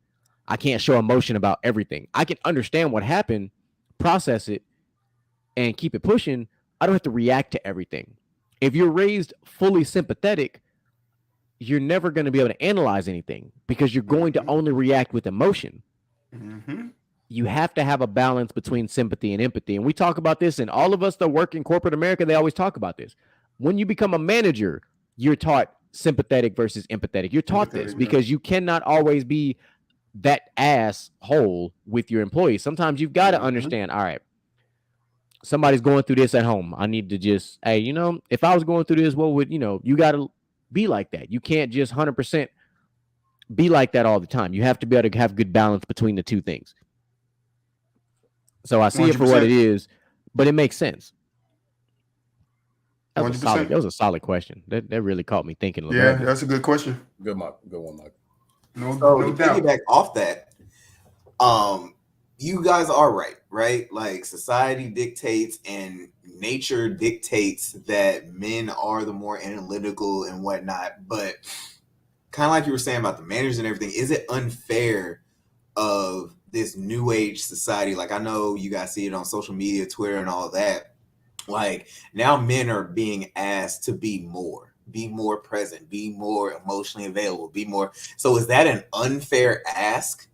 I can't show emotion about everything. I can understand what happened, process it, and keep it pushing. I don't have to react to everything. If you're raised fully sympathetic, you're never going to be able to analyze anything, because you're going to only react with emotion. You have to have a balance between sympathy and empathy. And we talk about this, and all of us that work in corporate America, they always talk about this. When you become a manager, you're taught sympathetic versus empathetic. You're taught this because you cannot always be that asshole with your employees. Sometimes you've got to understand, all right, somebody's going through this at home. I need to just, hey, if I was going through this, what would, you got to be like that. You can't just 100% be like that all the time. You have to be able to have good balance between the two things. So I see 100%. It for what it is, but it makes sense. That was a solid question. That really caught me thinking. Yeah, that's a good question. Good one, Mike. No doubt. Piggyback off that, you guys are right? Like, society dictates and nature dictates that men are the more analytical and whatnot. But kind of like you were saying about the managers and everything, is it unfair of this new age society? Like, I know you guys see it on social media, Twitter, and all that. Like, now men are being asked to be more present, be more emotionally available, be more. So is that an unfair ask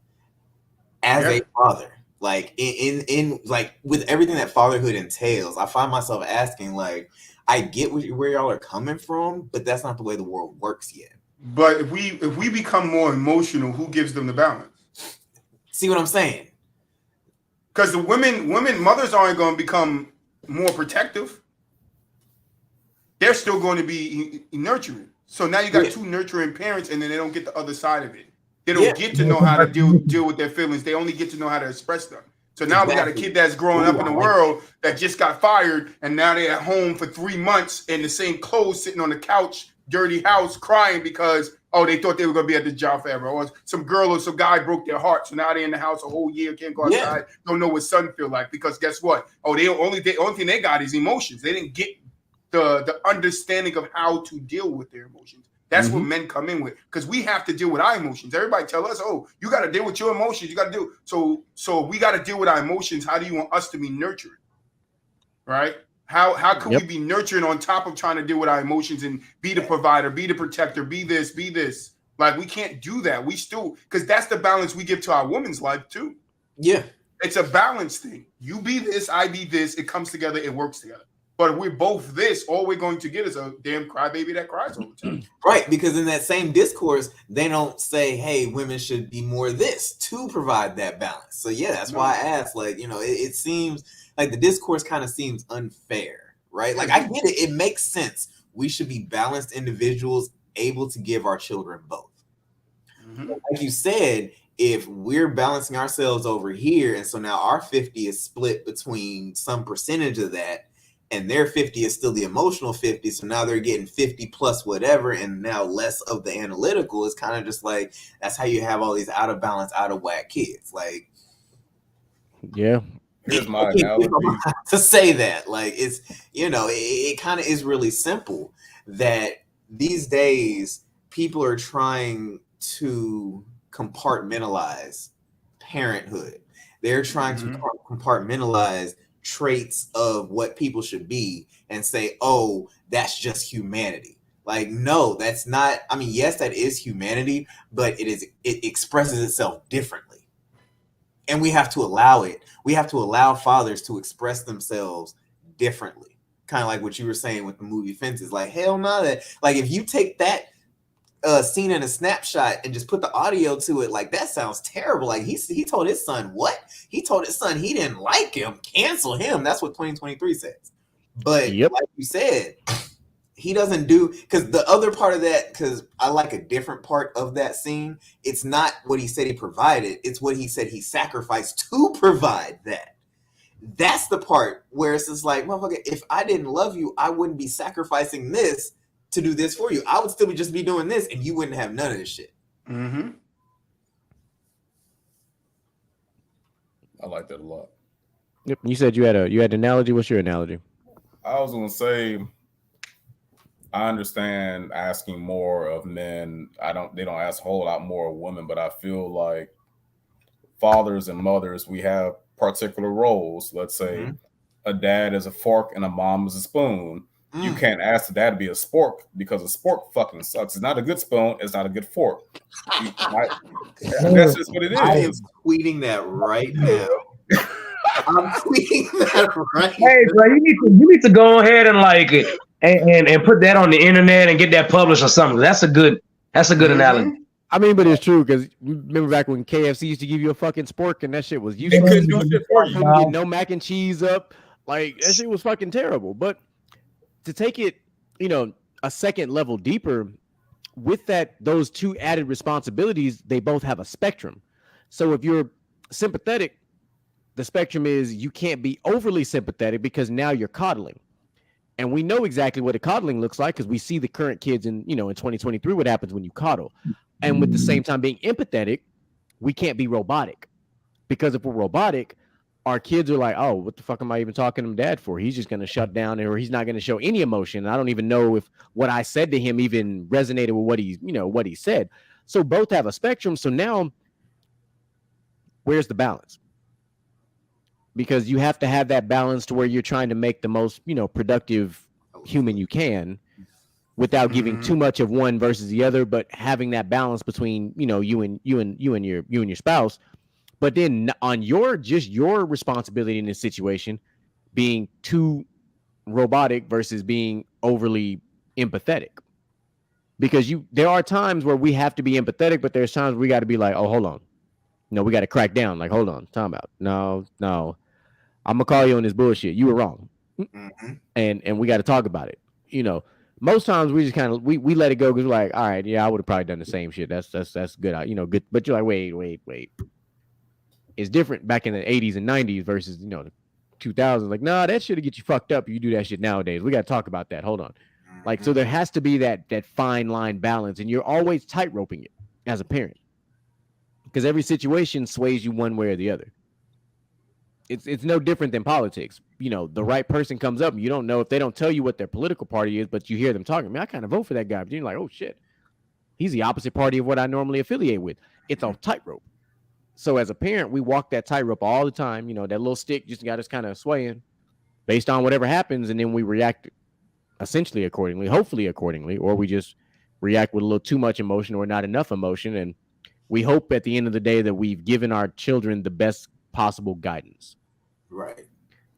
as a father? Like, in like, with everything that fatherhood entails, I find myself asking, like, I get where y'all are coming from, but that's not the way the world works yet. But if we become more emotional, who gives them the balance? See what I'm saying? Because the mothers aren't going to become more protective. They're still going to be nurturing. So now you got two nurturing parents, and then they don't get the other side of it. They don't get to know how to deal with their feelings. They only get to know how to express them. So now we got a kid that's growing up in the world that just got fired, and now they're at home for 3 months in the same clothes, sitting on the couch, dirty house, crying because they thought they were going to be at this job forever. Or some girl or some guy broke their heart. So now they're in the house a whole year, can't go outside, don't know what sun feel like. Because guess what? The only thing they got is emotions. They didn't get the understanding of how to deal with their emotions. That's what men come in with, because we have to deal with our emotions. Everybody tell us, you got to deal with your emotions. You got to do so we got to deal with our emotions. How do you want us to be nurtured? Right? How can we be nurturing on top of trying to deal with our emotions and be the provider, be the protector, be this? Like, we can't do that. We still, because that's the balance we give to our woman's life too. Yeah. It's a balance thing. You be this, I be this. It comes together. It works together. But if we're both this, all we're going to get is a damn crybaby that cries all the time. Right, because in that same discourse, they don't say, hey, women should be more this to provide that balance. So, yeah, that's why I asked, like, it seems like the discourse kind of seems unfair, right? Like, I get it. It makes sense. We should be balanced individuals able to give our children both. Like you said, if we're balancing ourselves over here, and so now our 50 is split between some percentage of that, and their 50 is still the emotional 50. So now they're getting 50 plus whatever, and now less of the analytical. Is kind of just like, that's how you have all these out of balance, out of whack kids. Like, yeah. Here's my analogy. To say that, like, it's, you know, it kind of is really simple that these days people are trying to compartmentalize parenthood. They're trying to compartmentalize traits of what people should be and say, oh, that's just humanity. Like, no, that's not. I mean, yes, that is humanity, but it expresses itself differently. And we have to allow it. We have to allow fathers to express themselves differently. Kind of like what you were saying with the movie Fences. Like, hell no, that, like, if you take that scene in a snapshot and just put the audio to it, like, that sounds terrible. Like, he told his son what? He told his son he didn't like him. Cancel him. That's what 2023 says. But like you said, he doesn't do, because the other part of that, because I like a different part of that scene. It's not what he said he provided. It's what he said he sacrificed to provide that. That's the part where it's just like, motherfucker, if I didn't love you, I wouldn't be sacrificing this to do this for you. I would still just be doing this, and you wouldn't have none of this shit. Mm-hmm. I like that a lot. Yep. You said you had an analogy. What's your analogy? I was gonna say, I understand asking more of men. They don't ask a whole lot more of women, but I feel like fathers and mothers, we have particular roles. Let's say a dad is a fork and a mom is a spoon. You can't ask the dad to be a spork because a spork fucking sucks. It's not a good spoon. It's not a good fork. That's just what it is. I am tweeting that right now. I'm tweeting that right now. Hey, bro, you need to go ahead and like it and put that on the internet and get that published or something. That's a good analogy. I mean, but it's true, because remember back when KFC used to give you a fucking spork and that shit was useless. They couldn't do shit for you. Couldn't get no mac and cheese up. Like, that shit was fucking terrible. But to take it, you know, a second level deeper, with those two added responsibilities, they both have a spectrum. So if you're sympathetic, the spectrum is you can't be overly sympathetic because now you're coddling. And we know exactly what a coddling looks like because we see the current kids in 2023, what happens when you coddle. And with the same time being empathetic, we can't be robotic, because if we're robotic, our kids are like, oh, what the fuck am I even talking to dad for? He's just going to shut down, or he's not going to show any emotion. I don't even know if what I said to him even resonated with what he said. So both have a spectrum. So now where's the balance? Because you have to have that balance to where you're trying to make the most, productive human you can without giving too much of one versus the other, but having that balance between, you and your spouse. But then on your responsibility in this situation, being too robotic versus being overly empathetic. Because there are times where we have to be empathetic, but there's times we got to be like, oh, hold on. We got to crack down. Like, hold on, time out. No. I'm gonna call you on this bullshit. You were wrong. And we got to talk about it. Most times we just kind of we let it go because we're like, all right, yeah, I would have probably done the same shit. That's good. Good. But you're like, wait. It's different back in the 80s and 90s versus the 2000s. Like, nah, that shit'll get you fucked up if you do that shit nowadays. We got to talk about that. Hold on. Like, so there has to be that fine line balance, and you're always tightroping it as a parent, because every situation sways you one way or the other. It's no different than politics. The right person comes up, and you don't know if they don't tell you what their political party is, but you hear them talking. Man, I kind of vote for that guy, but you're like, oh shit, he's the opposite party of what I normally affiliate with. It's a tightrope. So as a parent, we walk that tightrope all the time. That little stick just got us kind of swaying based on whatever happens, and then we react essentially accordingly, hopefully accordingly, or we just react with a little too much emotion or not enough emotion, and we hope at the end of the day that we've given our children the best possible guidance. Right.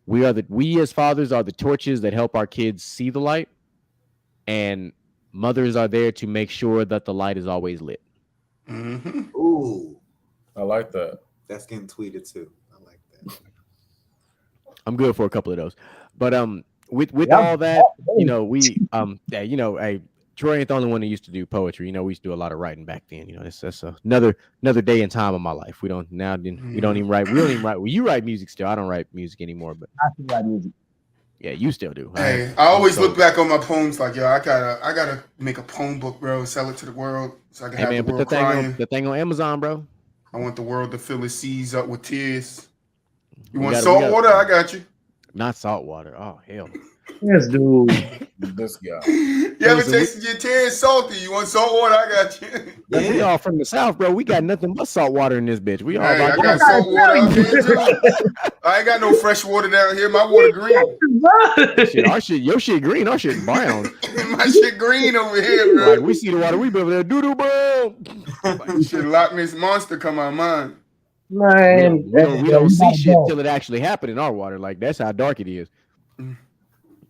We as fathers are the torches that help our kids see the light, and mothers are there to make sure that the light is always lit. Ooh, I like that. That's getting tweeted too. I like that. I'm good for a couple of those, but with all that, Troy ain't the only one that used to do poetry. We used to do a lot of writing back then. That's another day and time of my life. We don't even write. Well, you write music still. I don't write music anymore, but I can write music. Yeah, you still do. Hey, I always look back on my poems like, yo, I gotta make a poem book, bro, and sell it to the world so I can have man, the put world the thing crying. on the thing on Amazon, bro. I want the world to fill its seas up with tears. You We want got- salt we got- water? I got you. Not salt water. Oh hell. Yes, dude. This guy. You ever Listen, tasted your tears salty? You want salt water? I got you. We all from the South, bro. We got nothing but salt water in this bitch. We all Hey, I about got that. salt water out here too. I ain't got no fresh water down here. My water green. Shit, our shit, your shit green, our shit brown. My shit green over here, bro. Like we see the water, we be over there, doo doo brown. Shit, Loch Ness monster come out of mine. Man, We don't see shit till it actually happened in our water. Like that's how dark it is.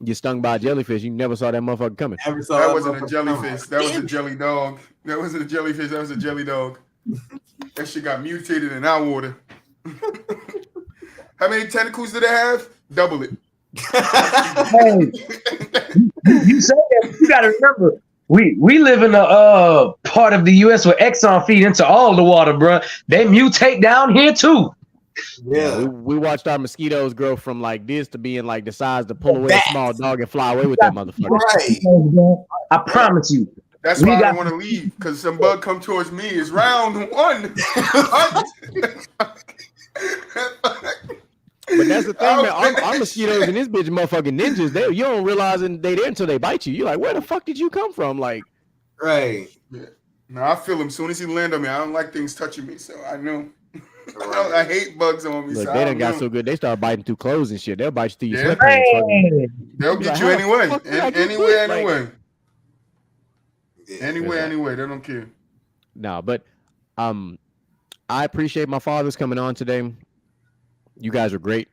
Get stung by a jellyfish, you never saw that motherfucker coming. Never saw That wasn't a motherfucker jellyfish. coming. That was a jelly dog. That wasn't a jellyfish. That was a jelly dog. That shit got mutated in our water. How many tentacles did it have? Double it. Hey, you say that, you gotta remember, we live in a part of the U.S. where Exxon feed into all the water, bro. They mutate down here too. Yeah. We watched our mosquitoes grow from like this to being like the size to pull away a small dog and fly away with that motherfucker. Right. I promise you. That's why I don't want to leave, because some bug come towards me. It's round one. But that's the thing, man. Our mosquitoes and this bitch motherfucking ninjas, you don't realize they there until they bite you. You're like, where the fuck did you come from? Like, Right. Yeah. No, I feel him as soon as he land on me. I don't like things touching me, so I know. I hate bugs on me. look, So they I done don't got know. so good, they start biting through clothes and shit. They'll bite you through your Yeah. sweatpants. They'll Be get like, you how anyway. the fuck did I get Anyway, bit? Like- anyway. Yeah. Anyway. They don't care. No, but I appreciate my fathers coming on today. You guys are great.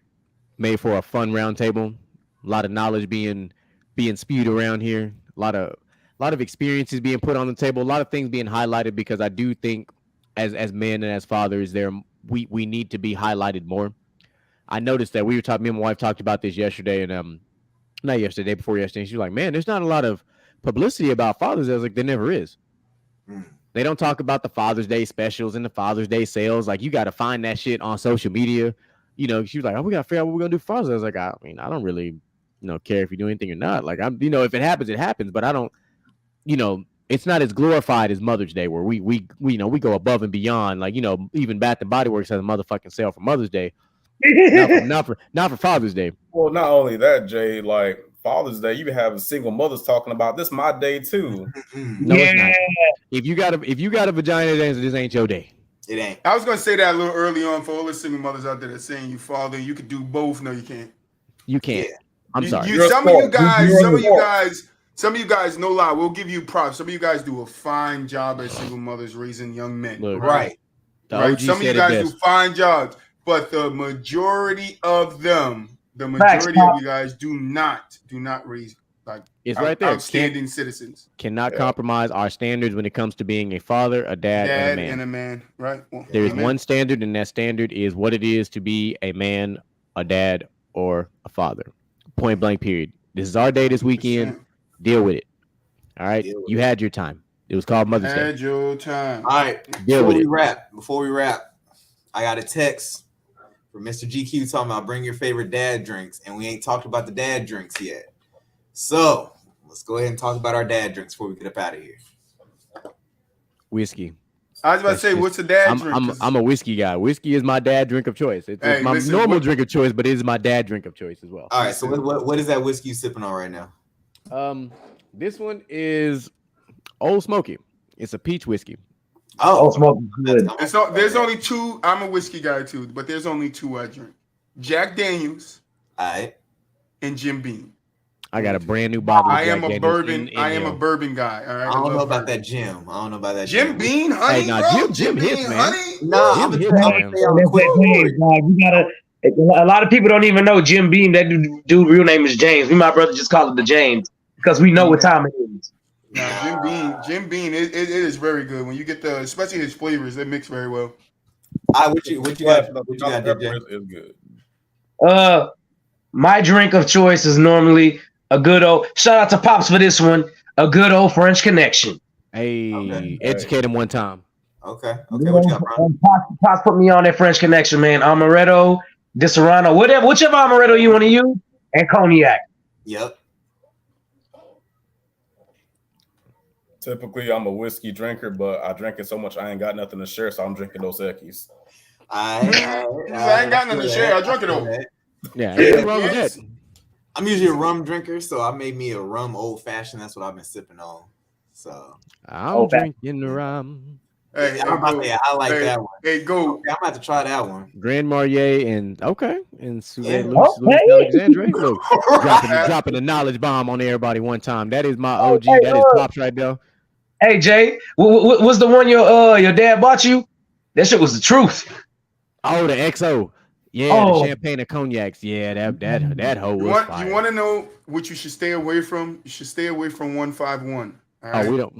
Made for a fun round table. A lot of knowledge being spewed around here. A lot of experiences being put on the table. A lot of things being highlighted, because I do think as men and as fathers, we need to be highlighted more. I noticed that me and my wife talked about this yesterday, and not yesterday, day before yesterday. She was like, "Man, there's not a lot of publicity about fathers." I was like, "There never is." They don't talk about the Father's Day specials and the Father's Day sales. Like, you got to find that shit on social media. You know, she was like, "Oh, we got to figure out what we're gonna do for Father's Day." I was like, I mean, I don't really, care if you do anything or not. Like, I'm, if it happens, it happens. But I don't, it's not as glorified as Mother's Day, where we we go above and beyond. Like, even Bath and Body Works has a motherfucking sale for Mother's Day, not for Father's Day. Well, not only that, Jay, like Father's Day, you have single mothers talking about this my day too. No, it's not. If you got a vagina, then this ain't your day. It ain't. I was gonna say that a little early on for all the single mothers out there that's saying you father, you could do both. No, you can't. You can't. Yeah. I'm sorry. Some of you guys, no lie, we'll give you props. Some of you guys do a fine job as single mothers raising young men. Look, Right. The Right. OG Some of you said it guys best. do fine jobs, but the majority of them, Facts, of Pop. you guys do not raise like It's right there. outstanding citizens. Cannot compromise our standards when it comes to being a father, a dad, and a man. Right? Well, There is amen. one standard, and that standard is what it is to be a man, a dad, or a father. Point blank, period. This is our day this weekend. Deal with it. All right? Deal with You had your time. It was called Mother's Day. Had your time. All right. Deal Before with we it. wrap, I got a text from Mr. GQ talking about bring your favorite dad drinks, and we ain't talked about the dad drinks yet. So let's go ahead and talk about our dad drinks before we get up out of here. Whiskey. I was about to say, what's a dad drink? I'm a whiskey guy. Whiskey is my dad drink of choice. It's Hey, my listen, normal drink of choice, but it is my dad drink of choice as well. All right. So what is that whiskey you sipping on right now? This one is Old Smoky. It's a peach whiskey. Oh, smoking good. There's only two. I'm a whiskey guy too, but there's only two I drink: Jack Daniels All right. and Jim Beam. I got a brand new bottle. Of I am Jack a Daniels bourbon. in I am here. a bourbon guy. All right. I don't know love about bourbon. that Jim. I don't know about that Jim Beam, honey, Hey, nah, bro. Jim hits, Beam, man. honey. No, Jim I'm hits, gonna man. say on a quick story. You gotta. A lot of people don't even know Jim Beam. That dude real name is James. Me, and my brother just call it the James because we know what time it is. Nah, Jim Beam, it is very good when you get especially his flavors. They mix very well. What you got? What you got, DJ? It's good. My drink of choice is normally a good old. Shout out to Pops for this one. A good old French Connection. Hey, Okay. educate him one time. Okay. What you got, Brian? Pops put me on that French Connection, man. Amaretto, Disaronno, whichever amaretto you want to use. And cognac. Yep. Typically, I'm a whiskey drinker, but I drink it so much I ain't got nothing to share, so I'm drinking Dos Equis. I ain't got nothing to share. I drunk it all. Yeah, ain't nothing wrong with that. I'm usually a rum drinker, so I made me a rum old fashioned. That's what I've been sipping on. So I'm drinking the rum. Hey, I like that one. Hey, go. Okay, I'm about to try that one. Grand Marnier and Louis Alexandre. Look, dropping a knowledge bomb on everybody one time. That is my OG. That is Pops right there. Hey Jay, what's the one your dad bought you? That shit was the truth. Oh, the XO. Yeah, the champagne and cognacs. Yeah, that hoe was fire. You want to know what you should stay away from? You should stay away from 151. Right? Oh, we don't.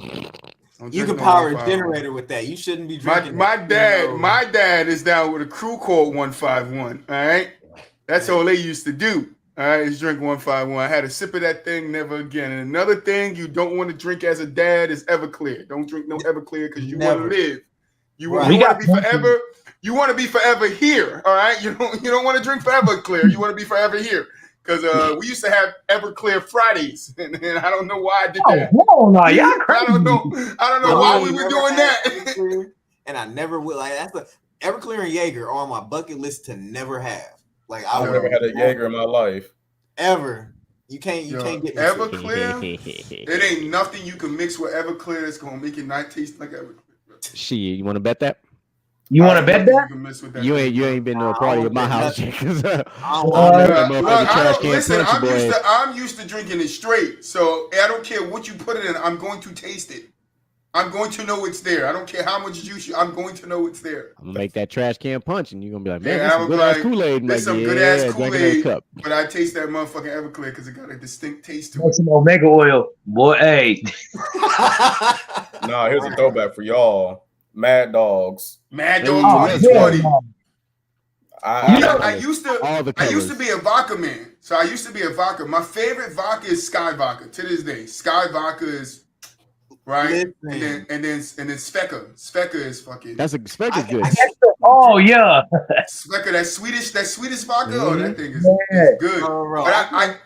You can power a generator with that. You shouldn't be drinking. My dad is down with a crew called 151. All right, that's all they used to do. All right, is drink 151. I had a sip of that thing, never again. And another thing you don't want to drink as a dad is Everclear. Don't drink no Everclear because you want to live. You want to be forever. You want to be forever here. All right, you don't want to drink forever clear. You want to be forever here. Because we used to have Everclear Fridays, and I don't know why I did that. Oh no, y'all crazy. I don't know why we were doing that. And I never will. Like that's Everclear and Jaeger are on my bucket list to never have. Like I've never had a Jaeger in my life. Ever. You can't get me Everclear. It ain't nothing you can mix with Everclear that's gonna make it not taste like Everclear. Shit, you want to bet that? You want to bet that? You ain't been to a party at my house. I'm used to drinking it straight, so I don't care what you put it in. I'm going to taste it. I'm going to know it's there. I don't care how much juice I'm going to know it's there. I'm gonna make that trash can punch, and you're gonna be like, man, some good ass Kool-Aid. There's some good ass Kool-Aid, but I taste that motherfucking Everclear because it got a distinct taste to it. Some omega oil, boy. Hey. Nah, here's a throwback for y'all. Mad Dogs. Mad Dog 2020. I used to be a vodka man. So I used to be a vodka. My favorite vodka is Sky Vodka to this day. Sky Vodka is right, and then Sveka. Sveka is fucking. Sveka is good. Oh yeah. Sveka, that Swedish vodka. Mm-hmm. Oh, that thing is good. But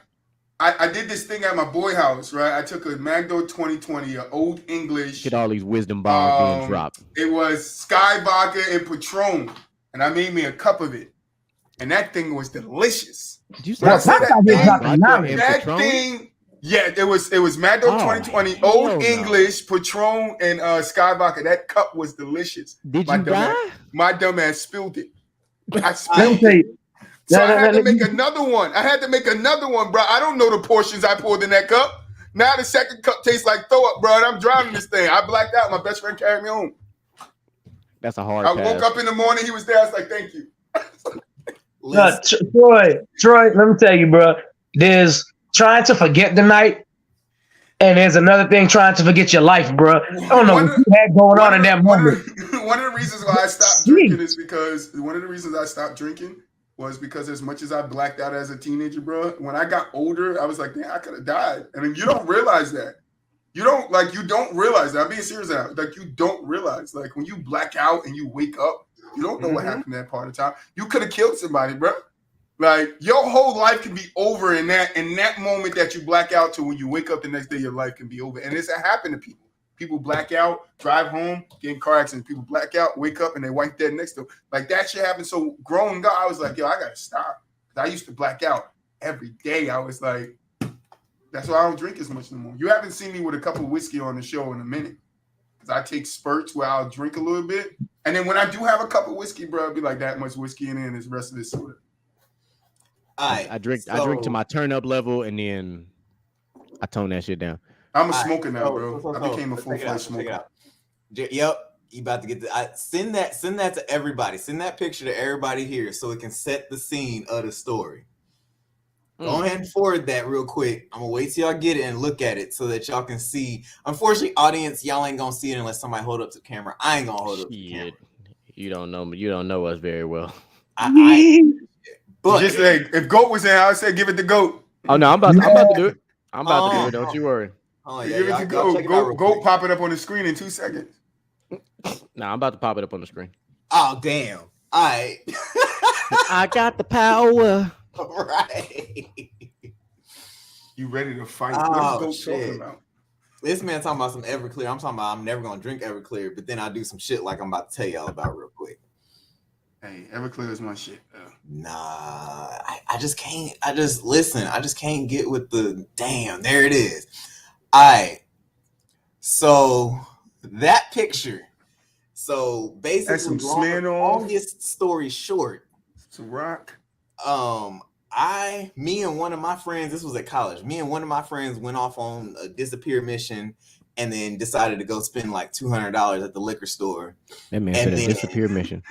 I did this thing at my boy house, right? I took a Magdo 2020, an old English. Get all these wisdom bombs being dropped. It was Sky Vodka and Patron, and I made me a cup of it, and that thing was delicious. Did you say that thing? Yeah, it was Magdo 2020, old English, Patron, and Sky Vodka. That cup was delicious. Did you die? My dumb ass spilled it. I spilled it. So I had to make another one. Bro. I don't know the portions I poured in that cup. Now the second cup tastes like throw up, bro. And I'm drowning this thing. I blacked out. My best friend carried me home. That's a hard. I woke up in the morning. He was there. I was like, "Thank you." Troy, let me tell you, bro. There's trying to forget the night, and there's another thing trying to forget your life, bro. I don't know what you had going on in that moment. One of the reasons why I stopped drinking is because because as much as I blacked out as a teenager, bro, when I got older, I was like, damn, I could have died. And you don't realize that. You don't realize that. I'm being serious now. Like, you don't realize. Like, when you black out and you wake up, you don't know what happened that part of time. You could have killed somebody, bro. Like, your whole life can be over in that moment that you black out to when you wake up the next day, your life can be over. And it's happened to people. People black out, drive home, get in car accidents. People black out, wake up, and they wipe dead next to them. Like, that shit happened. So growing up, I was like, yo, I got to stop. I used to black out every day. I was like, that's why I don't drink as much anymore. You haven't seen me with a cup of whiskey on the show in a minute. Because I take spurts where I'll drink a little bit. And then when I do have a cup of whiskey, bro, it'll be like that much whiskey in there and this rest of this soda. I drink to my turn up level, and then I tone that shit down. I'm a smoker now, bro. I became a full-fledged smoker. Yep. You about to get send that to everybody. Send that picture to everybody here so it can set the scene of the story. Go ahead and forward that real quick. I'm gonna wait till y'all get it and look at it so that y'all can see. Unfortunately, audience, y'all ain't gonna see it unless somebody hold up the camera. I ain't gonna hold up the camera. You don't know me. You don't know us very well. But just like if Goat was in, I would say give it to Goat. Oh no, I'm about to do it. I'm about to do it. Don't you worry. Oh, yeah, give it to Goat. Goat pop it up on the screen in 2 seconds. Nah, I'm about to pop it up on the screen. Oh damn! All right. I got the power. Right. You ready to fight? What is Goat shit. talking about? This man talking about some Everclear. I'm talking about I'm never gonna drink Everclear, but then I do some shit like I'm about to tell y'all about real quick. Hey, Everclear is my shit. Nah, I just can't. I just can't get with the damn. There it is. All right. So that picture. So basically, That's some Smirnoff. longest story short. Some rock. Me and one of my friends, this was at college, me and one of my friends went off on a disappear mission and then decided to go spend like $200 at the liquor store. That man said a disappear mission.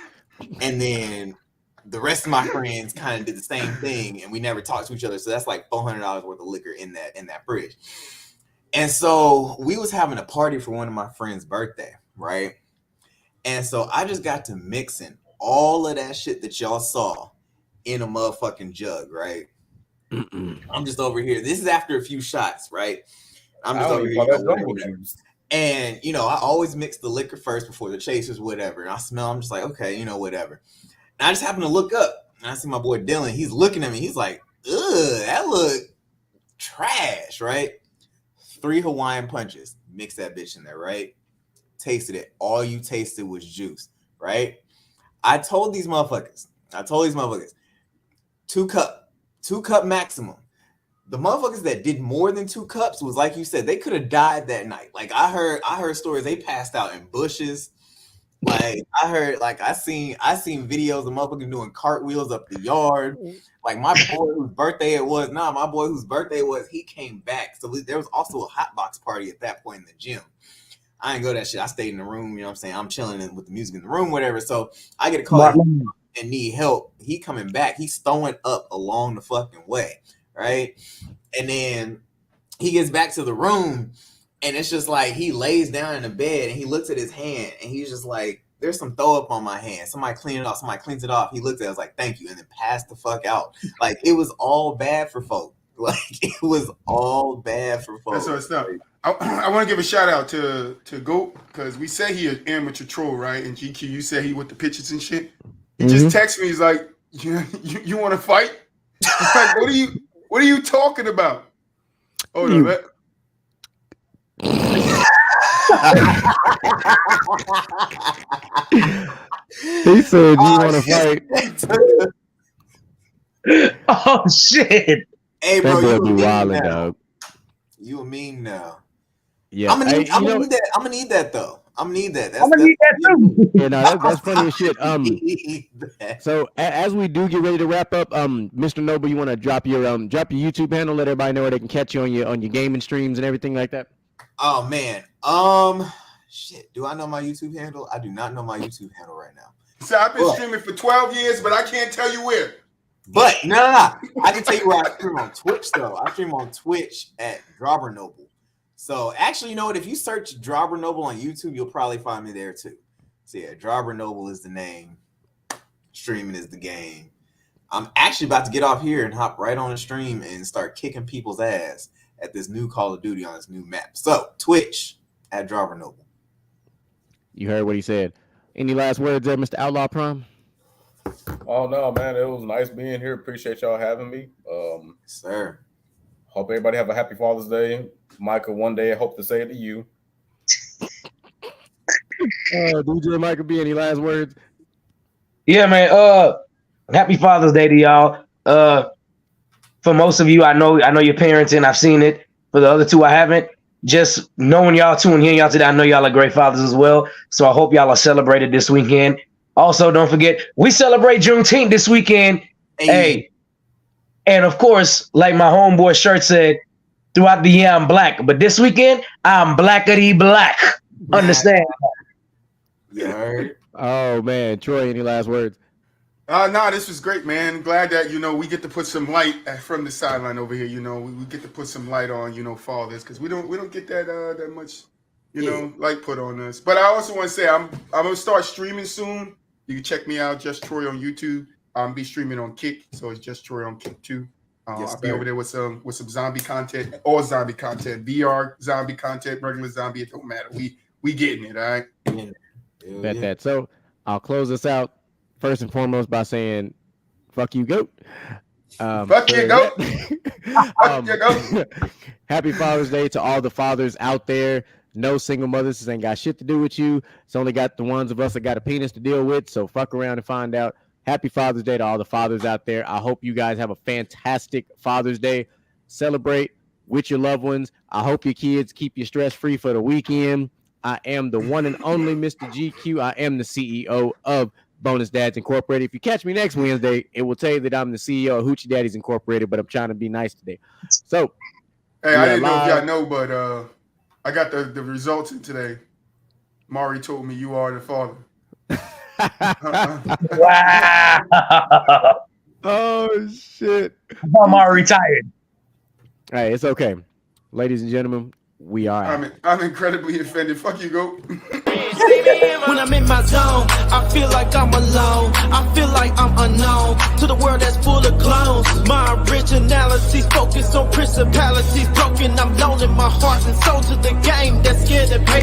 And then the rest of my friends kind of did the same thing and we never talked to each other. So that's like $400 worth of liquor in that fridge. And so we was having a party for one of my friends' birthday, right? And so I just got to mixing all of that shit that y'all saw in a motherfucking jug, right? I'm just over here. This is after a few shots, right? I'm just over here. And, you know, I always mix the liquor first before the chasers, whatever. And I smell, I'm just like, okay, you know, whatever. And I just happen to look up and I see my boy Dylan. He's looking at me. He's like, ugh, that look trash, right? 3 Hawaiian punches. Mix that bitch in there, right? Tasted it. All you tasted was juice, right? I told these motherfuckers, 2 cup maximum. The motherfuckers that did more than 2 cups was like you said, they could have died that night. Like I heard stories they passed out in bushes. Like I seen videos of motherfuckers doing cartwheels up the yard. Like my boy whose birthday it was, he came back. So there was also a hot box party at that point in the gym. I didn't go to that shit. I stayed in the room, you know what I'm saying? I'm chilling with the music in the room, whatever. So I get a call and need help. He coming back. He's throwing up along the fucking way, right? And then he gets back to the room and it's just like he lays down in the bed and he looks at his hand and he's just like, there's some throw up on my hand. Somebody clean it off. Somebody cleans it off. He looks at it, I was like, thank you. And then passed the fuck out. Like it was all bad for folk. Like it was all bad for folk. That's what it's not. I want to give a shout out to Goat because we say he an amateur troll, right? And GQ, you said he with the pictures and shit. He just texted me. He's like, "You want to fight?" I'm like, what are you talking about? Hold on, man. He said, "You want to fight?" Oh shit! Hey, bro, that boy be wildin', dog. You a mean now? Yeah, I'm gonna need that. I'm gonna need that though. I'm gonna need that. I'm gonna need that too. Yeah, no, that's funny as shit. So as we do get ready to wrap up, Mr. Noble, you want to drop your YouTube handle, let everybody know where they can catch you on your gaming streams and everything like that. Oh man, shit. Do I know my YouTube handle? I do not know my YouTube handle right now. So I've been streaming for 12 years, but I can't tell you where. But no. I can tell you where I stream on Twitch though. I stream on Twitch at Dropper Noble. So actually, you know what? If you search Dropper Noble on YouTube, you'll probably find me there too. So yeah, Dropper Noble is the name. Streaming is the game. I'm actually about to get off here and hop right on the stream and start kicking people's ass at this new Call of Duty on this new map. So Twitch at Dropper Noble. You heard what he said. Any last words there, Mr. Outlaw Prime? Oh no, man, it was nice being here. Appreciate y'all having me. Sir. Hope everybody have a happy Father's Day. Michael, one day I hope to say it to you. DJ Michael B, any last words? Yeah, man. Happy Father's Day to y'all. For most of you, I know your parents and I've seen it. For the other two, I haven't. Just knowing y'all too and hearing y'all today, I know y'all are great fathers as well. So I hope y'all are celebrated this weekend. Also, don't forget, we celebrate Juneteenth this weekend. Hey. And of course, like my homeboy shirt said, throughout the year, I'm black. But this weekend, I'm blackity black. Understand? You heard? Oh, man. Troy, any last words? No, this was great, man. Glad that, we get to put some light from the sideline over here. We get to put some light on, fathers, because we don't get that much, light put on us. But I also want to say I'm going to start streaming soon. You can check me out, Just Troy on YouTube. I'll be streaming on Kick, so it's Just Troy on Kick too. Yes, I'll be over there with some zombie content, all zombie content, VR zombie content, regular zombie. It don't matter. We getting it, all right? Bet that. So I'll close this out first and foremost by saying, "Fuck you, Goat." Fuck you, go. Fuck you, go. Happy Father's Day to all the fathers out there. No single mothers. This ain't got shit to do with you. It's only got the ones of us that got a penis to deal with. So fuck around and find out. Happy Father's Day to all the fathers out there. I hope you guys have a fantastic Father's Day. Celebrate with your loved ones. I hope your kids keep you stress-free for the weekend. I am the one and only Mr. GQ. I am the CEO of Bonus Dads Incorporated. If you catch me next Wednesday, it will tell you that I'm the CEO of Hoochie Daddies Incorporated, but I'm trying to be nice today. So, hey, I didn't know if y'all know, but I got the results in today. Mari told me you are the father. Wow. Oh shit. I'm already retired. Hey, it's okay. Ladies and gentlemen, we are out. I'm incredibly offended. Fuck you, go. When I'm in my zone, I feel like I'm alone. I feel like I'm unknown to the world that's full of clones. My originality's focused on principalities broken. I'm loaning my heart and soul to the game that's scared to pay.